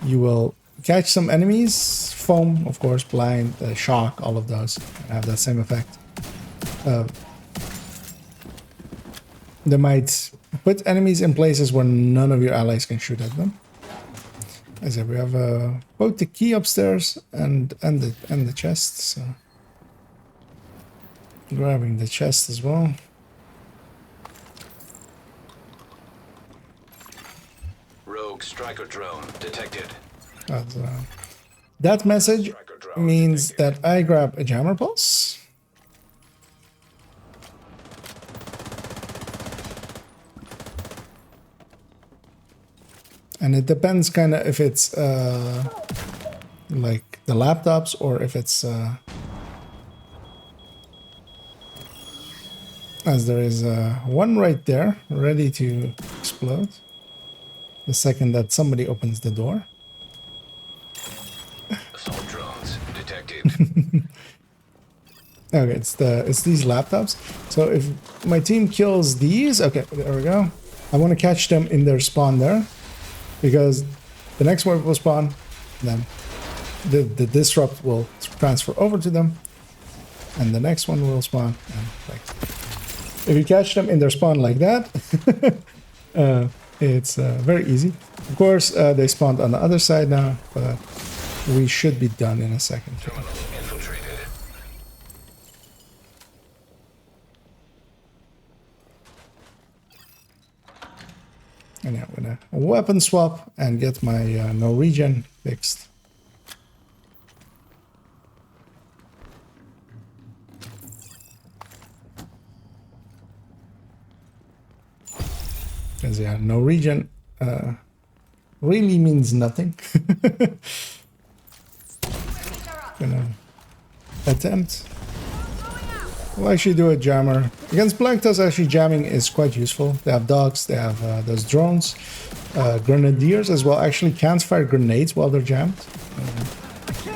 you will catch some enemies, foam, of course, blind, shock, all of those have that same effect. They might put enemies in places where none of your allies can shoot at them. As I said, we have both the key upstairs and the chest. So grabbing the chest as well. Rogue striker drone detected. That message means that I grab a jammer pulse. And it depends kind of if it's like the laptops or if it's as there is one right there ready to explode the second that somebody opens the door. Assault drones detected. Okay, it's these laptops. So if my team kills these, okay, there we go. I want to catch them in their spawn there, because the next one will spawn, then the disrupt will transfer over to them, and the next one will spawn. And like, if you catch them in their spawn like that, It's very easy. Of course, they spawned on the other side now, but we should be done in a second. Infiltrated. And yeah, I'm gonna weapon swap and get my Norwegian fixed. Because yeah, Norwegian really means nothing. Gonna attempt. We'll actually do a jammer. Against Blanctos, actually jamming is quite useful. They have dogs, they have those drones, grenadiers as well. Actually can't fire grenades while they're jammed.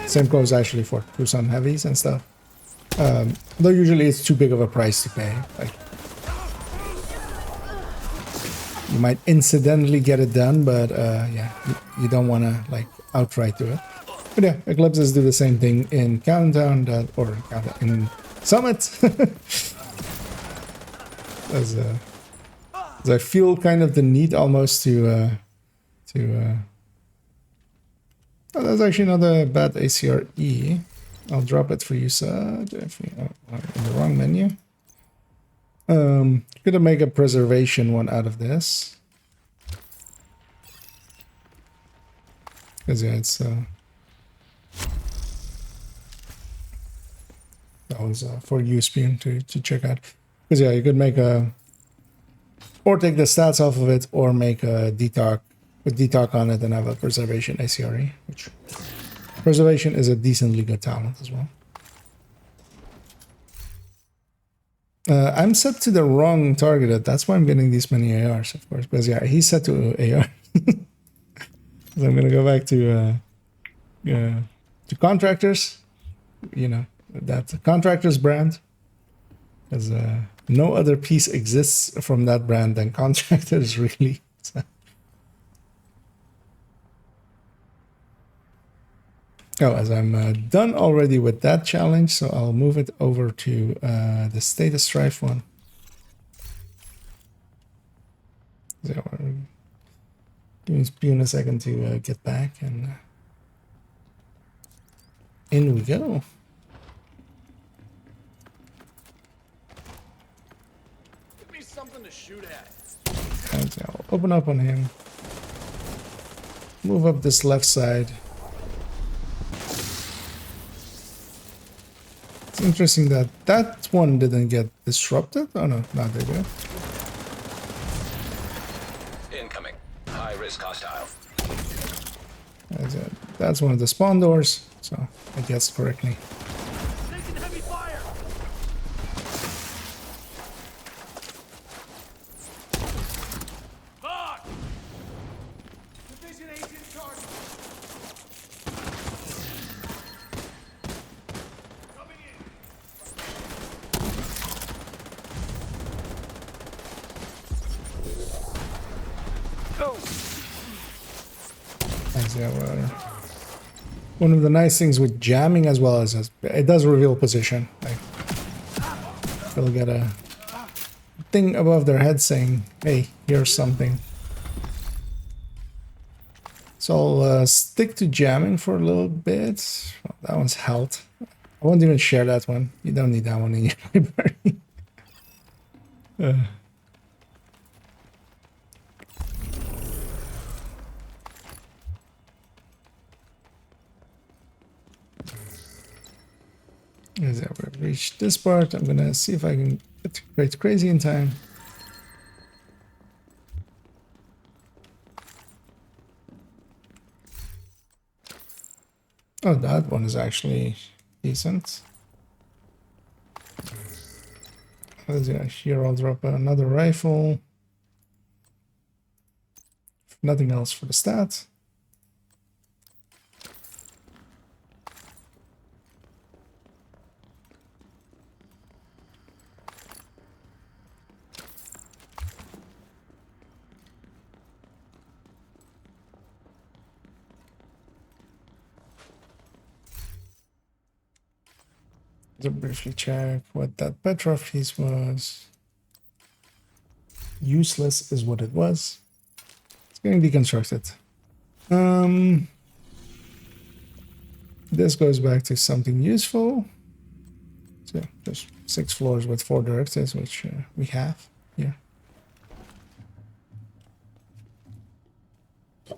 Same goes actually for Tucson heavies and stuff. Though usually it's too big of a price to pay. Like, you might incidentally get it done, but yeah, you don't want to like outright do it. But yeah, Eclipses do the same thing in Countdown or in Summit. as I feel kind of the need almost to oh, that's actually not a bad ACRE. I'll drop it for you, sir. In the wrong menu. Gonna make a preservation one out of this. Because yeah, it's that was for you, Spoon, to check out. Because yeah, you could make a, or take the stats off of it, or make a detalk with detalk on it and have a preservation ACRE, which preservation is a decently good talent as well. I'm set to the wrong targeted. That's why I'm getting these many ARs, of course. Because yeah, he's set to AR. So I'm gonna go back to contractors. You know, that contractors brand. Because no other piece exists from that brand than contractors, really. So. Oh, as I'm done already with that challenge, so I'll move it over to the Status Strife one. So, give me a second to get back, and in we go. Give me something to shoot at. And so I'll open up on him. Move up this left side. It's interesting that that one didn't get disrupted. Oh no, not they did. Incoming. High risk hostile. That's one of the spawn doors, so I guessed correctly. Taking heavy fire. Fuck! Division agent charge. Coming in. One of the nice things with jamming as well is it does reveal position. Like, they'll get a thing above their head saying, hey, here's something. So I'll stick to jamming for a little bit. Well, that one's health. I won't even share that one. You don't need that one in your library. As I've reached this part, I'm gonna see if I can get to Great Crazy in time. Oh, that one is actually decent. Here I'll drop another rifle. Nothing else for the stats. To briefly check what that Petrov piece was. Useless is what it was. getting deconstructed. This goes back to something useful. So just 6 floors with 4 directives, which we have here.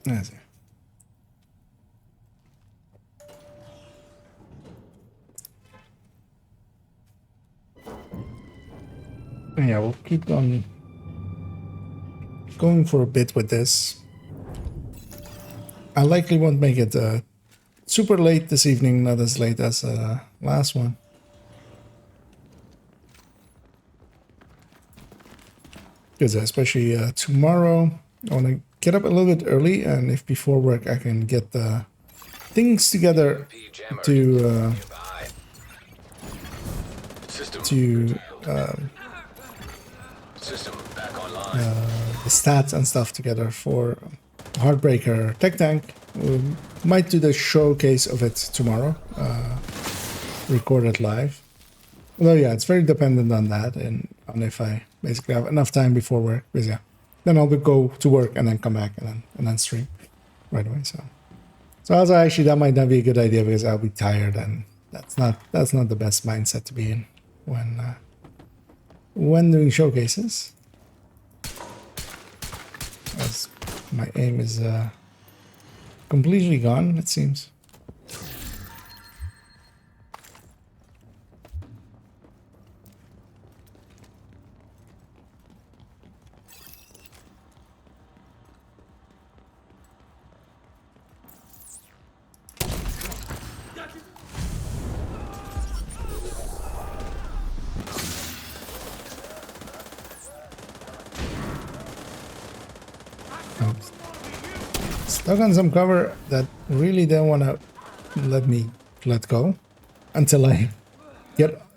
That's it. Yeah, we'll keep on going for a bit with this. I likely won't make it super late this evening, not as late as last one. Because especially tomorrow, I want to get up a little bit early, and if before work I can get the things together to the stats and stuff together for Heartbreaker Tech Tank. We might do the showcase of it tomorrow, record it live. Although yeah, it's very dependent on that and on if I basically have enough time before work. Because yeah, then I'll go to work and then come back and then stream right away. So also actually that might not be a good idea because I'll be tired, and that's not the best mindset to be in when doing showcases. As my aim is completely gone, it seems. Stuck on some cover that really didn't want to let go until I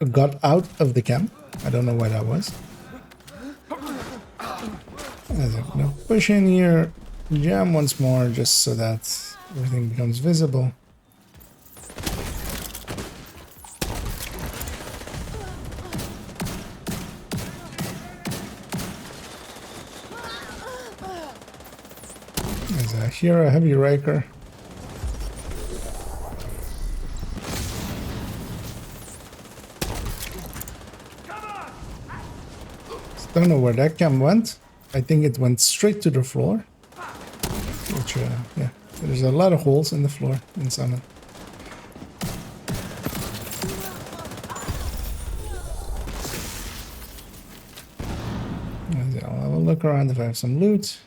got out of the camp. I don't know why that was. Now push in here, jam once more just so that everything becomes visible. Here a heavy raker. Don't know where that cam went. I think it went straight to the floor. Which, yeah, there's a lot of holes in the floor in Summit. I'll have a look around if I have some loot.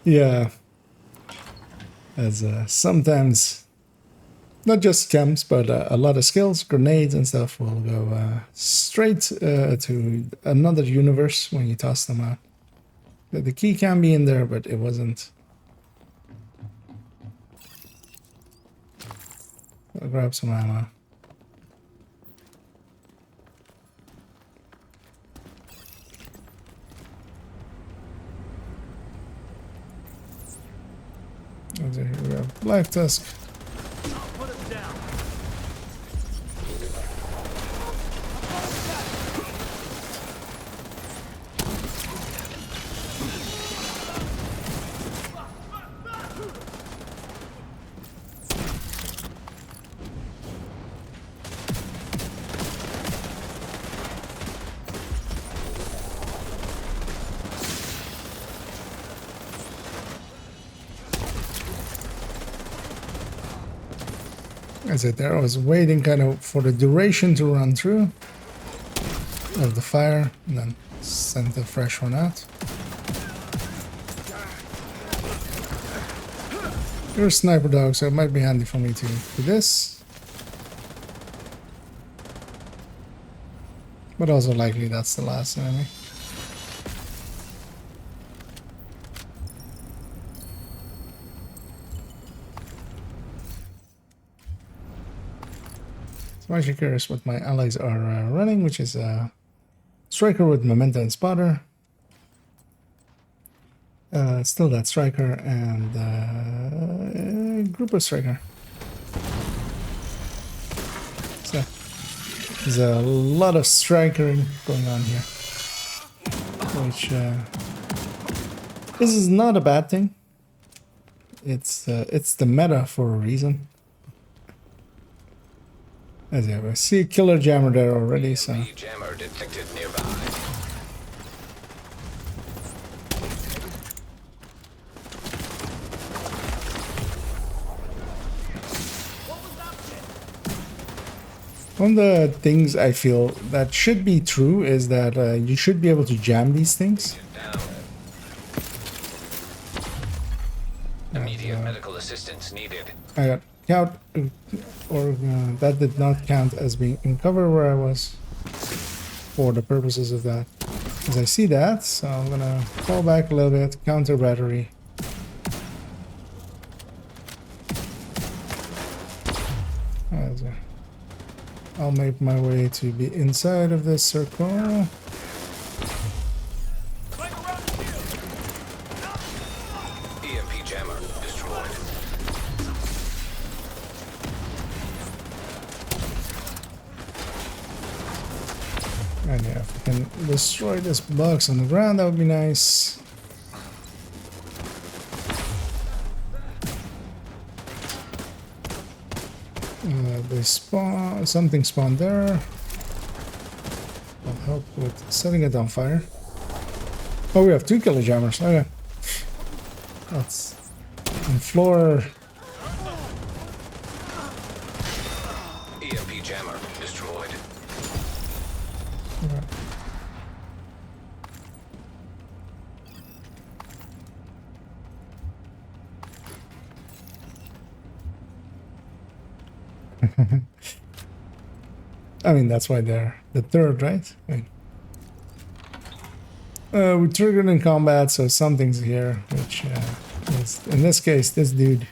Yeah, as sometimes not just camps, but a lot of skills, grenades and stuff will go straight to another universe when you toss them out. The key can be in there, but it wasn't. I'll grab some ammo. Here we go. Life Tusk. Put him down. As I said there, I was waiting kind of for the duration to run through of the fire, and then send the fresh one out. You're a sniper dog, so it might be handy for me to do this. But also likely that's the last enemy. So I'm actually curious what my allies are running, which is Striker with Memento and Spotter. Still that Striker and Grouper Striker. There's a lot of strikering going on here, which this is not a bad thing. It's the meta for a reason. As I see a killer jammer there already, so Jammer detected nearby. one of the things I feel that should be true is that you should be able to jam these things. Immediate medical assistance needed. I got count, or that did not count as being in cover where I was for the purposes of that. As I see that, so I'm gonna fall back a little bit, counter battery. I'll make my way to be inside of this circle. EMP jammer destroyed. And yeah, if we can destroy this box on the ground, that would be nice. They spawn, something spawned there. I'll help with setting it on fire. Oh, we have 2 killer jammers. Okay. That's on floor. EMP jammer destroyed. Okay. I mean, that's why they're the third, right? We triggered in combat, so something's here, which is, in this case, this dude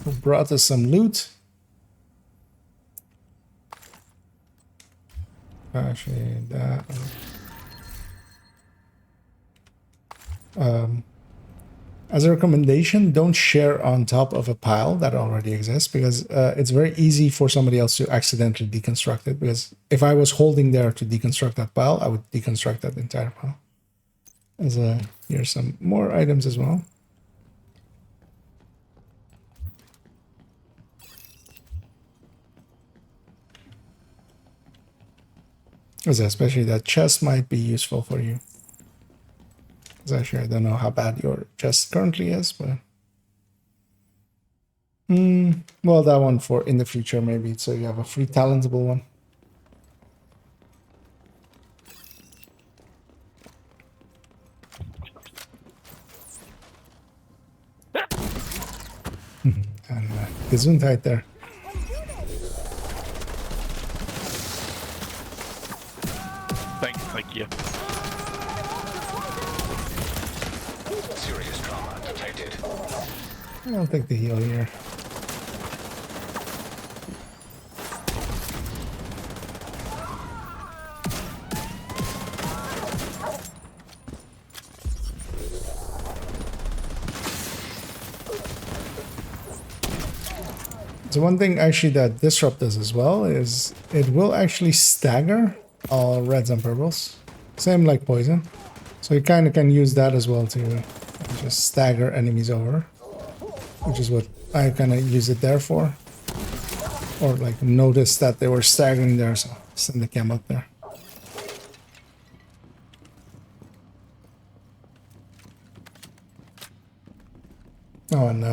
who brought us some loot. Actually, that. As a recommendation, don't share on top of a pile that already exists, because it's very easy for somebody else to accidentally deconstruct it. Because if I was holding there to deconstruct that pile, I would deconstruct that entire pile. As here's some more items as well. As especially that chest might be useful for you. Actually, I don't know how bad your chest currently is, but well, that one for in the future maybe, so you have a free talentable one. And Gesundheit there. Thank you. Serious trauma detected. I'll take the heal here. So one thing actually that Disrupt does as well is it will actually stagger all reds and purples. Same like poison. So you kind of can use that as well to just stagger enemies over, which is what I kind of use it there for. Or like notice that they were staggering there, so send the cam up there. Oh, and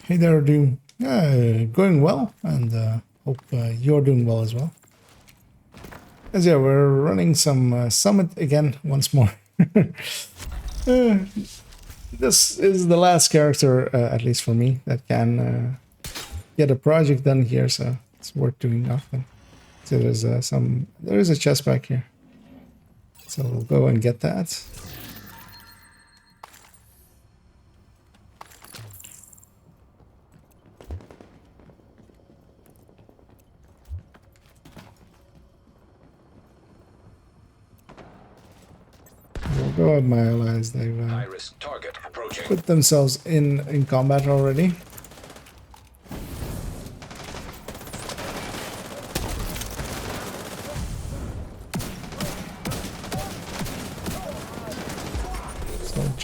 hey there, Doom. Going well, and hope you're doing well as well. As yeah, we're running some summit again once more. This is the last character, at least for me, that can get a project done here, so it's worth doing often. So there's there is a chest back here, so we'll go and get that. We'll go at my allies. They've Target approaching. put themselves in combat already.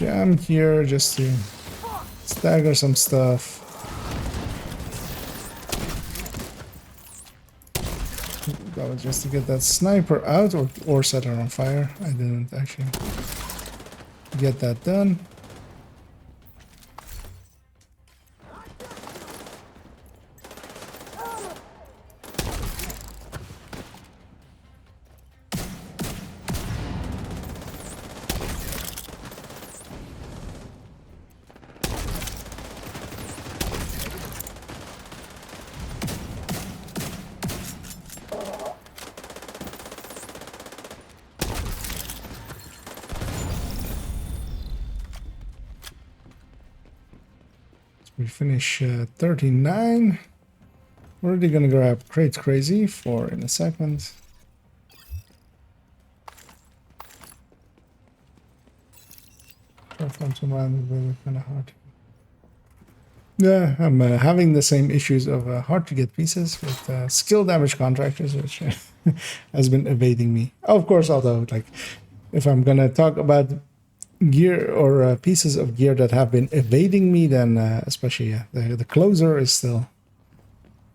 jam here just to stagger some stuff. That was just to get that sniper out or set her on fire. I didn't actually get that done. We finish 39. We're already gonna grab Crate Crazy for in a second. Try to find some random, really kind of hard. Yeah, I'm having the same issues of hard to get pieces with skill damage contractors, which has been evading me. Of course, although like if I'm gonna talk about gear or pieces of gear that have been evading me, then especially the closer is still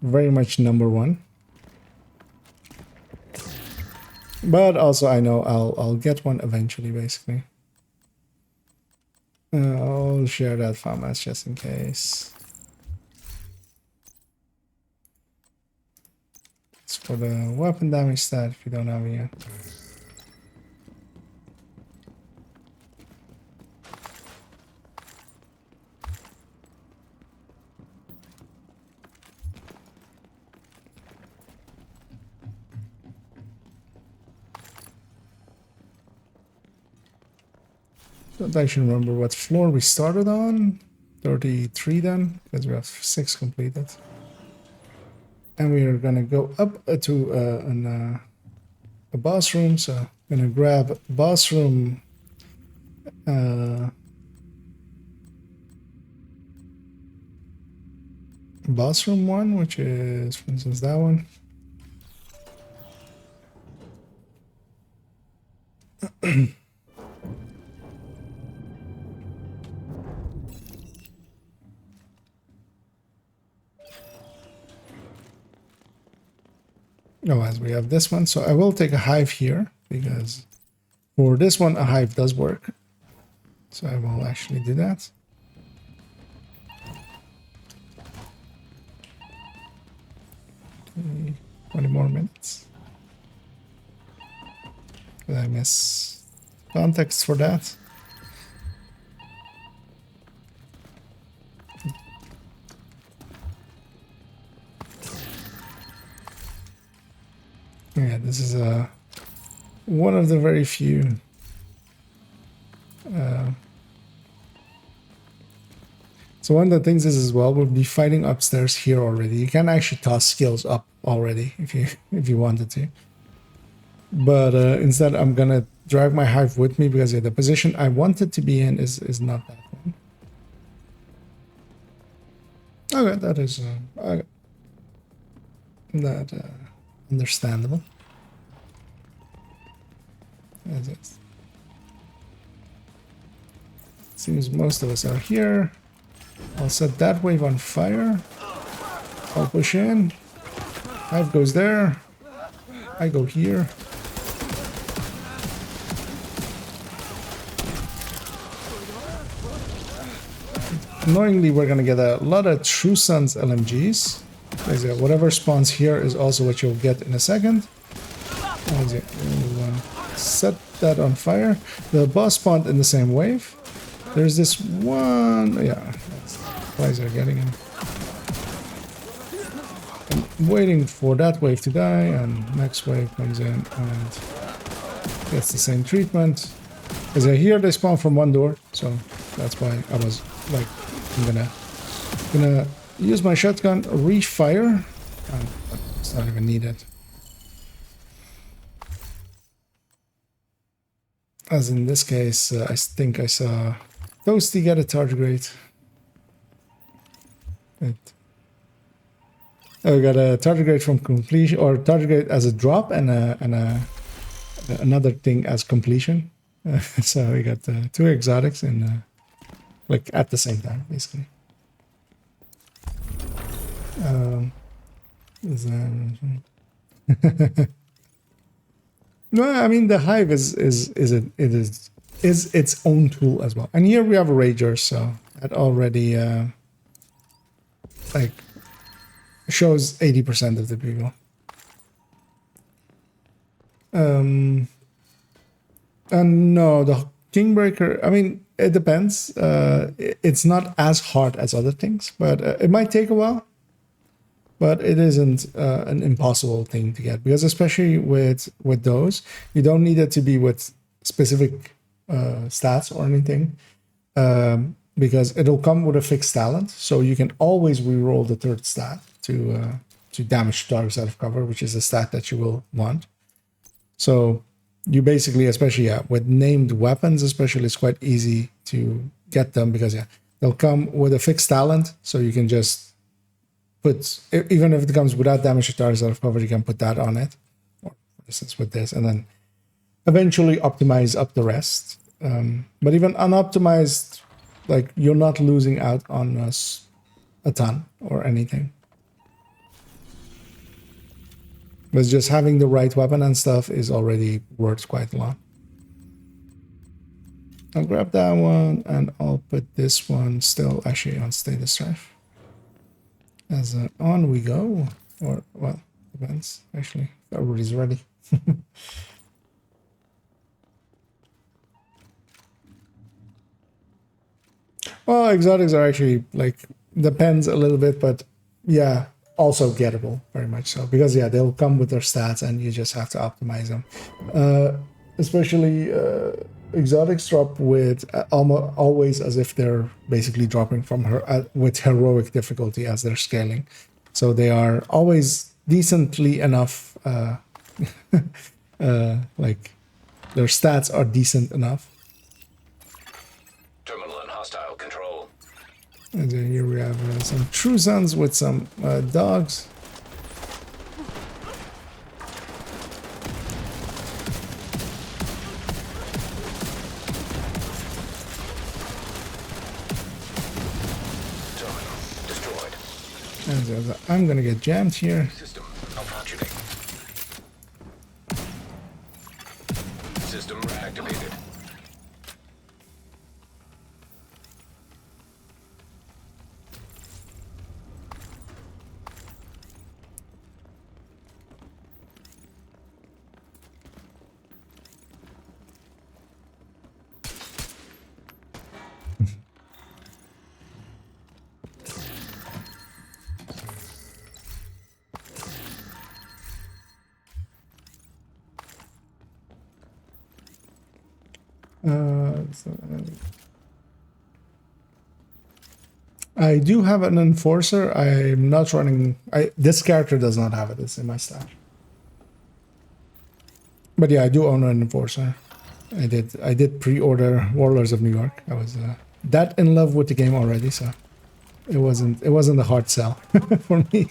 very much number one. But also I know I'll get one eventually, basically. I'll share that format just in case. It's for the weapon damage stat if you don't have it yet. Don't actually remember what floor we started on. 33 then, because we have 6 completed. And we are gonna go up to a boss room, so I'm gonna grab boss room boss room 1, which is, for instance, that one. Oh, as we have this one, so I will take a hive here because for this one a hive does work. So I will actually do that. Okay, 20 more minutes. Did I miss context for that? Yeah, this is one of the very few so one of the things is as well, we'll be fighting upstairs here already. You can actually toss skills up already if you wanted to. But instead I'm gonna drag my hive with me because the position I wanted to be in is not that one. Okay, that is okay. That understandable. As it seems most of us are here. I'll set that wave on fire. I'll push in. Hive goes there. I go here. Annoyingly, we're gonna get a lot of True Sons LMGs. Whatever spawns here is also what you'll get in a second. We'll set that on fire. The boss spawned in the same wave. There's this one. Yeah, flies are getting him. I'm waiting for that wave to die, and next wave comes in and gets the same treatment. As I hear they spawn from one door, so that's why I was like, I'm gonna use my shotgun, refire. It's not even needed. As in this case, I think I saw Toasty get a tardigrade. We got a tardigrade from completion, or tardigrade as a drop, and another thing as completion. So we got two exotics in like at the same time, basically. Is that... No, I mean the hive is its own tool as well. And here we have a rager, so that already like shows 80% of the people. And no, the Kingbreaker, I mean, it depends. It's not as hard as other things, but it might take a while. But it isn't an impossible thing to get, because especially with those, you don't need it to be with specific stats or anything, because it'll come with a fixed talent, so you can always reroll the third stat to damage targets out of cover, which is a stat that you will want. So you basically, especially with named weapons, especially, it's quite easy to get them, because they'll come with a fixed talent, so you can just put, even if it comes without damage to targets out of cover, you can put that on it, or for instance with this, and then eventually optimize up the rest. But even unoptimized, like, you're not losing out on a ton or anything. But just having the right weapon and stuff is already worth quite a lot. I'll grab that one, and I'll put this one still actually on status strife. As on we go, or well, depends actually. Everybody's ready. Well, exotics are actually, like, depends a little bit, but yeah, also gettable very much so, because they'll come with their stats and you just have to optimize them. Especially exotics drop with almost always as if they're basically dropping from her with heroic difficulty as they're scaling, so they are always decently enough. Like, their stats are decent enough. Terminal in hostile control. And then here we have some true sons with some dogs. I'm gonna get jammed here. System malfunctioning. System reactivated. I do have an enforcer. I'm not running. This character does not have it. It's in my stash. But yeah, I do own an enforcer. I did pre-order Warlords of New York. I was that in love with the game already, so it wasn't a hard sell for me.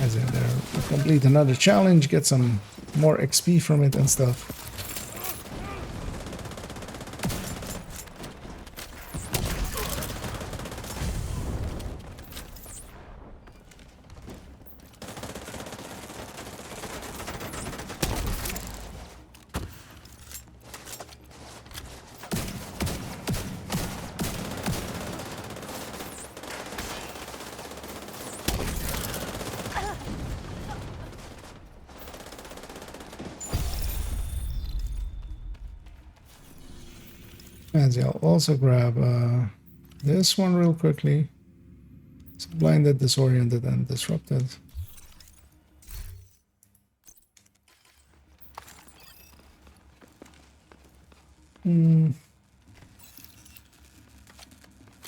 As in there, complete another challenge, get some more XP from it and stuff. And I'll also grab this one real quickly. It's blinded, disoriented, and disrupted.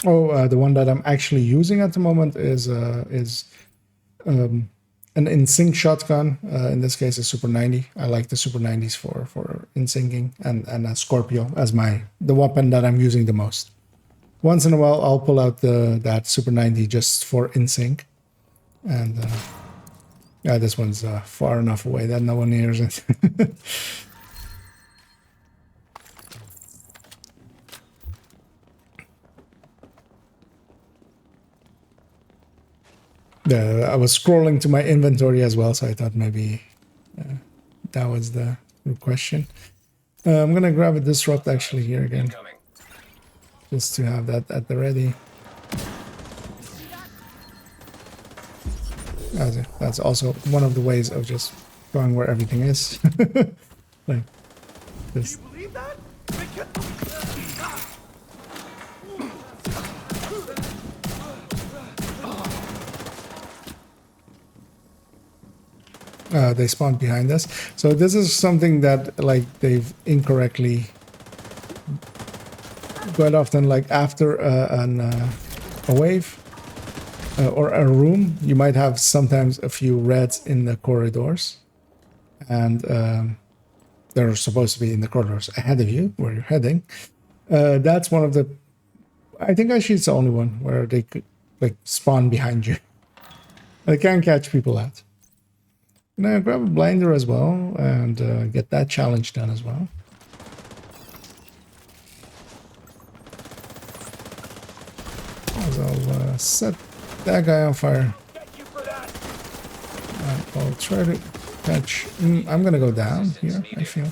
Oh, the one that I'm actually using at the moment is an in-sync shotgun. In this case, a Super 90. I like the Super 90s for in-syncing, and a Scorpio as the weapon that I'm using the most. Once in a while, I'll pull out that Super 90 just for in-sync. And yeah, this one's far enough away that no one hears it. I was scrolling to my inventory as well, so I thought maybe that was the question. I'm gonna grab a disrupt actually here again, just to have that at the ready. That's also one of the ways of just going where everything is. Like this. Can you believe that? They spawned behind us. So this is something that like they've incorrectly quite often, like after a wave or a room, you might have sometimes a few reds in the corridors, and they're supposed to be in the corridors ahead of you where you're heading. That's one of the, I think actually it's the only one where they could like spawn behind you. They can catch people out. Now grab a blinder as well and get that challenge done as well. I'll set that guy on fire. I'll try to catch. I'm gonna go down here, I feel.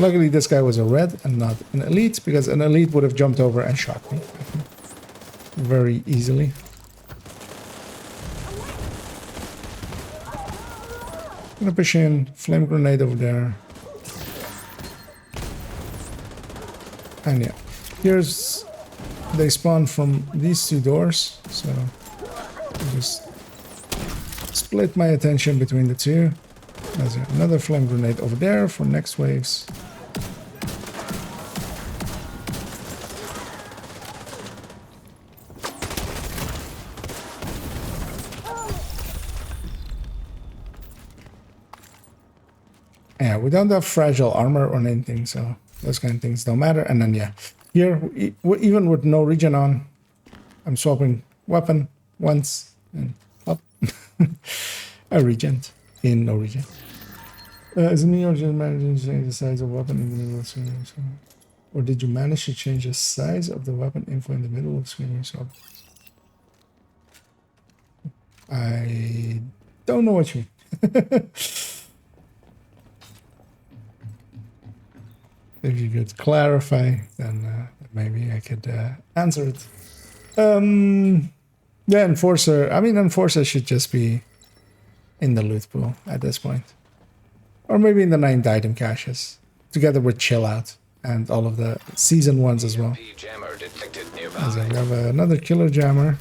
Luckily this guy was a red and not an elite, because an elite would have jumped over and shot me very easily. I'm gonna push in, flame grenade over there. And yeah, here's, they spawn from these two doors, so I'll just split my attention between the two. There's another flame grenade over there for next waves. Yeah, we don't have fragile armor or anything, so those kind of things don't matter. And then yeah, here, even with no regen on, I'm swapping weapon once and up. I regent in no regen. Is it me or just managing to change the size of weapon in the middle of screen? Or did you manage to change the size of the weapon info in the middle of screen? So I don't know what you mean. If you could clarify, then maybe I could answer it. Yeah, Enforcer. I mean, Enforcer should just be in the loot pool at this point. Or maybe in the 9th item caches, together with Chill Out and all of the season ones as well. As we have another killer jammer.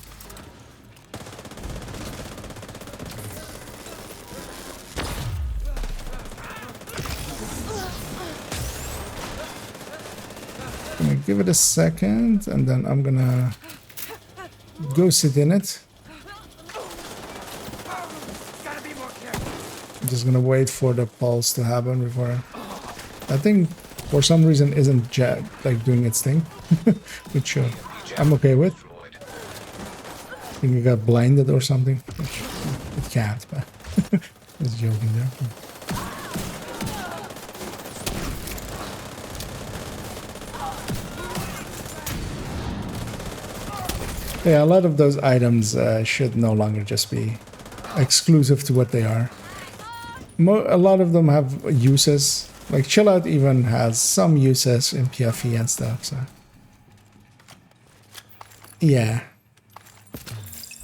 Gonna give it a second, and then I'm gonna go sit in it. I'm just gonna wait for the pulse to happen before that thing, for some reason, isn't like doing its thing, which I'm okay with. I think it got blinded or something. It can't, but it's joking there. Yeah, a lot of those items should no longer just be exclusive to what they are. A lot of them have uses. Like Chill Out even has some uses in PFE and stuff, so yeah.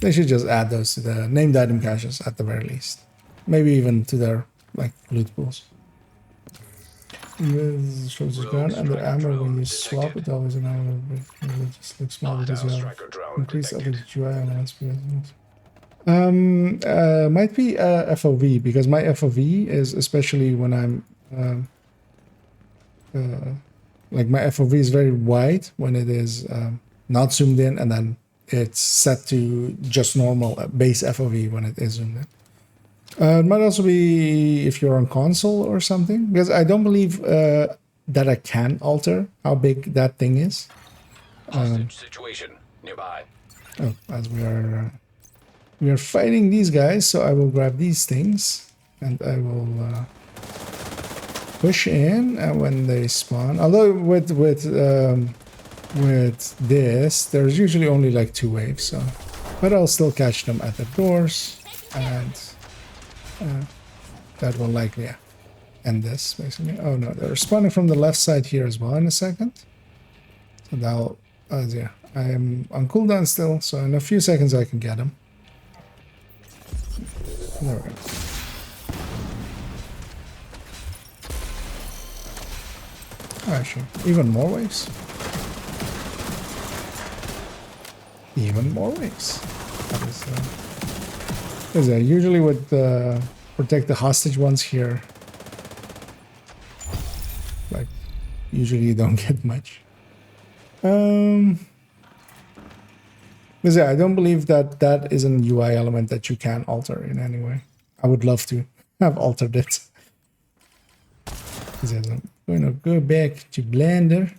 They should just add those to the named item caches at the very least. Maybe even to their like loot pools. This shows the gun and the ammo when you swap it always an ammo, but it just looks small because you have increased other GUI elements. Might be FOV, because my FOV is, especially when I'm like my FOV is very wide when it is not zoomed in, and then it's set to just normal base FOV when it is zoomed in. It might also be if you're on console or something, because I don't believe that I can alter how big that thing is. Hostage situation nearby. Oh, as we are fighting these guys, so I will grab these things and I will push in, and when they spawn, although with this, there's usually only like 2 waves, so, but I'll still catch them at the doors, and that will likely end this basically. Oh no, they're spawning from the left side here as well in a second. So that'll, yeah, I am on cooldown still, so in a few seconds I can get them. There we go. Actually, even more waves. Even more waves. That is, usually would protect the hostage ones here. Like, usually you don't get much. Because yeah, I don't believe that that is an UI element that you can alter in any way. I would love to have altered it. Because I'm going to go back to Blender.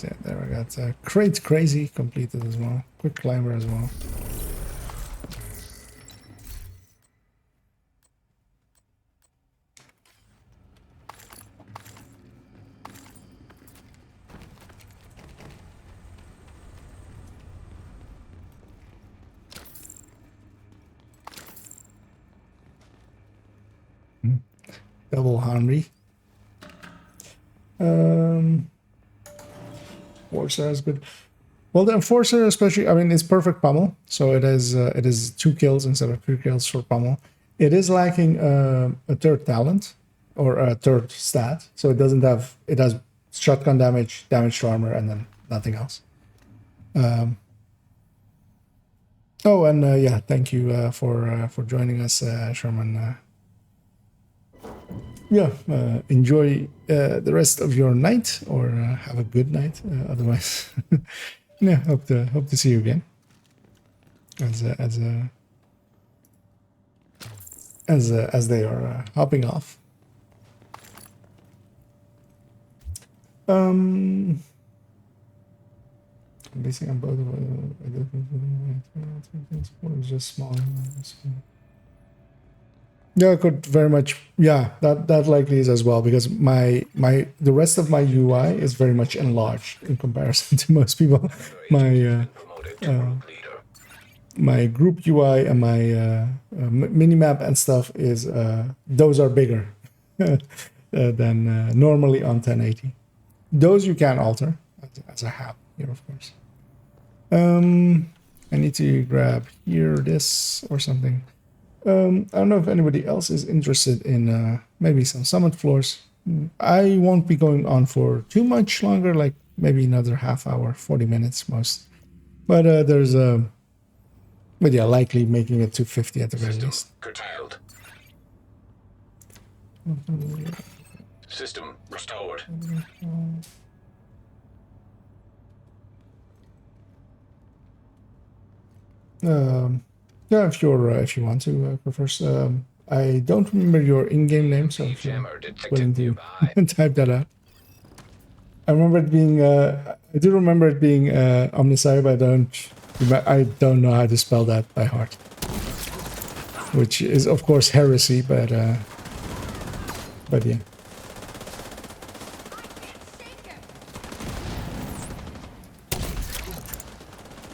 Yeah, there I got Crate Crazy completed as well. Quick Climber as well. Double Henry. Enforcer is good. Well, the Enforcer, especially, I mean, it's perfect pummel, so it is 2 kills instead of 3 kills for pummel. It is lacking a third talent or a third stat, so it doesn't have. It has shotgun damage, damage to armor, and then nothing else. Oh, and yeah, thank you for joining us, Sherman. Yeah, enjoy the rest of your night, or have a good night. Otherwise, yeah, hope to see you again. As they are hopping off. Basically, I'm both. It was just small. Yeah, I could very much. Yeah, that likely is as well, because the rest of my UI is very much enlarged in comparison to most people. My group UI and my minimap and stuff is those are bigger than normally on 1080. Those you can alter as I have here, of course. I need to grab here this or something. I don't know if anybody else is interested in maybe some summit floors. I won't be going on for too much longer, like maybe another half hour, 40 minutes most. But there's but yeah, likely making it to 50 at the very least. Curtailed. System restored. Yeah, if you want to go first. I don't remember your in-game name, so if you're willing to type that out. I remember it being. I do remember it being Omnisci, but I don't know how to spell that by heart. Which is, of course, heresy, but yeah.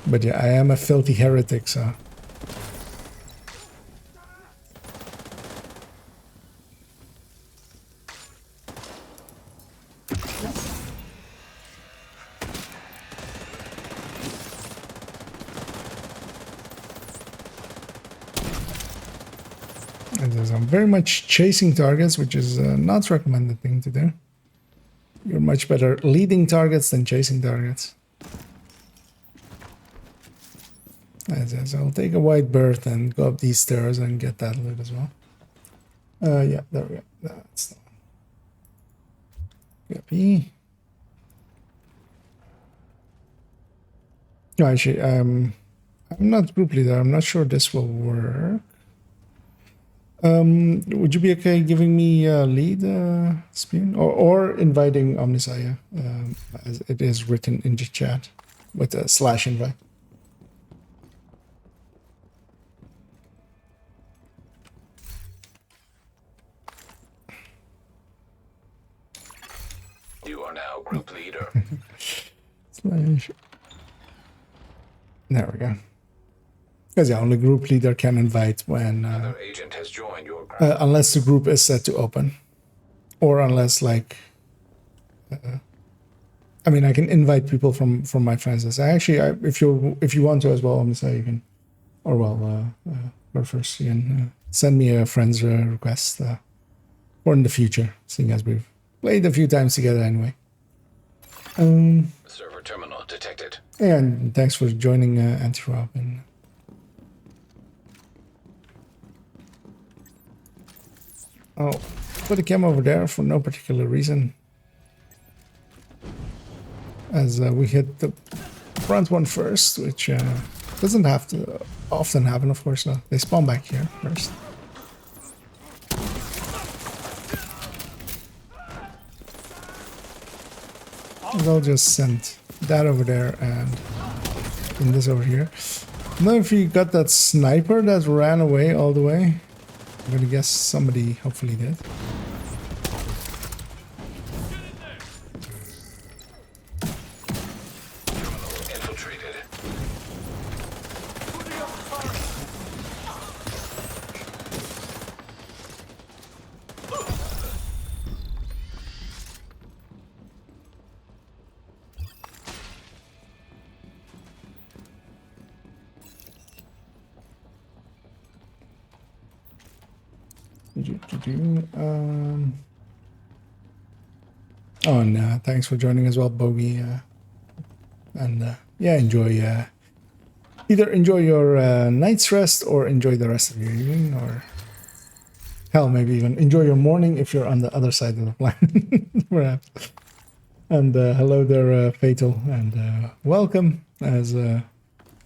But yeah, I am a filthy heretic, so. I'm very much chasing targets, which is not a recommended thing to do. You're much better leading targets than chasing targets. As I'll take a white berth and go up these stairs and get that loot as well. Yeah, there we go. That's the one. Copy. No, actually, I'm not group leader. I'm not sure this will work. Would you be okay giving me a lead, Spoon? Or inviting Omnisaya, as it is written in the chat with a / invite? You are now group leader. / There we go. Because yeah, only group leader can invite when Another agent has joined your group. unless the group is set to open, or unless like I mean, I can invite people from my friends list. If you want to as well, I'm gonna say you can, or well, go first. You can send me a friend's request for in the future, seeing as we've played a few times together anyway. Server terminal detected. And thanks for joining, Anti-Rob. And I'll put the cam over there for no particular reason. As we hit the front one first, which doesn't have to often happen, of course. No, they spawn back here first. And I'll just send that over there and this over here. Now, if you got that sniper that ran away all the way, I'm gonna guess somebody hopefully did. Infiltrated. Oh, and thanks for joining as well, Bogey. And yeah, enjoy. Either enjoy your night's rest or enjoy the rest of your evening, or hell, maybe even enjoy your morning if you're on the other side of the planet, perhaps. And hello there, Fatal, and welcome as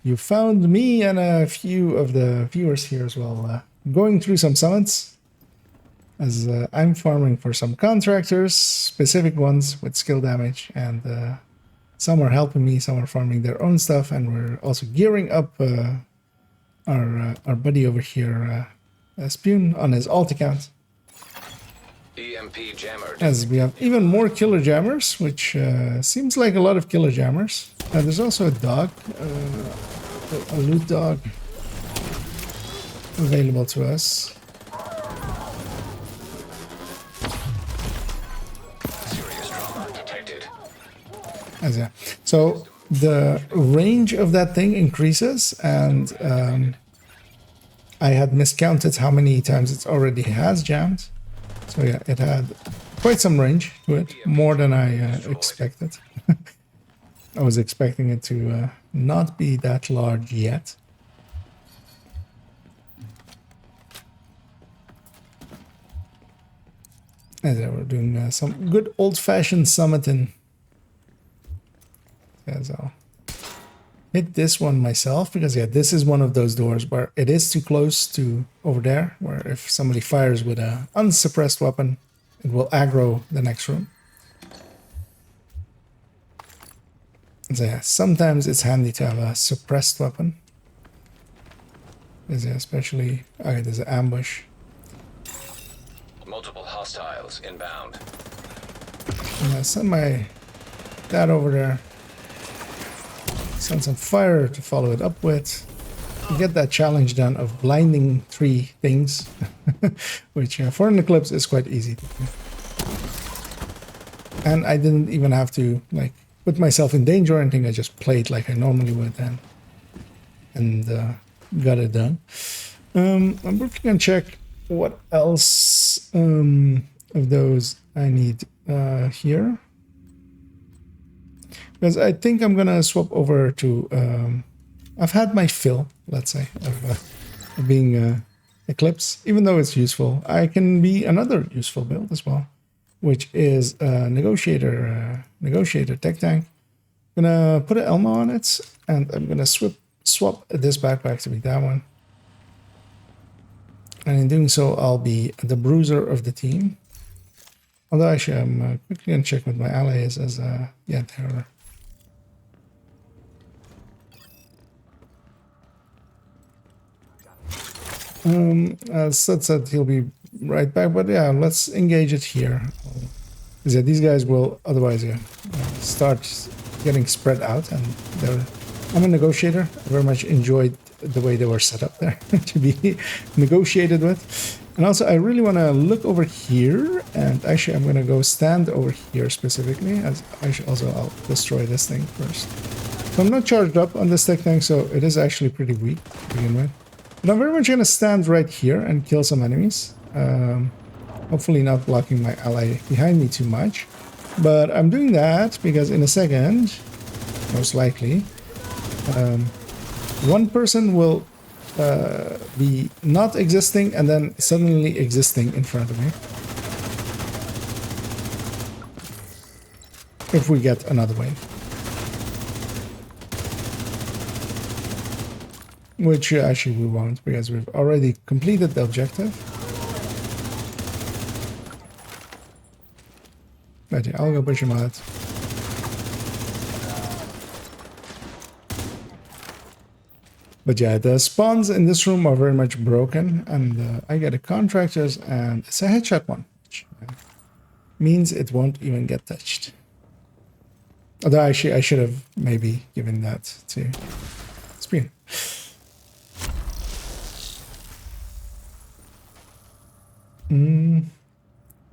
you found me and a few of the viewers here as well, going through some summits. As I'm farming for some contractors, specific ones with skill damage, and some are helping me, some are farming their own stuff, and we're also gearing up our buddy over here, Spoon, on his alt account. EMP jammer. As we have even more killer jammers, which seems like a lot of killer jammers. There's also a dog, a loot dog, available to us. So the range of that thing increases, and I had miscounted how many times it already has jammed. So yeah, it had quite some range to it, more than I expected. I was expecting it to not be that large yet. And then we're doing some good old-fashioned summiting. As I'll hit this one myself, because yeah, this is one of those doors where it is too close to over there, where if somebody fires with an unsuppressed weapon, it will aggro the next room. So yeah, sometimes it's handy to have a suppressed weapon. Because yeah, especially, okay, there's an ambush. Multiple hostiles inbound. And I send that over there. Send some fire to follow it up with. You get that challenge done of blinding 3 things, which for an eclipse is quite easy to do. And I didn't even have to like put myself in danger or anything. I just played like I normally would and got it done. I'm looking and check what else of those I need here. Because I think I'm gonna swap over to I've had my fill, let's say, of being Eclipse, even though it's useful. I can be another useful build as well, which is Negotiator Tech Tank. I'm gonna put an Elmo on it, and I'm gonna swap this backpack to be that one. And in doing so, I'll be the bruiser of the team. Although actually, I'm quickly gonna check with my allies as yeah, they're. As said, he'll be right back. But yeah, let's engage it here. Yeah, these guys will otherwise start getting spread out, and I'm a negotiator. I very much enjoyed the way they were set up there to be negotiated with. And also, I really want to look over here, and actually, I'm going to go stand over here specifically. As I'll destroy this thing first. So I'm not charged up on this tech tank, so it is actually pretty weak to begin with. But I'm very much going to stand right here and kill some enemies. Hopefully not blocking my ally behind me too much. But I'm doing that because in a second, most likely, one person will be not existing and then suddenly existing in front of me. If we get another wave. Which actually we won't, because we've already completed the objective. But yeah, I'll go push him out. But yeah, the spawns in this room are very much broken, and I get a contractors, and it's a headshot one, which means it won't even get touched. Although actually I should have maybe given that to Spin.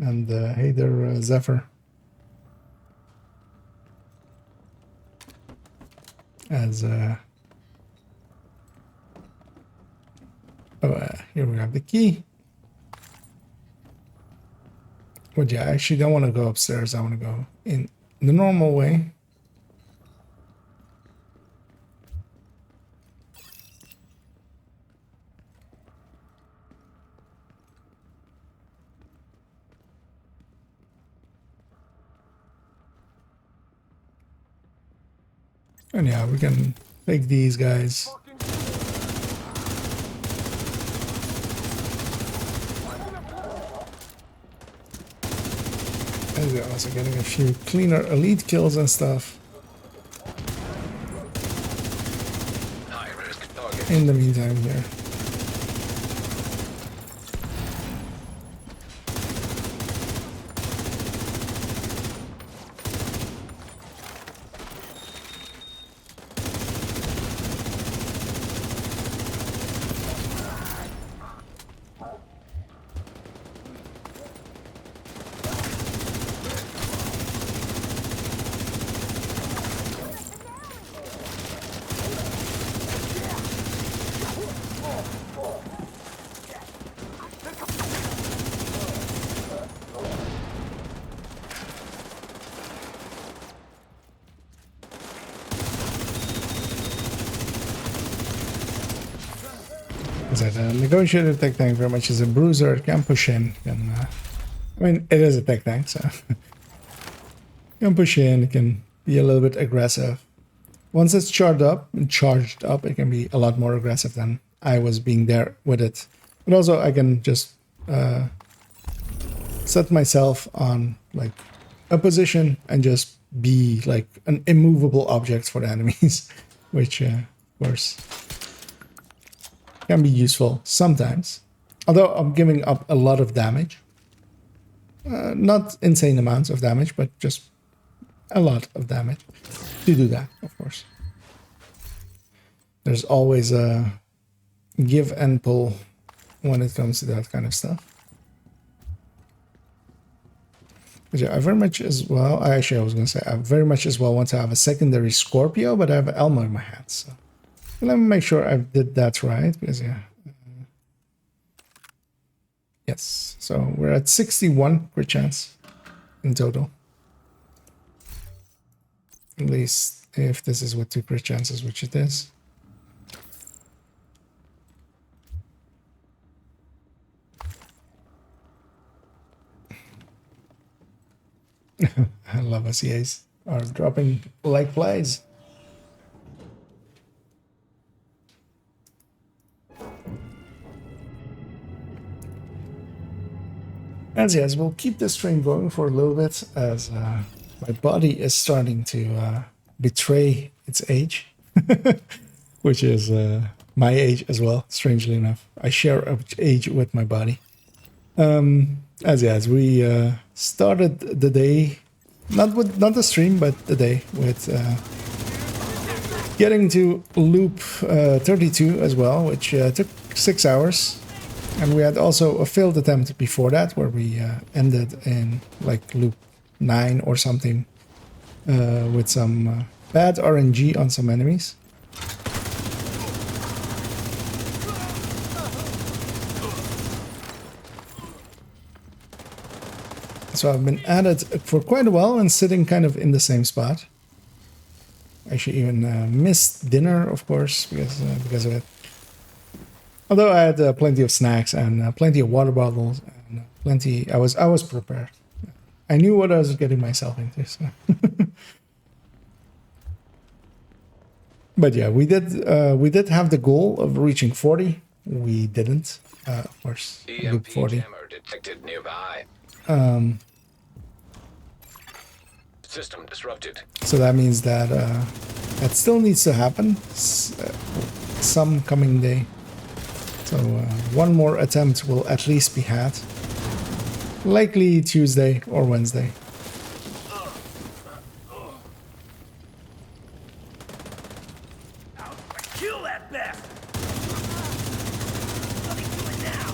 And hey there, Zephyr. As here we have the key. But yeah, I actually don't want to go upstairs. I want to go in the normal way. And yeah, we can take these guys. And we're also getting a few cleaner elite kills and stuff. In the meantime here. The negotiator tech tank very much is a bruiser. It can push in. Can, I mean, it is a tech tank, so it can push in. It can be a little bit aggressive. Once it's charged up, it can be a lot more aggressive than I was being there with it. But also, I can just set myself on like a position and just be like an immovable object for the enemies, which, of course, can be useful sometimes. Although I'm giving up a lot of damage. Not insane amounts of damage, but just a lot of damage to do that, of course. There's always a give and pull when it comes to that kind of stuff. But yeah, I very much as well, I was going to say, I very much as well want to have a secondary Scorpio, but I have Elmo in my hands, so. Let me make sure I did that right, because yeah. Yes, so we're at 61 crit chance in total. At least if this is what 2 crit chances, which it is. I love SEAs are dropping like flies. As yes, we'll keep this train going for a little bit as my body is starting to betray its age, which is my age as well. Strangely enough, I share a age with my body. As yes, we started the day, not the stream, but the day with getting to loop 32 as well, which took 6 hours. And we had also a failed attempt before that, where we ended in like loop 9 or something with some bad RNG on some enemies. So I've been at it for quite a while and sitting kind of in the same spot. Actually even missed dinner, of course, because of it. Although I had plenty of snacks and plenty of water bottles and plenty, I was prepared. I knew what I was getting myself into. So. But yeah, we did have the goal of reaching 40. We didn't, of course. Loop 40. Jammer detected nearby. System disrupted. So that means that that still needs to happen some coming day. So one more attempt will at least be had. Likely Tuesday or Wednesday. Kill that bastard! Let me do it now!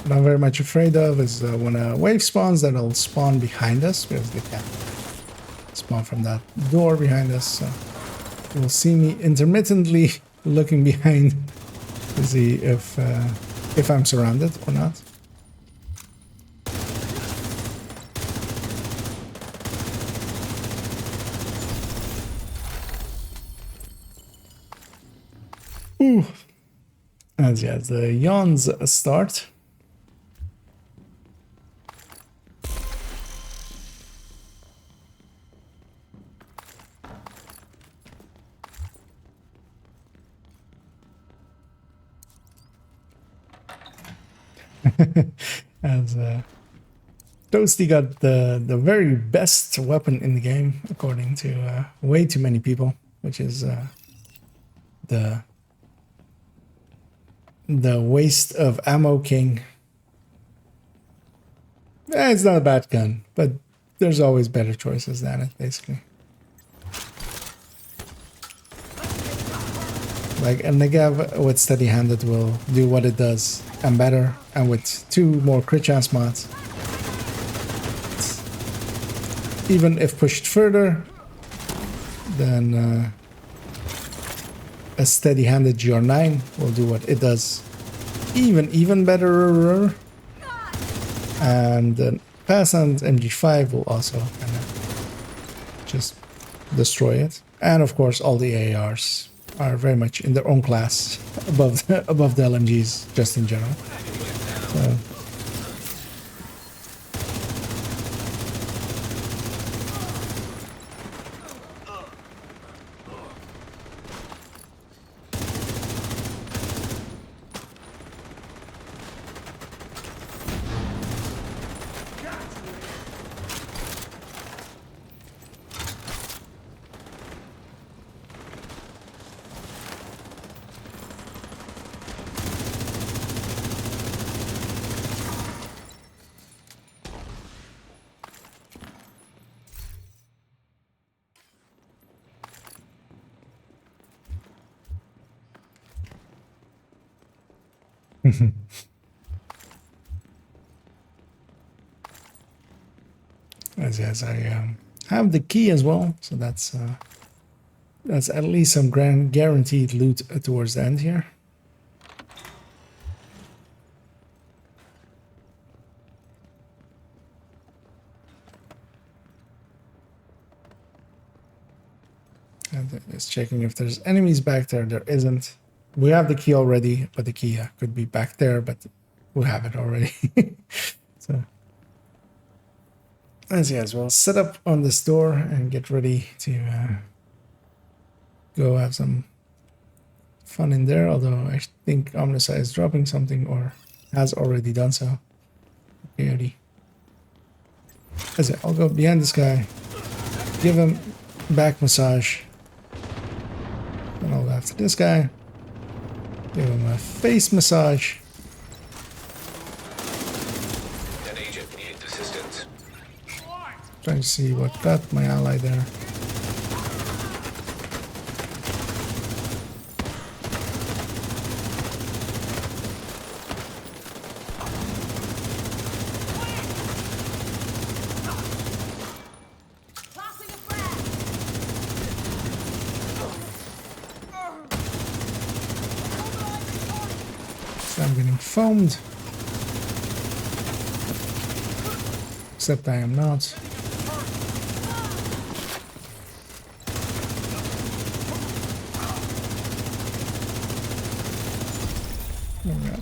What I'm very much afraid of is when a wave spawns, that it'll spawn behind us, because they can't spawn from that door behind us. So you'll see me intermittently looking behind to see if I'm surrounded or not. Ooh. As yeah, the yawns start. As Toasty got the very best weapon in the game, according to way too many people, which is the waste of ammo king. It's not a bad gun, but there's always better choices than it, basically. Like a Negav with steady-handed will do what it does and better, and with 2 more crit chance mods, even if pushed further, then a steady-handed GR9 will do what it does even better, and the Passant MG5 will also kind of just destroy it. And of course, all the ARs are very much in their own class above the LMGs just in general. So. As I have the key as well, so that's at least some guaranteed loot towards the end here. Just checking if there's enemies back there. There isn't. We have the key already, but the key could be back there, but we have it already. So let's see as well. Set up on this door and get ready to go have some fun in there. Although I think Omnicide is dropping something or has already done so. Okay, Eddie. That's it. I'll go behind this guy. Give him back massage. And I'll go after this guy. Give him a face massage. An agent needs assistance. Trying to see what got my ally there. Tossing a frag. So I'm getting foamed. Except I am not. There we go.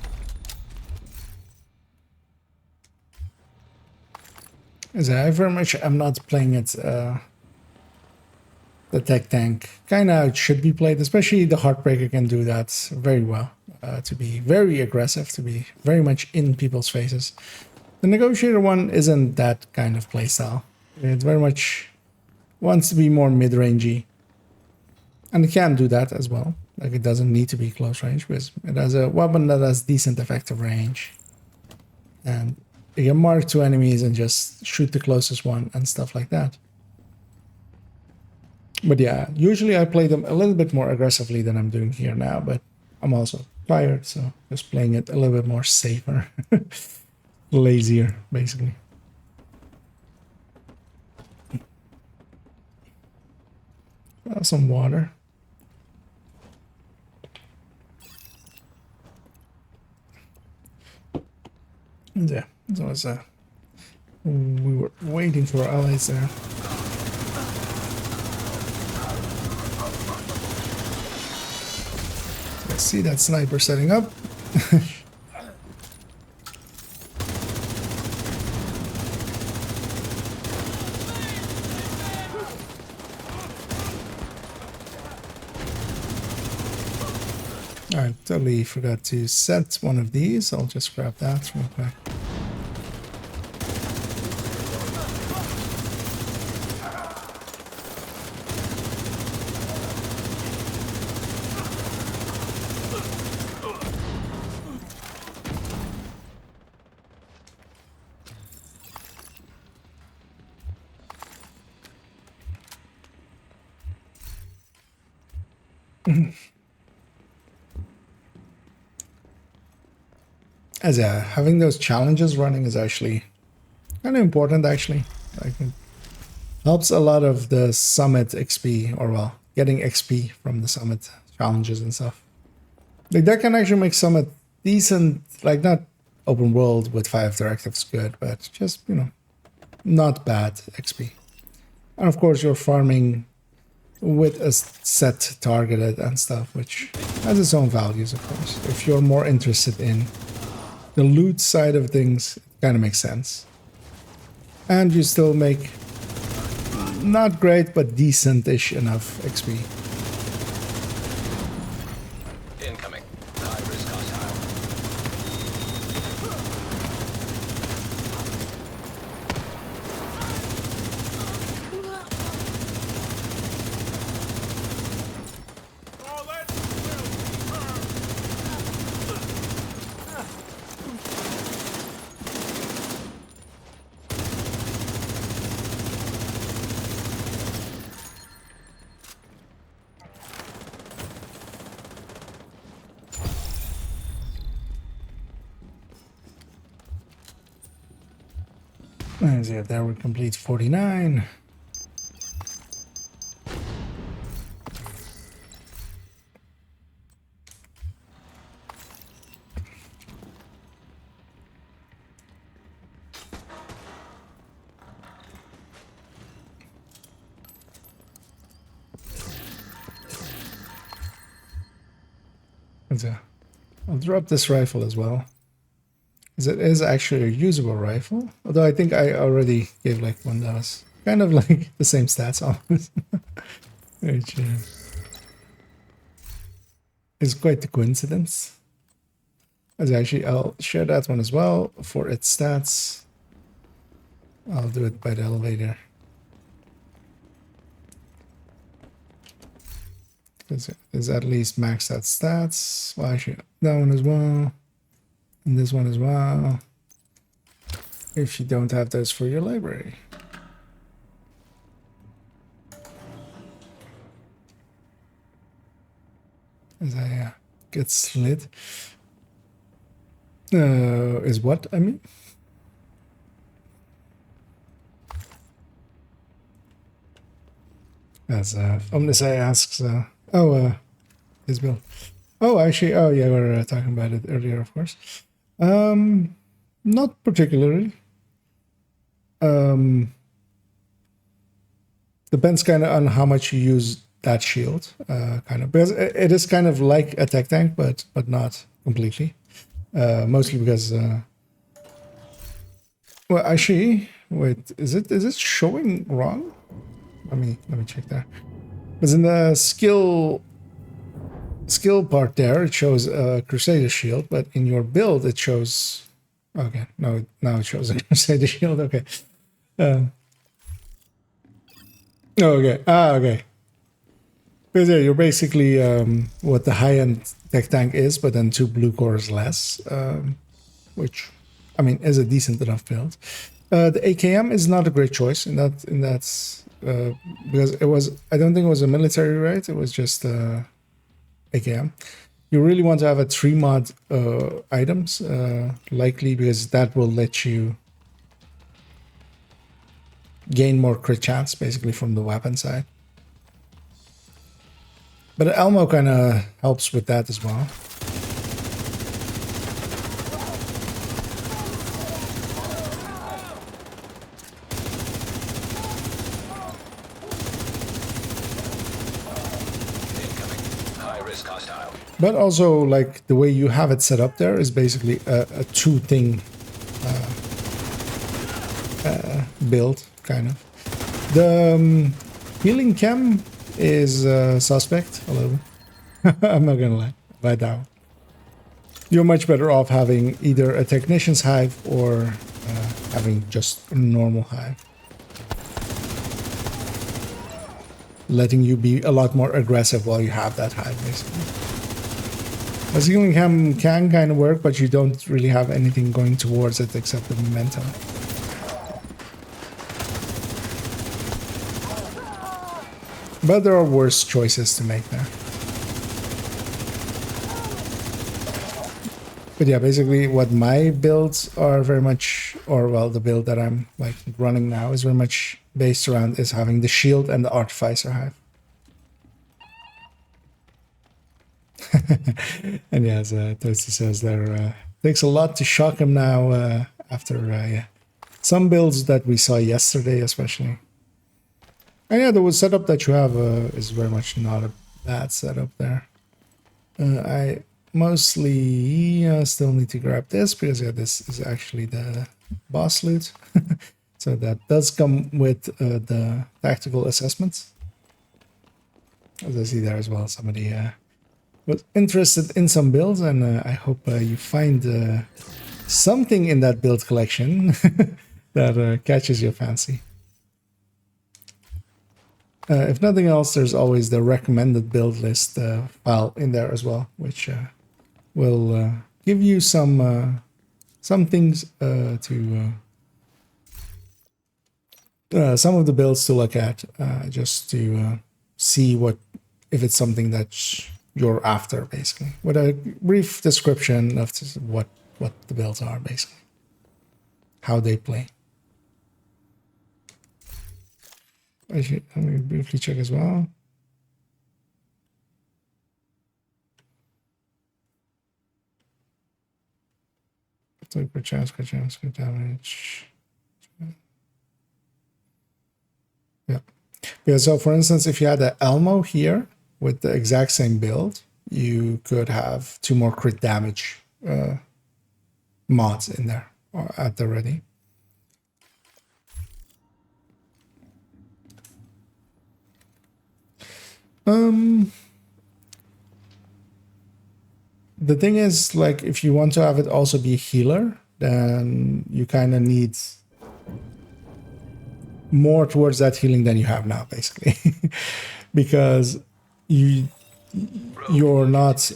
As I very much am not playing it the tech tank. Kinda should be played, especially the Heartbreaker can do that very well. To be very aggressive, to be very much in people's faces. The Negotiator one isn't that kind of playstyle. It very much wants to be more mid-rangey. And it can do that as well. Like, it doesn't need to be close range, because it has a weapon that has decent effective range. And you can mark two enemies and just shoot the closest one and stuff like that. But yeah, usually I play them a little bit more aggressively than I'm doing here now, but I'm also tired, so just playing it a little bit more safer. Lazier, basically. Some water. And yeah, so it's we were waiting for our allies there. I see that sniper setting up. I totally forgot to set one of these. I'll just grab that real quick. As having those challenges running is actually kind of important, actually. Like, it helps a lot of the summit XP, or well, getting XP from the summit challenges and stuff. Like, that can actually make summit decent, like, not open world with 5 directives good, but just, you know, not bad XP. And of course, you're farming with a set targeted and stuff, which has its own values, of course. If you're more interested in the loot side of things, it kind of makes sense. And you still make not great, but decent-ish enough XP. Incoming. High-risk hostile. And yeah, there we complete 49. I'll drop this rifle as well. Because it is actually a usable rifle. Although I think I already gave like one that was kind of like the same stats almost. Which is quite the coincidence. As actually, I'll share that one as well for its stats. I'll do it by the elevator. Because it's at least maxed out stats. Well, actually, that one as well. And this one as well. If you don't have those for your library. As I get slid. Is what, I mean? As Omnisci asks, his build. Oh, actually, oh yeah, we were talking about it earlier, of course. Not particularly. Depends kind of on how much you use that shield, kind of, because it is kind of like a tech tank, but not completely. Mostly because, well, actually, wait, is it showing wrong? Let me check that. Because in the skill part there, it shows a Crusader shield, but in your build it shows. Okay, no, now it shows a Crusader shield. Okay. Okay. Okay. Because yeah, you're basically what the high-end tech tank is, but then 2 blue cores less, which I mean is a decent enough build. The AKM is not a great choice in that because it was, I don't think it was a military raid, it was just AKM. You really want to have a 3 mod items, likely because that will let you gain more crit chance basically from the weapon side. But Elmo kind of helps with that as well. But also, like, the way you have it set up there is basically a 2-thing build, kind of. The healing chem is suspect a little bit. I'm not gonna lie, right now. You're much better off having either a technician's hive or having just a normal hive. Letting you be a lot more aggressive while you have that hive, basically. A healing chem can kind of work, but you don't really have anything going towards it except the momentum. But there are worse choices to make there. But yeah, basically what my builds are very much, or well, the build that I'm like running now is very much based around is having the shield and the artificer hive. And yeah, as Toasty says, there takes a lot to shock him now after yeah, some builds that we saw yesterday, especially. And yeah, the setup that you have is very much not a bad setup there. I mostly still need to grab this because yeah, this is actually the boss loot. So that does come with the tactical assessments. As I see there as well, somebody was interested in some builds, and I hope you find something in that build collection that catches your fancy. If nothing else, there's always the recommended build list file in there as well, which will give you some things to some of the builds to look at, just to see what if it's something that you're after, basically, with a brief description of what the builds are, basically, how they play. Let me briefly check as well. Good chance, good damage. Yeah. Yeah, so for instance, if you had the Elmo here with the exact same build, you could have 2 more crit damage mods in there or at the ready. The thing is, like, if you want to have it also be a healer, then you kind of need more towards that healing than you have now, basically. Because you're not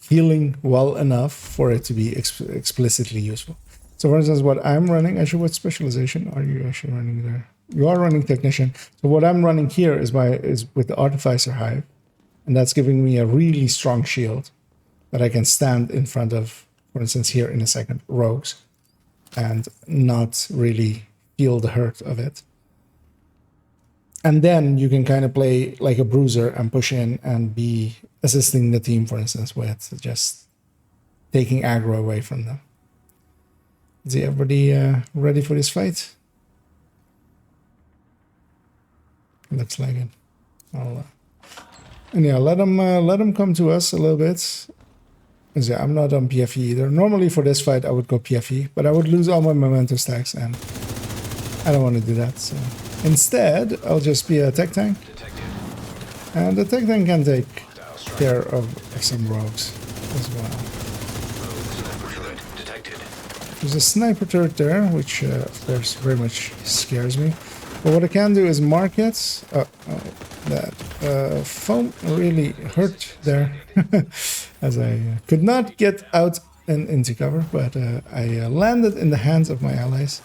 healing well enough for it to be explicitly useful. So for instance, what I'm running, actually, what specialization are you actually running there? You are running technician. So what I'm running here is with the artificer hive, and that's giving me a really strong shield that I can stand in front of, for instance, here in a second, rogues, and not really feel the hurt of it. And then you can kind of play like a bruiser and push in and be assisting the team, for instance, with just taking aggro away from them. Is everybody ready for this fight? Looks like it. And yeah, let them come to us a little bit. Because yeah, I'm not on PFE either. Normally for this fight I would go PFE, but I would lose all my memento stacks, and I don't want to do that. So instead, I'll just be a tech tank. And the tech tank can take care of some rogues as well. There's a sniper turret there, which of course very much scares me. But what I can do is mark it. That foam really hurt there, as I could not get out and into cover, but I landed in the hands of my allies.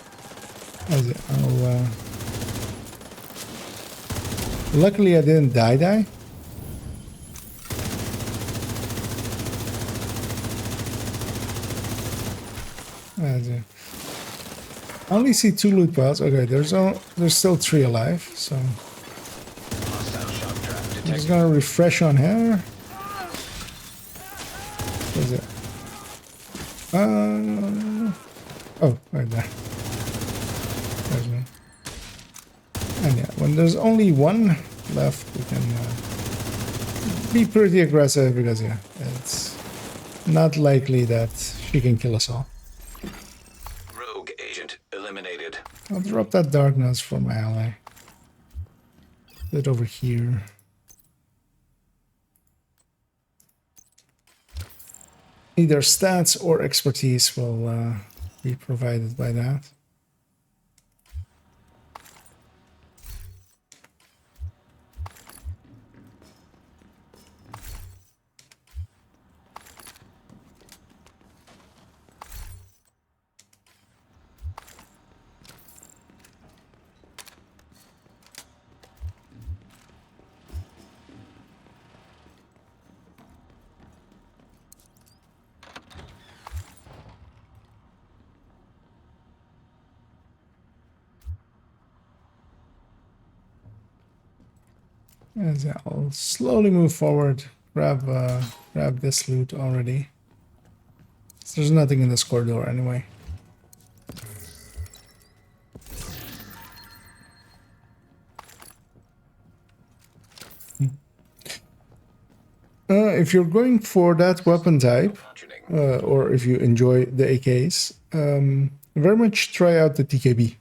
Luckily I didn't die. I only see 2 loot piles. Okay, there's still 3 alive, so I'm just gonna refresh on her. Where's it? Oh, right there. There's me. And yeah, when there's only 1 left, we can be pretty aggressive, because yeah, it's not likely that she can kill us all. Rogue agent eliminated. I'll drop that darkness for my ally. Put it over here. Either stats or expertise will be provided by that. And I'll slowly move forward, grab this loot already. So there's nothing in this corridor anyway. If you're going for that weapon type, or if you enjoy the AKs, very much try out the TKB.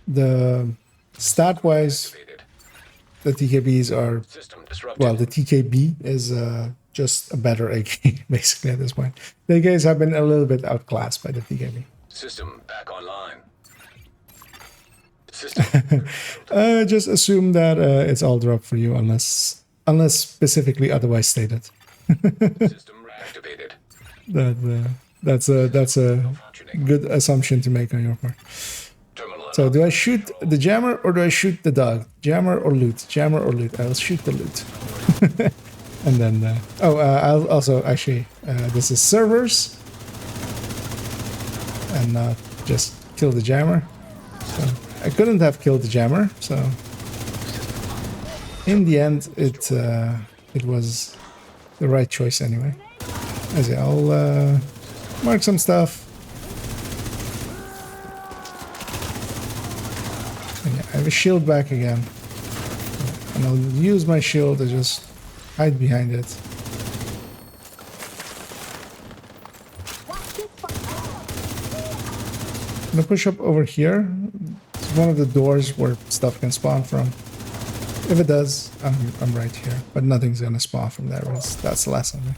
The stat-wise, the TKBs are, well, the TKB is just a better AK, basically, at this point. The AKs have been a little bit outclassed by the TKB. System back online. System. Just assume that it's all drop for you, unless specifically otherwise stated. System reactivated. That's a good assumption to make on your part. So do I shoot the jammer or do I shoot the dog? Jammer or loot? Jammer or loot? I'll shoot the loot. And then, I'll also actually, this is servers. And not just kill the jammer. So I couldn't have killed the jammer, so in the end it was the right choice anyway. I'll mark some stuff. And yeah, I have a shield back again. And I'll use my shield to just Hide behind it. I'm gonna push up over here. It's one of the doors where stuff can spawn from. If it does, I'm right here. But nothing's gonna spawn from there. That's the last thing.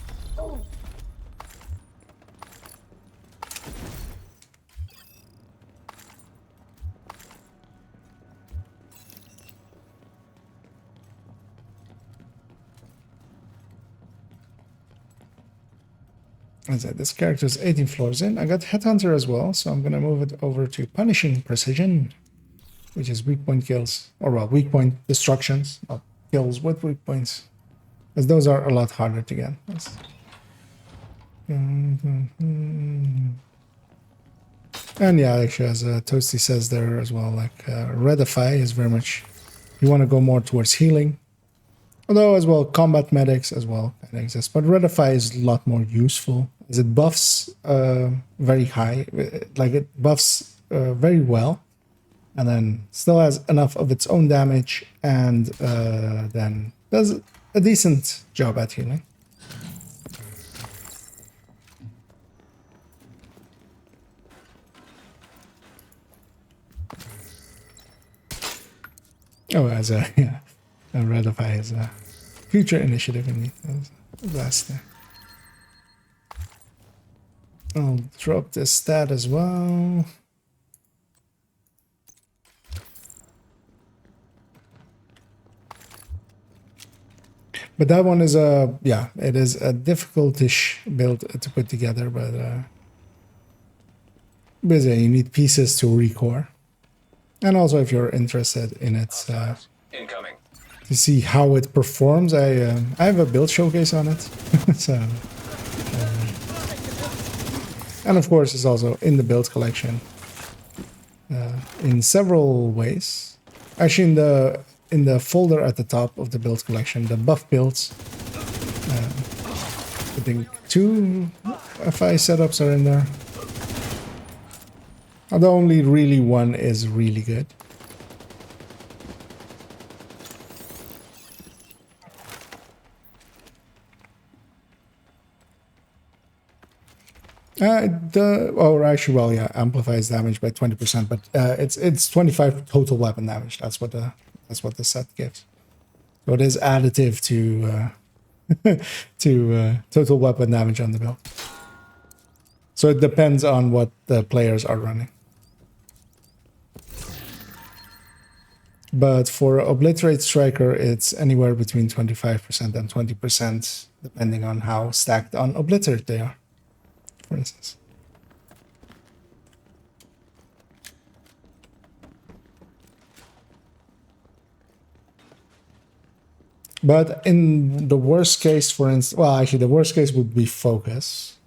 As I said, this character is 18 floors in. I got Headhunter as well, so I'm going to move it over to Punishing Precision, which is weak point kills, or well, weak point destructions, not kills with weak points, because those are a lot harder to get. And yeah, actually, as Toasty says there as well, like Redify is very much, you want to go more towards healing. Although as well, combat medics as well can exist. But Redify is a lot more useful as it buffs very high, like it buffs very well. And then still has enough of its own damage and then does a decent job at healing. Oh, as a, yeah. Redify is a future initiative indeed. Last there. I'll drop this stat as well. But that one is a, yeah, it is a difficult-ish build to put together, but yeah, you need pieces to recore. And also if you're interested in it, Incoming. to see how it performs, I have a build showcase on it. So, and of course it's also in the build collection in several ways. Actually, in the folder at the top of the build collection, the buff builds, I think 2 FI setups are in there. Although only really one is really good. Or actually, well, yeah, amplifies damage by 20%, but it's 25 total weapon damage. That's what the set gives. So it is additive to to total weapon damage on the build. So it depends on what the players are running. But for Obliterate Striker, it's anywhere between 25% and 20%, depending on how stacked on Obliterate they are, for instance. But in the worst case, for instance, well, actually, the worst case would be Focus.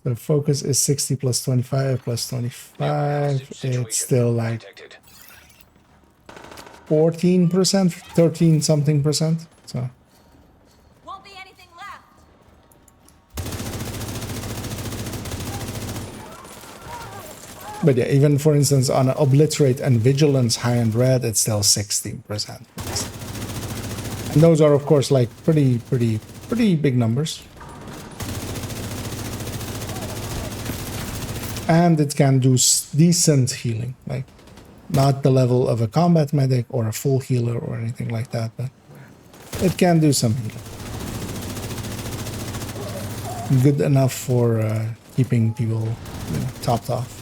So Focus is 60 plus 25 plus 25. It's still like 14%, 13 something percent. So Won't be anything left. but yeah, even for instance on Obliterate and Vigilance high and red, it's still 16%. And those are of course like pretty big numbers. And it can do decent healing, like not the level of a combat medic or a full healer or anything like that, but it can do some healing. Good enough for keeping people, you know, topped off.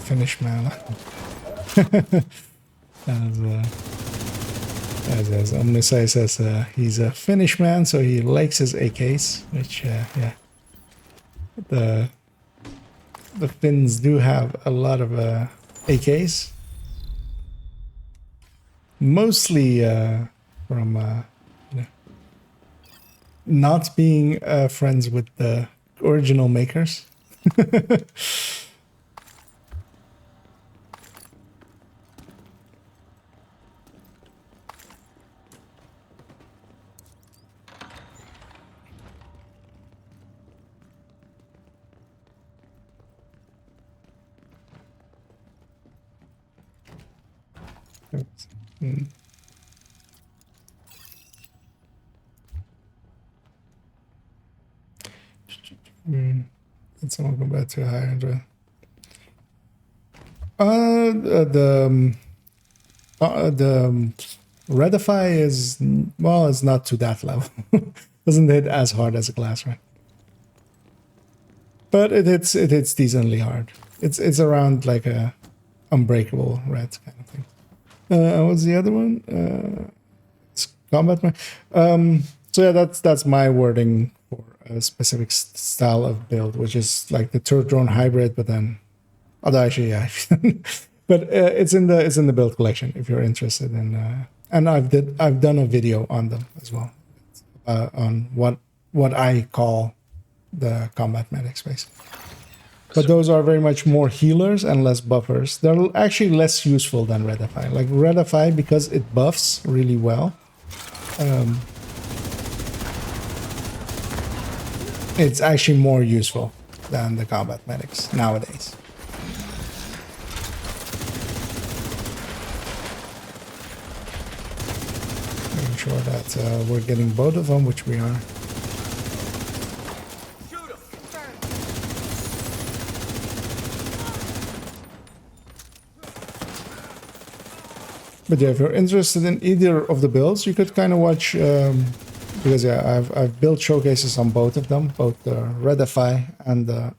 Finish man. as Omnisai says, he's a Finnish man, so he likes his AKs, which yeah, the Finns do have a lot of AKs, mostly from you know, not being friends with the original makers. Mm. Did someone go back to higher Android? The Redify is, well, it's not to that level. Doesn't hit as hard as a glass, right? But it hits decently hard. It's around like a unbreakable red kind of thing. What's the other one? It's combat. So yeah, that's my wording for a specific style of build, which is like the turret drone hybrid, but then, although actually, yeah, but it's in the build collection if you're interested in. And I've done a video on them as well, on what I call the combat medics basically. But those are very much more healers and less buffers. They're actually less useful than Redify. Like Redify, because it buffs really well, it's actually more useful than the combat medics nowadays. Making sure that we're getting both of them, which we are. But yeah, if you're interested in either of the builds, you could kind of watch, because yeah, I've built showcases on both of them, both the Redify and the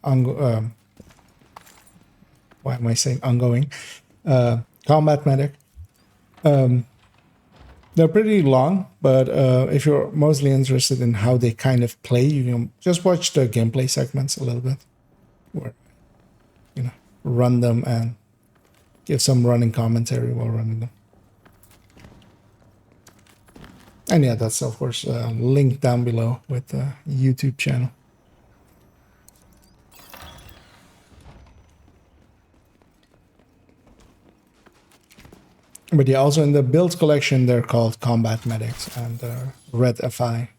why am I saying ongoing? Combat Medic. They're pretty long, but if you're mostly interested in how they kind of play, you can just watch the gameplay segments a little bit, where run them and give some running commentary while running them. And yeah, that's of course linked down below with the YouTube channel. But yeah, also in the build collection, they're called Combat Medics and Red FI.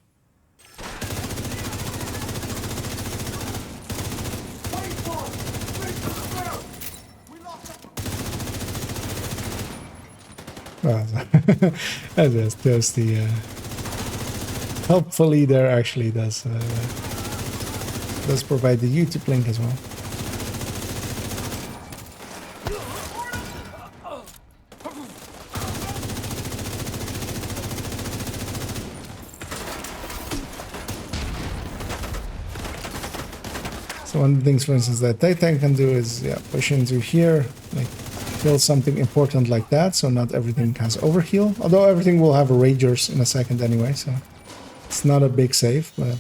There's the helpfully there actually does provide the YouTube link as well. So one of the things, for instance, that Titan can do is push into here, like kill something important like that, so not everything has overheal. Although everything will have ragers in a second anyway, so it's not a big save, but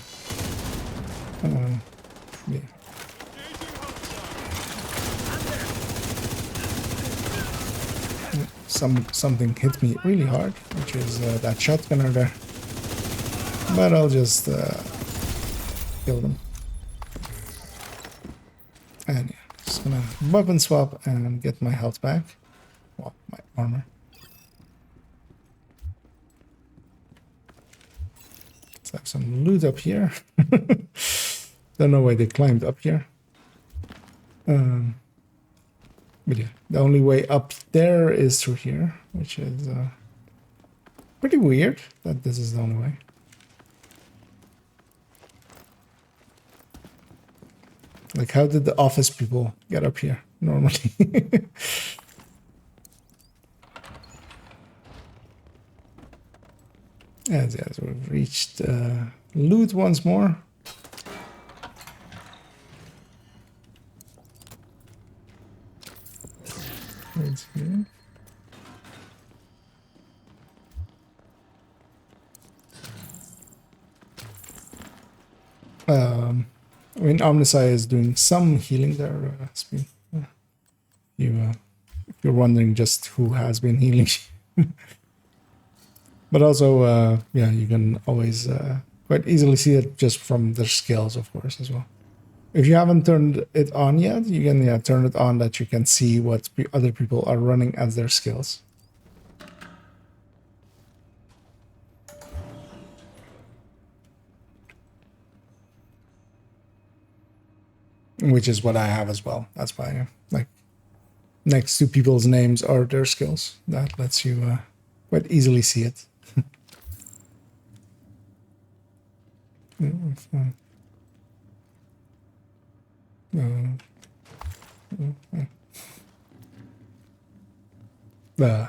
yeah. Something hit me really hard, which is that shotgunner there. But I'll just kill them. And yeah, just gonna weapon swap and get my health back. Well, my armor. Let's have some loot up here. Don't know why they climbed up here. But yeah, the only way up there is through here, which is pretty weird that this is the only way. Like, how did the office people get up here normally? As we've reached loot once more. Let's see. I mean, Omnisci is doing some healing there, Speed. If you're wondering just who has been healing. But also, yeah, you can always quite easily see it just from their skills, of course, as well. If you haven't turned it on yet, you can turn it on that you can see what other people are running as their skills. Which is what I have as well. That's why, like, next to people's names are their skills. That lets you quite easily see it.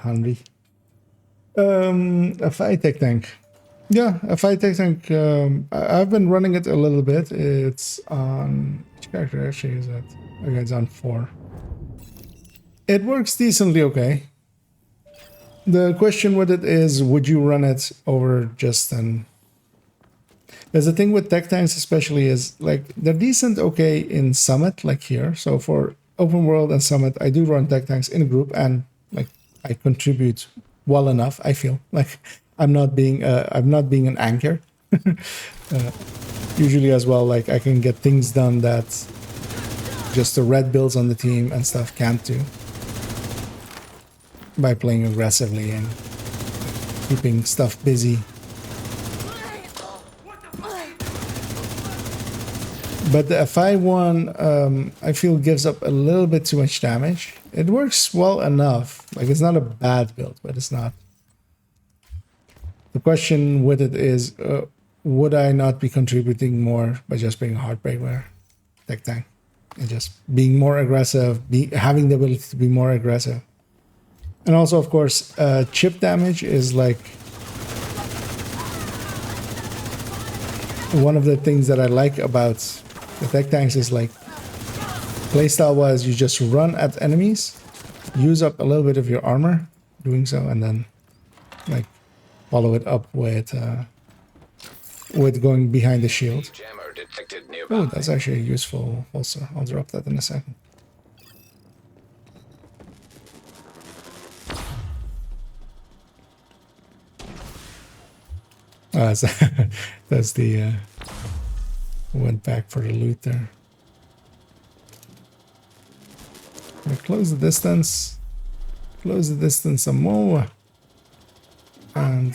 Henry. A fight tech tank. Yeah, a fight tech tank. I've been running it a little bit. It's on... Which character actually is that? Okay, it's on 4. It works decently okay. The question with it is, would you run it over just an... There's the thing with tech tanks especially is, like, they're decent okay in Summit, like here. So for Open World and Summit, I do run tech tanks in a group, and, like, I contribute well enough, I feel. Like, I'm not being an anchor. Usually as well, like, I can get things done that just the red builds on the team and stuff can't do by playing aggressively and keeping stuff busy. But the FI one, I feel gives up a little bit too much damage. It works well enough. Like, it's not a bad build, but it's not. The question with it is, would I not be contributing more by just being a Heartbreak Wear tech tank? And just being more aggressive, having the ability to be more aggressive. And also, of course, chip damage is like one of the things that I like about the tech tanks is, like, playstyle wise, you just run at enemies, use up a little bit of your armor doing so, and then, like, follow it up with going behind the shield. Oh, that's actually a useful holster. I'll drop that in a second. That's the went back for the loot there. We'll close the distance some more, and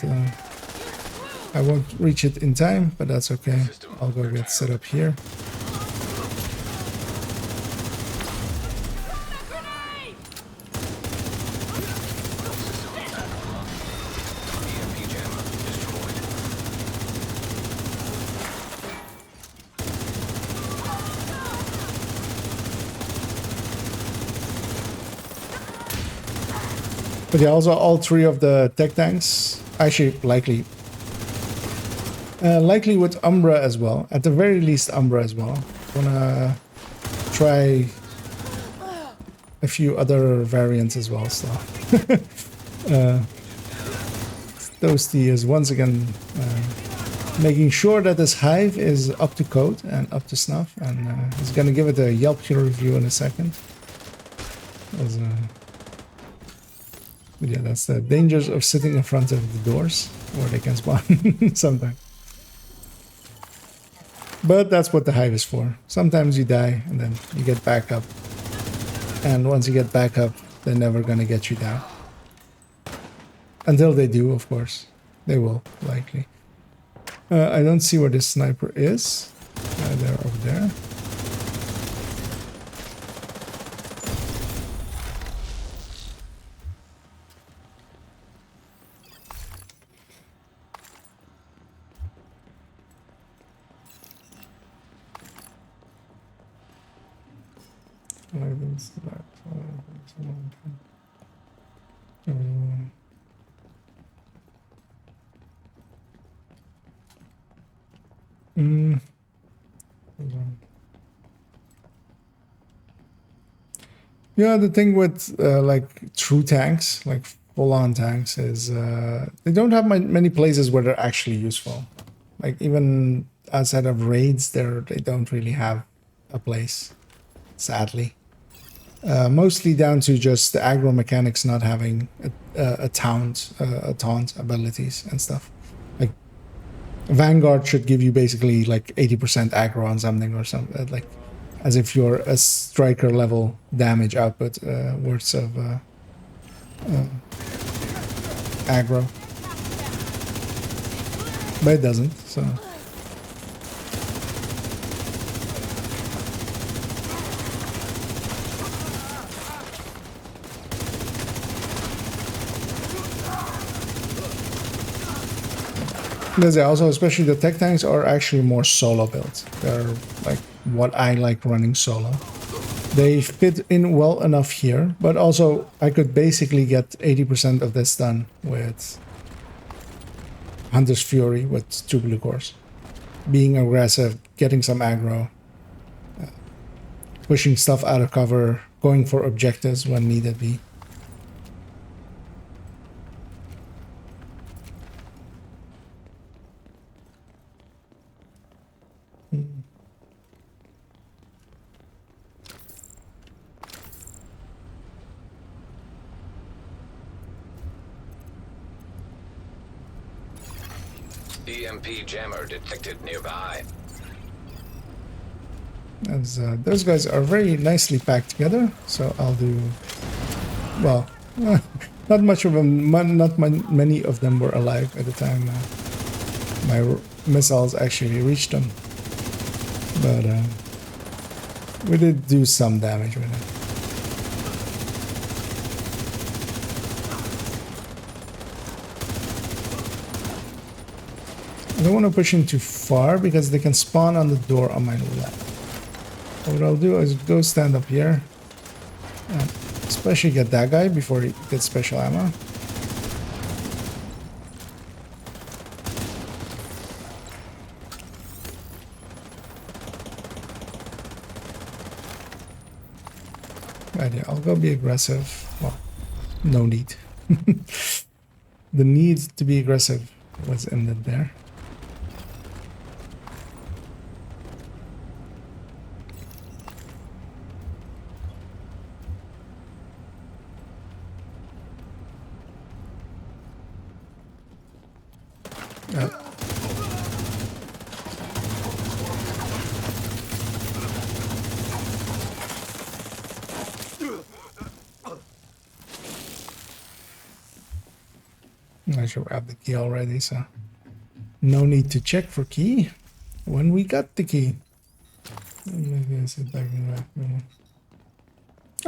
I won't reach it in time, but that's okay. I'll go get set up here. But yeah, also all 3 of the tech tanks, actually likely with Umbra as well. At the very least, Umbra as well. Wanna try a few other variants as well. So Toasty is once again making sure that this hive is up to code and up to snuff, and he's gonna give it a Yelp review in a second. But yeah, that's the dangers of sitting in front of the doors where they can spawn sometimes. But that's what the hive is for. Sometimes you die and then you get back up. And once you get back up, they're never gonna get you down. Until they do, of course. They will, likely. I don't see where this sniper is. They're over there. Yeah, the thing with like true tanks, like full-on tanks, is they don't have many places where they're actually useful. Like even outside of raids, they don't really have a place, sadly. Mostly down to just the aggro mechanics not having a taunt abilities and stuff. Like Vanguard should give you basically like 80% aggro on something or something, like as if you're a striker level damage output worth of aggro, but it doesn't. So. There's also, especially the tech tanks are actually more solo built. They're like what I like running solo. They fit in well enough here, but also I could basically get 80% of this done with Hunter's Fury with 2 blue cores. Being aggressive, getting some aggro, pushing stuff out of cover, going for objectives when needed be. EMP jammer detected nearby. As those guys are very nicely packed together, so I'll do well. Not much of them. Many of them were alive at the time my missiles actually reached them, but we did do some damage with it. I don't want to push him too far because they can spawn on the door on my left. What I'll do is go stand up here and especially get that guy before he gets special ammo. Right, yeah, I'll go be aggressive. Well, no need. The need to be aggressive was ended there. I should have the key already, so no need to check for key when we got the key. I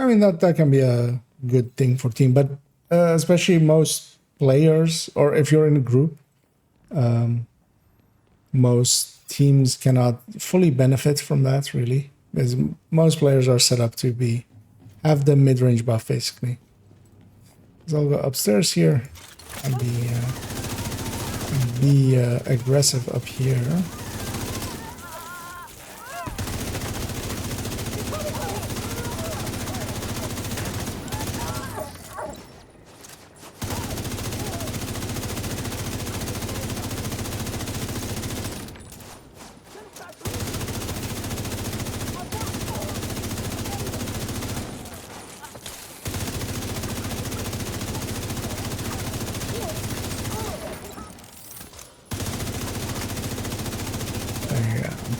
mean, that can be a good thing for team, but especially most players, or if you're in a group, most teams cannot fully benefit from that, really, because most players are set up to have the mid-range buff, basically. So I'll go upstairs here and be aggressive up here.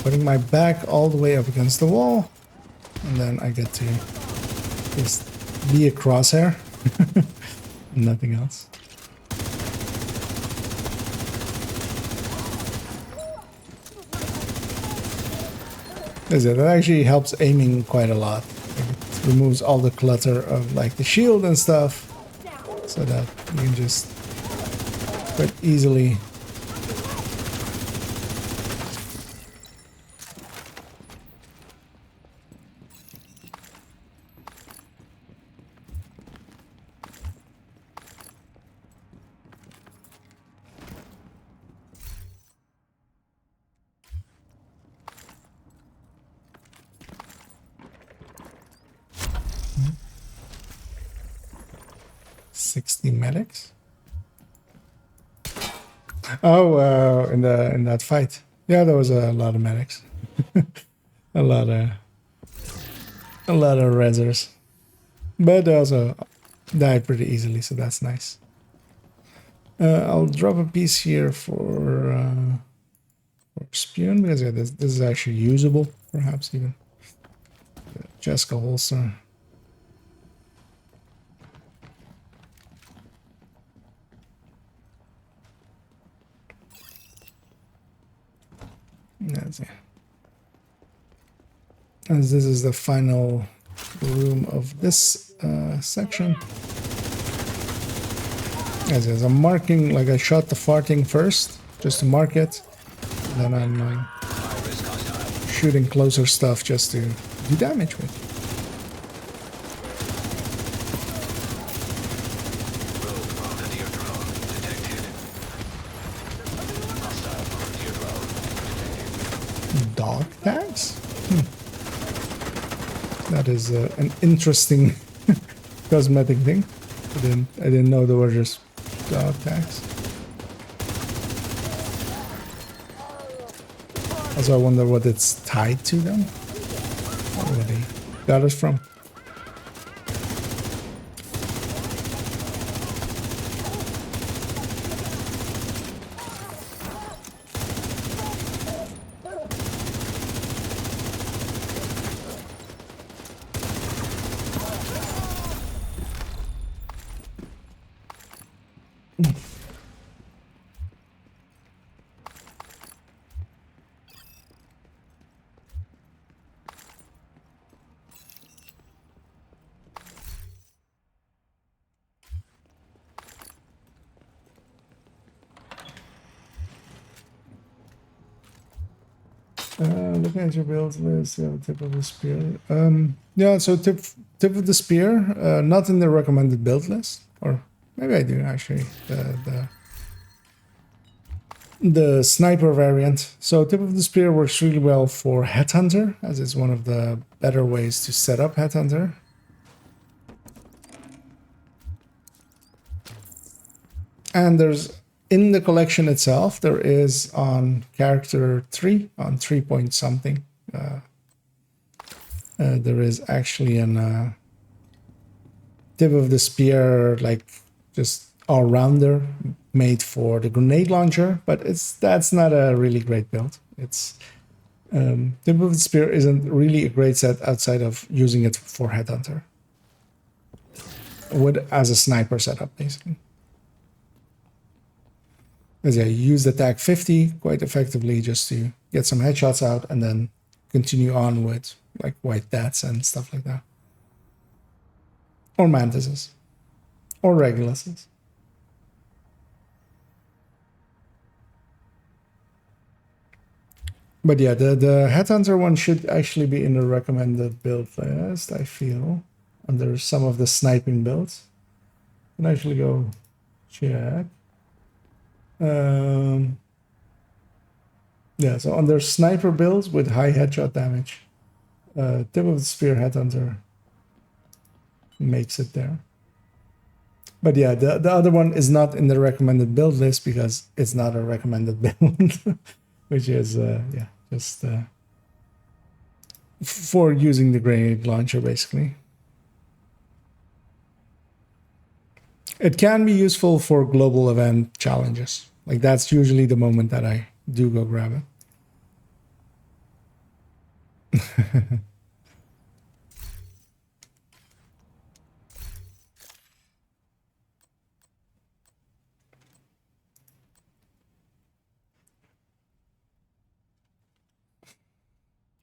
Putting my back all the way up against the wall, and then I get to just be a crosshair. Nothing else. That actually helps aiming quite a lot. It removes all the clutter of like the shield and stuff, so that you can just quite easily . 60 medics. Oh, in that fight, yeah, there was a lot of medics, a lot of rezzers, but they also died pretty easily, so that's nice. I'll drop a piece here for Spune, because yeah, this is actually usable, perhaps even. Jessica holster. That's it. As this is the final room of this section. As I'm marking, like I shot the farting first, just to mark it. And then I'm shooting closer stuff just to do damage with. Dog tags? That is an interesting cosmetic thing. I didn't know there were just dog tags. Also, I wonder what it's tied to them. Where they got us from. Looking at your build list, you have tip of the spear. Yeah, so tip of the spear, not in the recommended build list, or maybe I do actually. The sniper variant. So tip of the spear works really well for Headhunter, as it's one of the better ways to set up Headhunter. And there's in the collection itself, there is on character 3, on 3 point something, there is actually an tip of the spear, like just all-rounder made for the grenade launcher, but that's not a really great build. It's tip of the spear isn't really a great set outside of using it for Headhunter, as a sniper setup, basically. Because yeah, you use the tag 50 quite effectively just to get some headshots out and then continue on with like white deaths and stuff like that. Or mantises. Or reguluses. But yeah, the Headhunter one should actually be in the recommended build list, I feel. Under some of the sniping builds. You can actually go check. Yeah, so under sniper builds with high headshot damage, tip of the spear Headhunter makes it there. But yeah, the other one is not in the recommended build list because it's not a recommended build, which is yeah, just for using the grenade launcher basically. It can be useful for global event challenges. Like that's usually the moment that I do go grab it.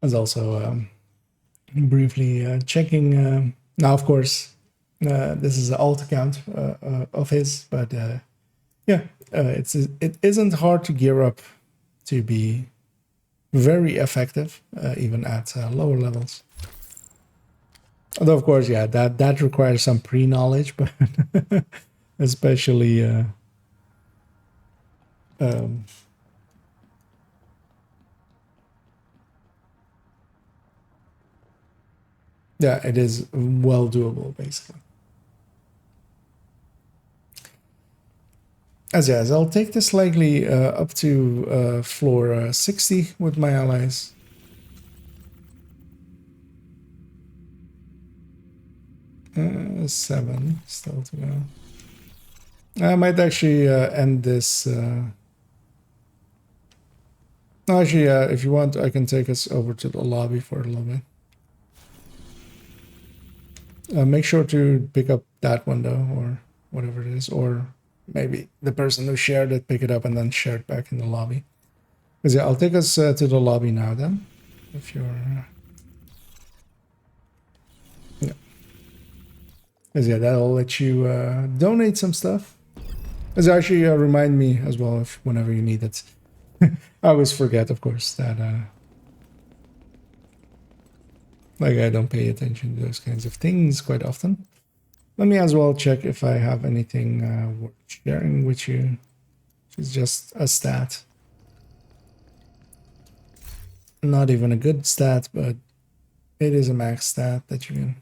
I was also briefly checking. Now, of course, this is an alt account of his, but yeah, it isn't hard to gear up to be very effective, even at lower levels. Although, of course, yeah, that requires some pre-knowledge, but especially yeah, it is well doable, basically. As I'll take this likely up to floor 60 with my allies. Seven still to go. I might actually end this. No, actually, if you want, I can take us over to the lobby for a little bit. Make sure to pick up that window or whatever it is, or maybe the person who shared it pick it up and then share it back in the lobby. Because yeah, I'll take us to the lobby now then, if you're... yeah. Because yeah, that'll let you donate some stuff. It's actually remind me as well if whenever you need it. I always forget, of course, that like I don't pay attention to those kinds of things quite often. Let me as well check if I have anything worth sharing with you. It's just a stat. Not even a good stat, but it is a max stat that you can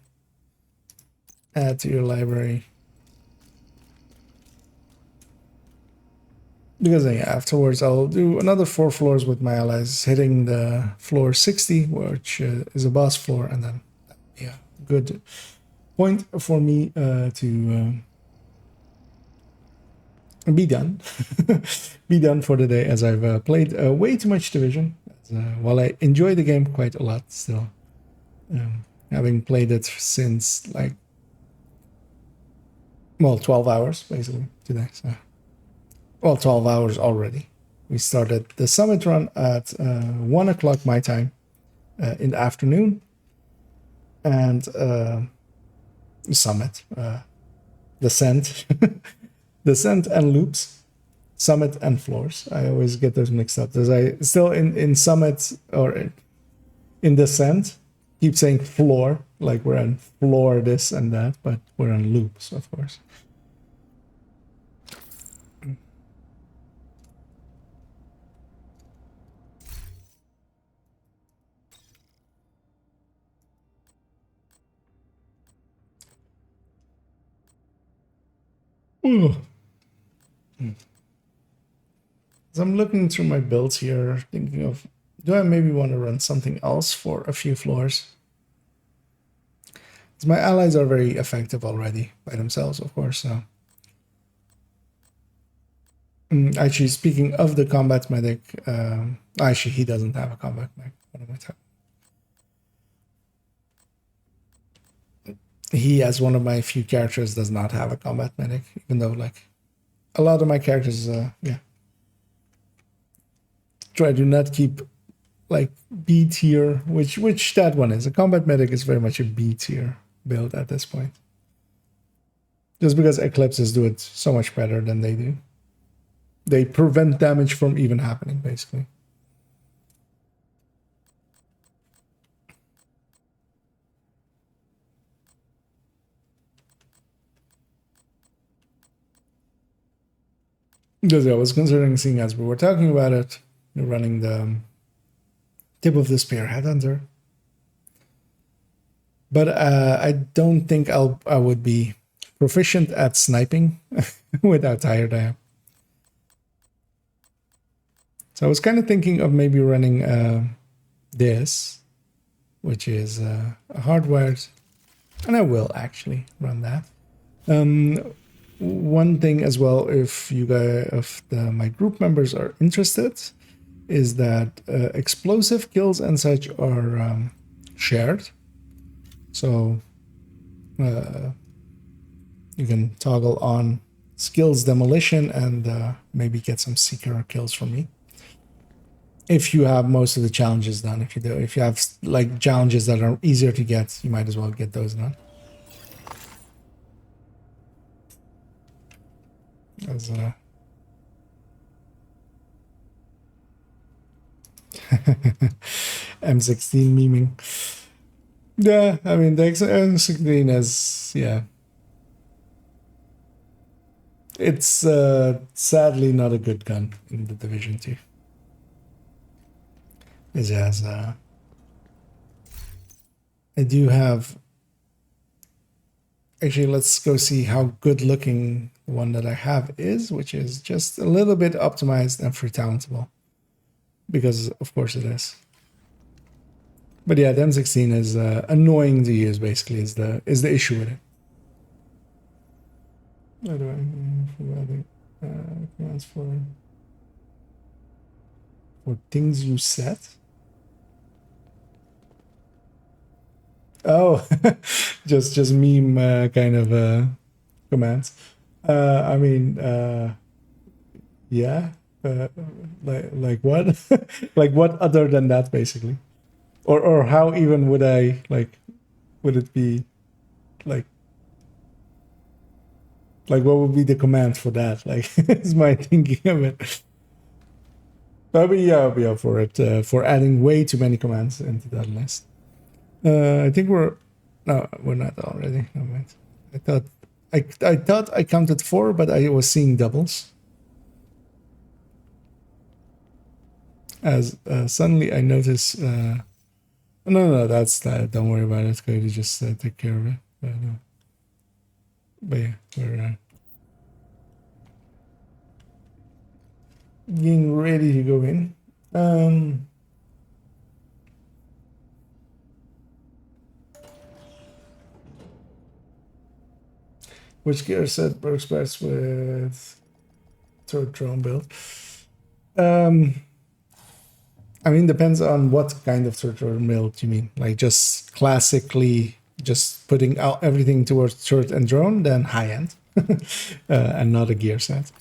add to your library. Because afterwards I'll do another 4 floors with my allies, hitting the floor 60, which is a boss floor, and then, yeah, good point for me to be done. Be done for the day, as I've played way too much Division. While I enjoy the game quite a lot still, having played it since like, well, 12 hours basically today. So, well, 12 hours already. We started the summit run at 1 o'clock my time in the afternoon, and summit, descent, descent and loops. Summit and floors. I always get those mixed up. Because I still in summit or in descent keep saying floor, like we're on floor this and that, but we're on loops, of course. Ooh. So I'm looking through my builds here, thinking of, do I maybe want to run something else for a few floors? Because my allies are very effective already by themselves, of course. So, actually, speaking of the combat medic, actually he doesn't have a combat medic. What am I talking? He, as one of my few characters, does not have a combat medic, even though like a lot of my characters, yeah. Try to not keep like B tier, which that one is. A combat medic is very much a B tier build at this point. Just because Eclipses do it so much better than they do. They prevent damage from even happening, basically. Because I was considering, seeing as we were talking about it, running the tip of the spear headhunter. But I don't think I would be proficient at sniping with how tired I am. So I was kind of thinking of maybe running this, which is hardwired, and I will actually run that. One thing as well, if you guys, if my group members are interested, is that explosive kills and such are shared. So you can toggle on skills demolition and maybe get some seeker kills from me. If you have most of the challenges done, if you have like challenges that are easier to get, you might as well get those done. As M16 memeing. Yeah, I mean the M16 is, yeah. It's sadly not a good gun in the Division 2. It has I do have, actually let's go see how good looking the one that I have is, which is just a little bit optimized and free talentable. Because of course it is. But yeah, the M16 is annoying to use, basically, is the issue with it. How do I commands for things you set? Oh, just meme kind of commands. I mean, yeah, like what? Like what other than that, basically? Or how even would I, like, would it be like Like, what would be the command for that? Like, is my thinking of it. But I'll be up for it, for adding way too many commands into that list. I think we're not already. No, wait. I thought I counted 4, but I was seeing doubles. As suddenly I notice. No, that's that. Don't worry about it. Could you just take care of it? But yeah, we're getting ready to go in. Which gear set works best with third drone build? I mean, depends on what kind of third drone build you mean. Like just classically, just putting out everything towards third and drone, then high end, and not a gear set.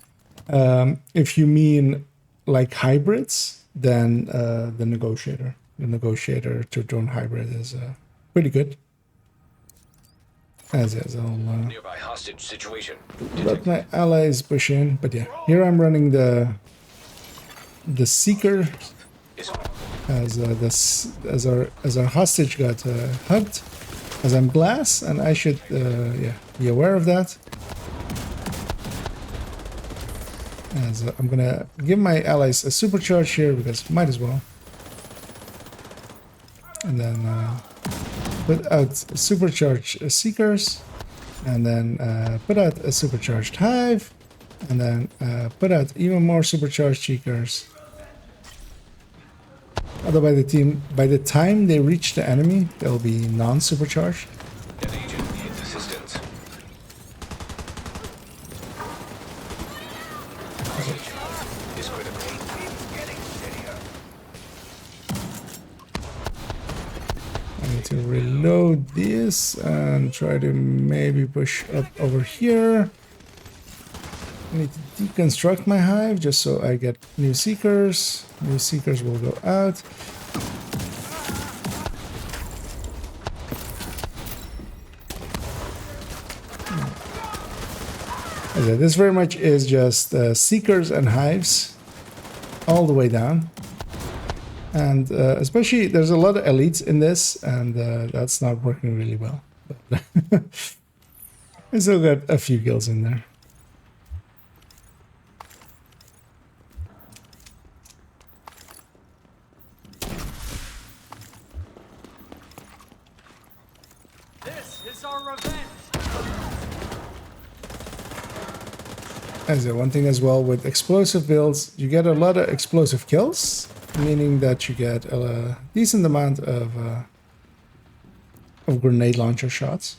If you mean like hybrids, then the negotiator to drone hybrid is pretty good. As is, I'll Nearby hostage situation. let my allies push in. But yeah, here I'm running the seeker as our hostage got hugged. As I'm glass, and I should be aware of that. As I'm gonna give my allies a supercharge here because might as well, and then put out supercharged seekers, and then put out a supercharged hive, and then put out even more supercharged seekers. Although by the time they reach the enemy, they'll be non-supercharged. An agent needs assistance. Is critical. I need to reload this and try to maybe push up over here. I need to deconstruct my hive just so I get new seekers. New seekers will go out. Okay, this very much is just seekers and hives all the way down. And especially there's a lot of elites in this, and that's not working really well. But I still got a few kills in there. As one thing as well with explosive builds, you get a lot of explosive kills, meaning that you get a decent amount of grenade launcher shots.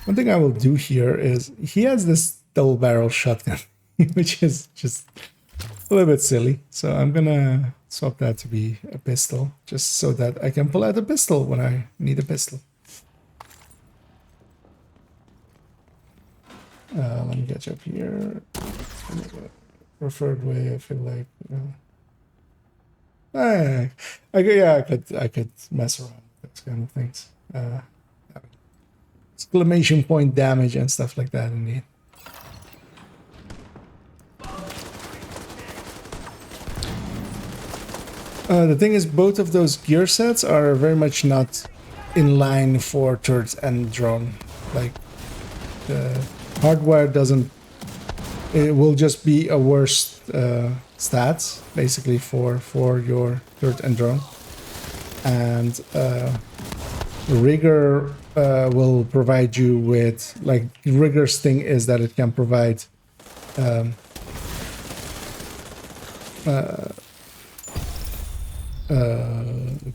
One thing I will do here is he has this double barrel shotgun, which is just a little bit silly. So I'm gonna swap that to be a pistol, just so that I can pull out a pistol when I need a pistol. Let me catch up here. Preferred way, I feel like. I could mess around with those kind of things. Exclamation point damage and stuff like that, indeed. The thing is, both of those gear sets are very much not in line for turret and drone. Like, the hardware doesn't... It will just be a worse stats, basically, for your turret and drone. And Rigor will provide you with... Like, Rigor's thing is that it can provide...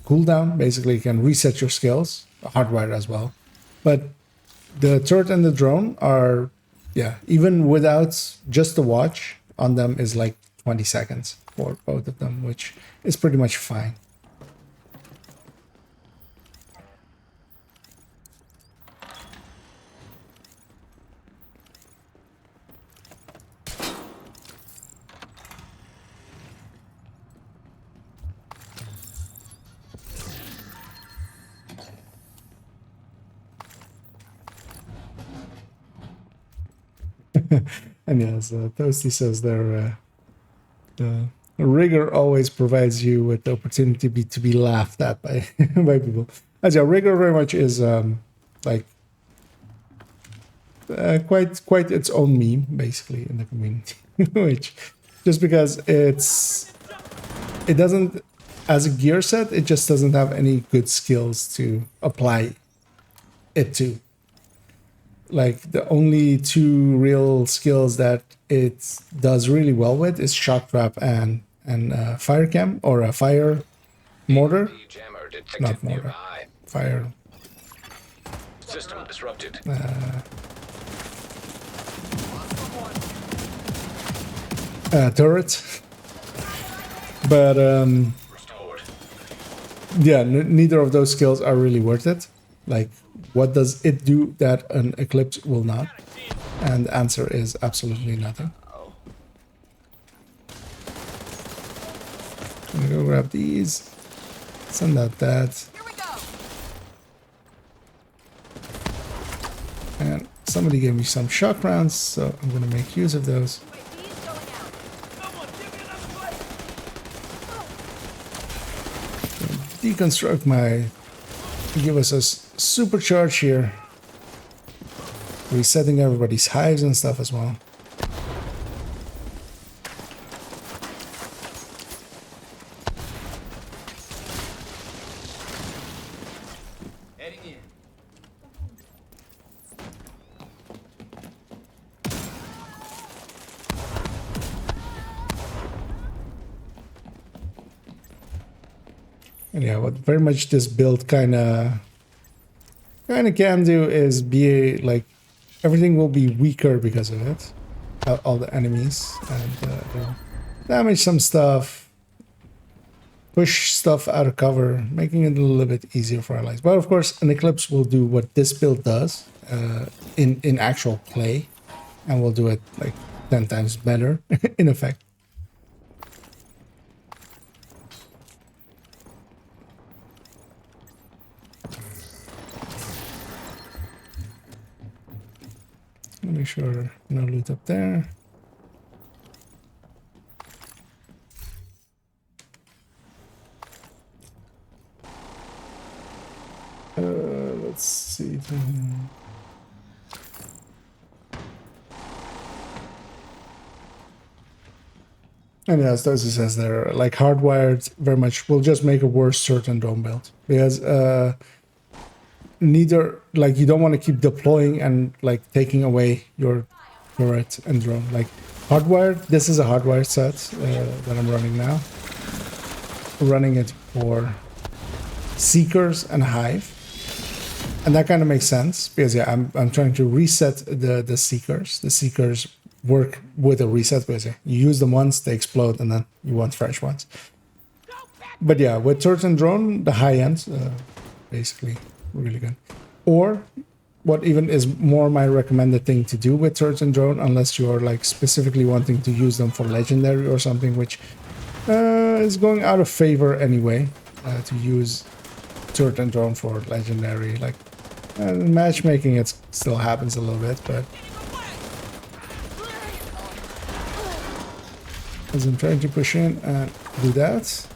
cooldown, basically you can reset your skills, hardwire as well. But the turret and the drone are, even without just the watch on them is like 20 seconds for both of them, which is pretty much fine. And yes, Toasty says the rigor always provides you with the opportunity to be laughed at by by people. As yeah, rigor very much is like quite its own meme basically in the community, which just because it doesn't, as a gear set, it just doesn't have any good skills to apply it to. Like the only two real skills that it does really well with is shock trap and fire cam, or a fire mortar. Not mortar. Fire. System disrupted. Turret. But yeah, neither of those skills are really worth it. Like, what does it do that an Eclipse will not? And the answer is absolutely nothing. I'm gonna go grab these. Send out that. And somebody gave me some shock rounds, so I'm gonna make use of those. Deconstruct my, give us a supercharge here, resetting everybody's hives and stuff as well. Heading in. And yeah, what very much this build kind of can do is be like, everything will be weaker because of it. All the enemies, and they'll damage some stuff, push stuff out of cover, making it a little bit easier for allies. But of course, an Eclipse will do what this build does in actual play, and will do it like 10 times better in effect. Make sure no loot up there. Let's see. And yes, Dozy says they're like hardwired very much will just make a worse certain drone build, because neither, like, you don't want to keep deploying and like taking away your turret and drone. Like hardwired, this is a hardwired set that I'm running now. Running it for Seekers and Hive, and that kind of makes sense because yeah, I'm trying to reset the Seekers. The Seekers work with a reset because you use them once, they explode, and then you want fresh ones. But yeah, with turret and drone, the high end, basically really good. Or what even is more my recommended thing to do with turret and drone, unless you are like specifically wanting to use them for legendary or something, which is going out of favor anyway, to use turret and drone for legendary. Like matchmaking, it still happens a little bit, but as I'm trying to push in and do that.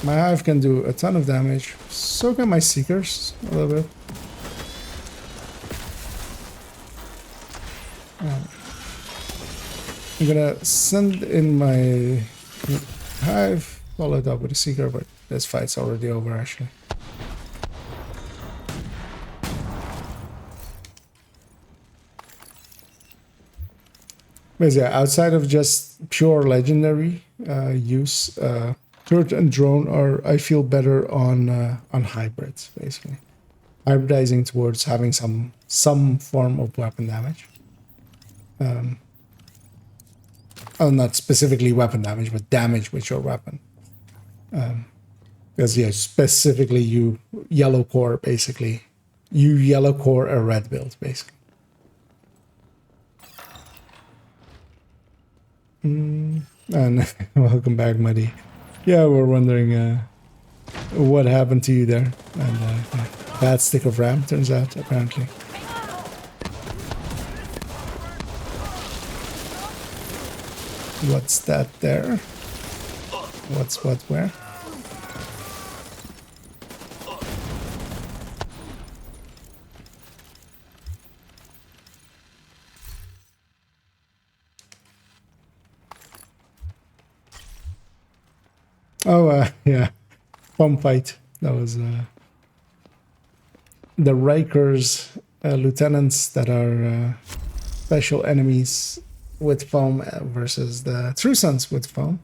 My Hive can do a ton of damage, so can my Seekers a little bit. I'm gonna send in my Hive, follow it up with a Seeker, but this fight's already over actually. But yeah, outside of just pure legendary use, turret and drone are, I feel, better on hybrids, basically. Hybridizing towards having some form of weapon damage. Oh, not specifically weapon damage, but damage with your weapon. Because yeah, specifically you yellow core, basically. You yellow core a red build, basically. And welcome back, Muddy. Yeah, we're wondering what happened to you there. And yeah, bad stick of RAM, turns out, apparently. What's that there? What's what where? Oh, yeah. Foam fight. That was the Rikers lieutenants that are special enemies with foam versus the True Sons with foam.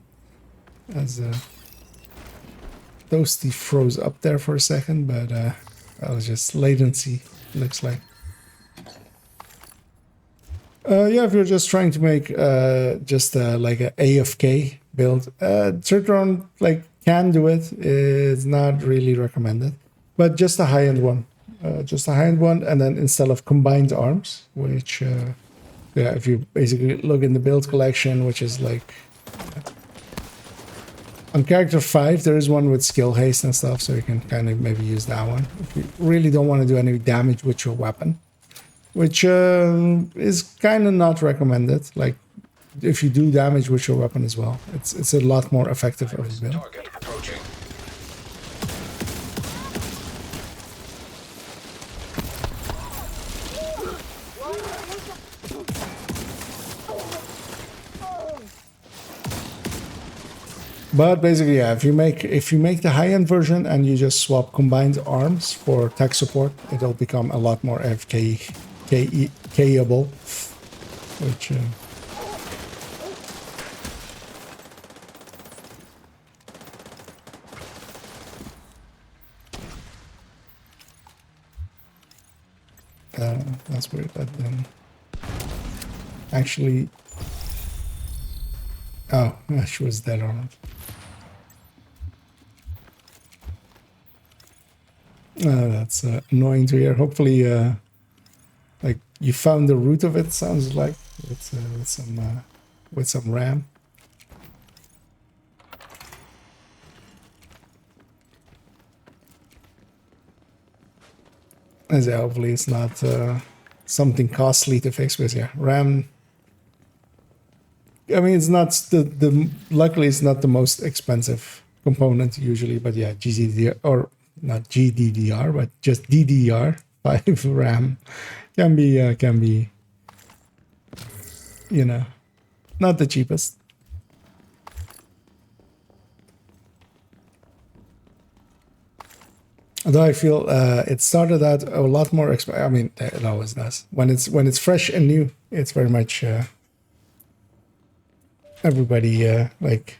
As Toasty froze up there for a second, but that was just latency, looks like. Yeah, if you're just trying to make just like a AFK build, Turtron like can do it. It's not really recommended, but just a high-end one, and then instead of combined arms, which yeah, if you basically look in the build collection, which is like on character 5, there is one with skill haste and stuff, so you can kind of maybe use that one if you really don't want to do any damage with your weapon. Which is kind of not recommended. Like, if you do damage with your weapon as well, it's a lot more effective of a build. Target approaching. But basically, yeah, if you make the high-end version and you just swap combined arms for tech support, it'll become a lot more AFK-able, which that's weird. That then actually, oh, she was dead on it. That's annoying to hear. Hopefully, like you found the root of it. Sounds like with some RAM. As yeah, hopefully it's not something costly to fix. Because yeah, RAM. I mean, it's not luckily it's not the most expensive component usually, but yeah, GDDR or not GDDR, but just DDR5 RAM can be, you know, not the cheapest. Although I feel it started out a lot more I mean, it always does. When it's fresh and new, it's very much everybody like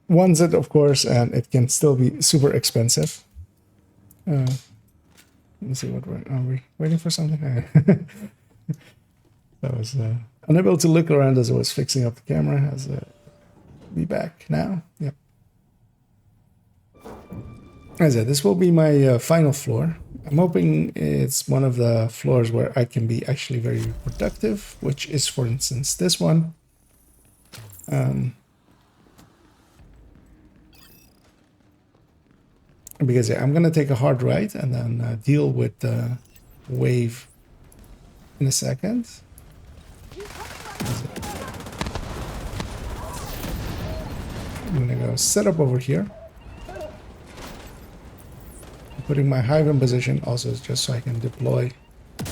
wants it, of course, and it can still be super expensive. Let me see, what are we waiting for something? I was unable to look around as I was fixing up the camera. As be back now. Yep. As I said, this will be my final floor. I'm hoping it's one of the floors where I can be actually very productive, which is, for instance, this one. Because yeah, I'm gonna take a hard right and then deal with the wave in a second. I'm gonna go set up over here. I'm putting my hive in position also just so I can deploy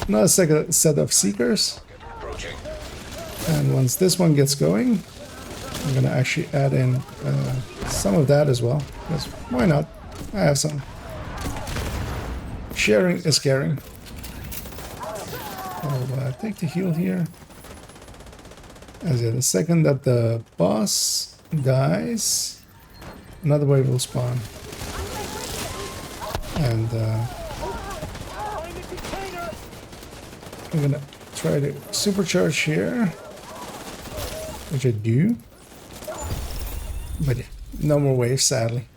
another set of seekers. And once this one gets going, I'm gonna actually add in some of that as well. Because why not? I have some. Sharing is caring. I'll take the heal here. As the second that the boss dies, another wave will spawn. And I'm gonna try to supercharge here, which I do. But yeah, no more waves, sadly.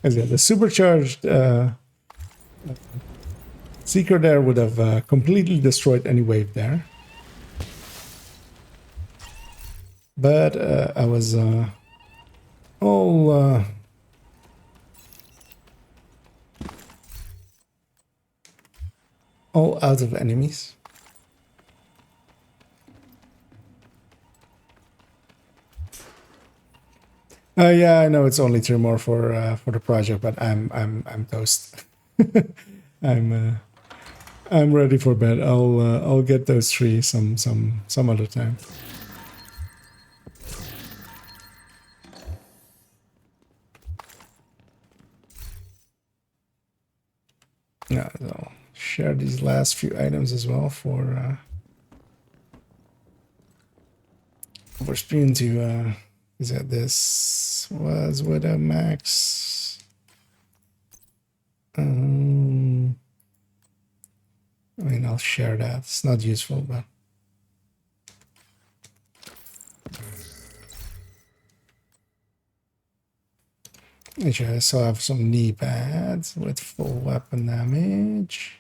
As the supercharged Seeker there would have completely destroyed any wave there. But I was all out of enemies. Yeah, I know it's only 3 more for the project, but I'm toast. I'm ready for bed. I'll get those 3 some other time. Yeah, I'll share these last few items as well for Spoon to is that this was with a max. I mean, I'll share that. It's not useful, but actually, I still have some knee pads with full weapon damage.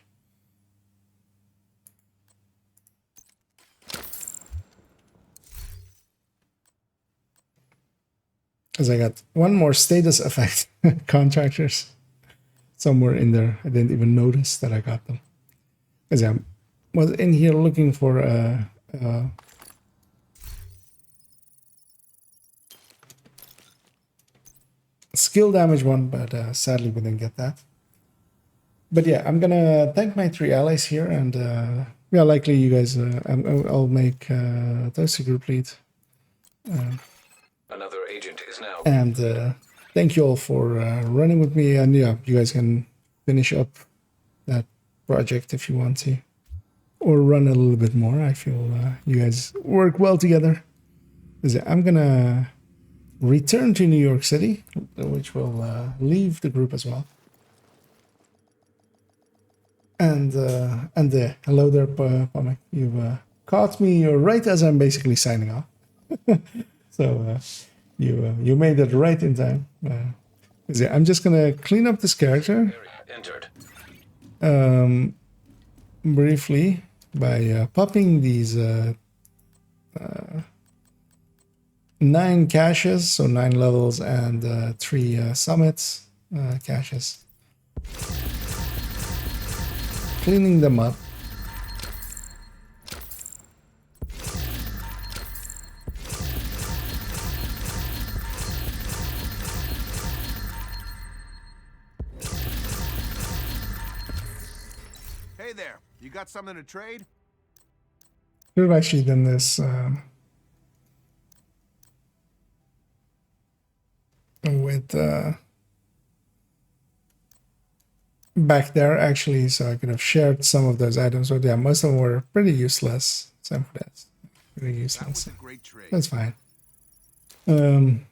Because I got one more status effect contractors somewhere in there. I didn't even notice that I got them. Because I was in here looking for a skill damage one, but sadly we didn't get that. But yeah, I'm gonna thank my 3 allies here, and yeah, likely you guys. I'll make Toasty group lead. Another agent is now. And thank you all for running with me. And yeah, you guys can finish up that project if you want to, or run a little bit more. I feel you guys work well together. I'm gonna return to New York City, which will leave the group as well. And hello there, Pomek. You've caught me right as I'm basically signing off. So you made it right in time. I'm just gonna clean up this character briefly by popping these 9 caches, so 9 levels and 3 summits caches. Cleaning them up. Hey there, you got something to trade? Should have actually done this with back there actually, so I could have shared some of those items, but yeah, most of them were pretty useless. Same for that. Pretty useless. That was a great trade. That's fine. I'm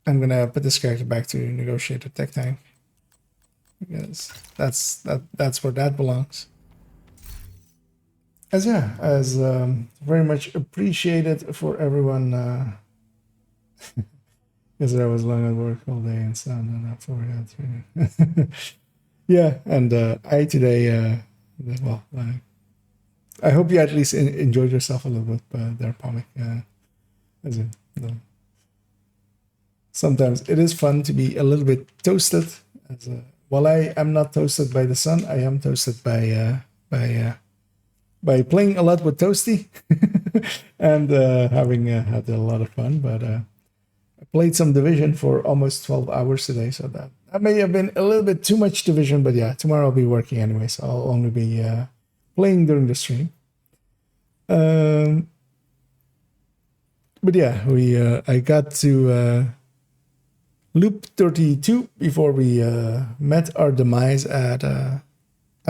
gonna put this character back to negotiator tech tank, because that's where that belongs. As very much appreciated for everyone. Because I was long at work all day and so on up for it. Yeah, and I today, well, I hope you at least enjoyed yourself a little bit there, Pomic. Sometimes it is fun to be a little bit toasted. While I am not toasted by the sun, I am toasted by playing a lot with Toasty and having had a lot of fun. But I played some Division for almost 12 hours today, so that may have been a little bit too much Division, but yeah, tomorrow I'll be working anyway, so I'll only be playing during the stream. But yeah, I got to loop 32 before we met our demise at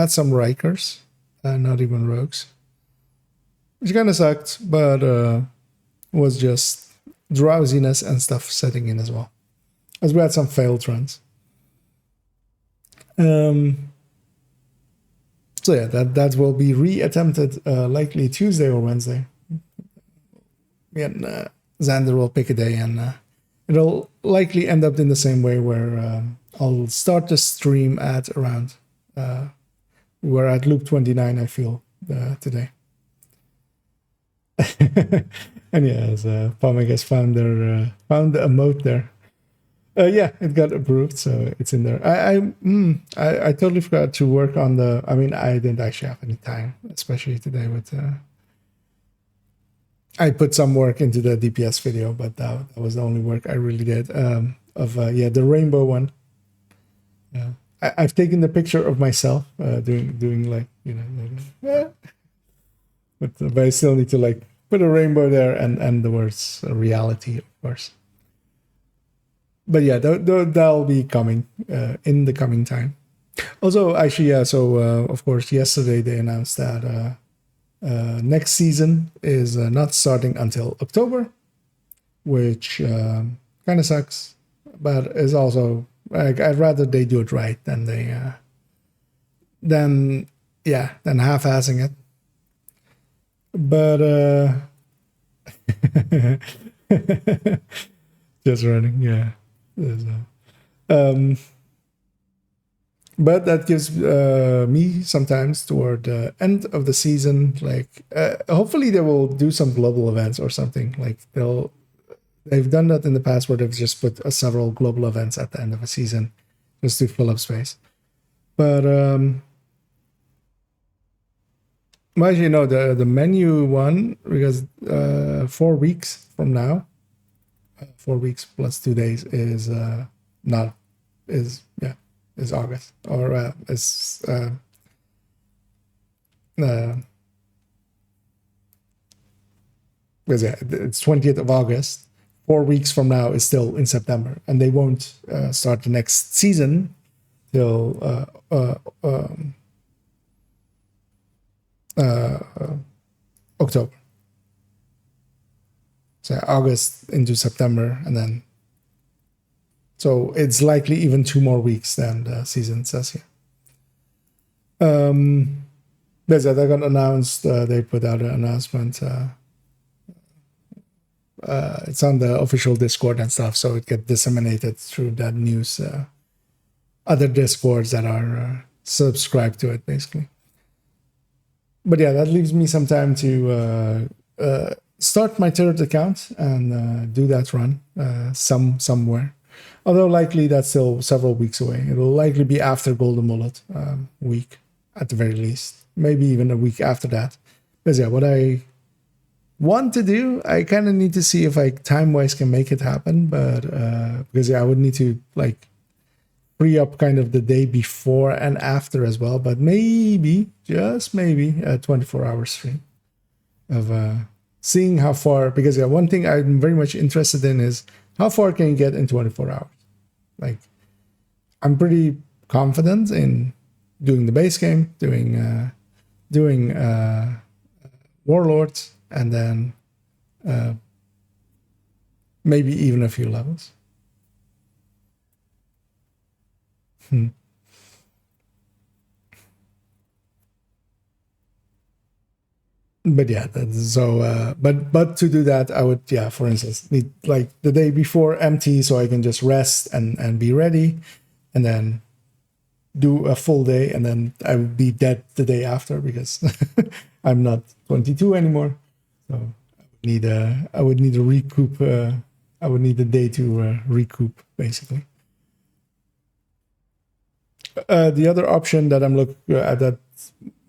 some Rikers, not even rogues, which kind of sucked, but was just drowsiness and stuff setting in as well, as we had some failed runs. So yeah, that will be re-attempted likely Tuesday or Wednesday. And Xander will pick a day, and it'll likely end up in the same way where I'll start the stream at around we're at loop 29, I feel, today. And yeah, as Palmeg has found found the emote there. Yeah, it got approved, so it's in there. I totally forgot to work on the. I mean, I didn't actually have any time, especially today with. I put some work into the DPS video, but that was the only work I really did. The rainbow one. I've taken the picture of myself doing like but I still need to like put a rainbow there and the words reality, of course. But yeah, that'll be coming in the coming time. Also, actually, yeah. So of course, yesterday they announced that next season is not starting until October, which kind of sucks, but is also like I'd rather they do it right than they than half-assing it. But just running, yeah. But that gives me sometimes toward the end of the season, like hopefully they will do some global events or something. Like they've done that in the past where they've just put several global events at the end of a season just to fill up space. But actually, no, the menu one, because 4 weeks from now, 4 weeks plus 2 days is August, or it's because it's 20th of August. 4 weeks from now is still in September, and they won't start the next season till October. So August into September, and then so it's likely even 2 more weeks than the season says here. They got announced. They put out an announcement. It's on the official Discord and stuff, so it gets disseminated through that news. Other Discords that are subscribed to it, basically. But yeah, that leaves me some time to start my third account and do that run somewhere. Although likely that's still several weeks away. It will likely be after Golden Mullet week at the very least. Maybe even a week after that. Because yeah, what I want to do, I kind of need to see if I time-wise can make it happen. But because yeah, I would need to like free up kind of the day before and after as well. But maybe, just maybe, a 24-hour stream of seeing how far. Because yeah, one thing I'm very much interested in is how far can you get in 24 hours? Like, I'm pretty confident in doing the base game, doing Warlords, and then maybe even a few levels. But yeah, so but to do that, I would, yeah, for instance, need like the day before empty so I can just rest and be ready, and then do a full day, and then I would be dead the day after because I'm not 22 anymore. So I would need a recoup. I would need a day to recoup, basically. The other option that I'm looking at that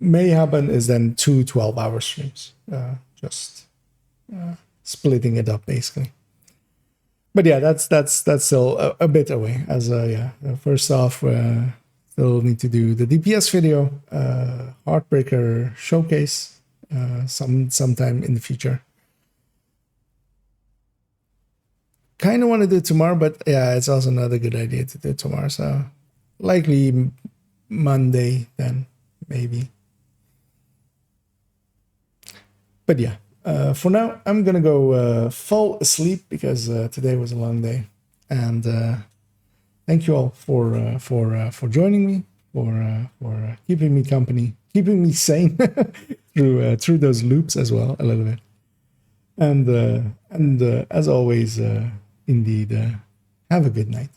may happen is then 2 12-hour streams, just splitting it up, basically. But yeah, that's still a bit away. As first off, still need to do the DPS video, Heartbreaker showcase, sometime in the future. Kind of want to do it tomorrow, but yeah, it's also not a good idea to do it tomorrow. So likely Monday then, maybe. But yeah, for now, I'm gonna go fall asleep because today was a long day. And thank you all for joining me, for keeping me company, keeping me sane through those loops as well a little bit. And as always, indeed, have a good night.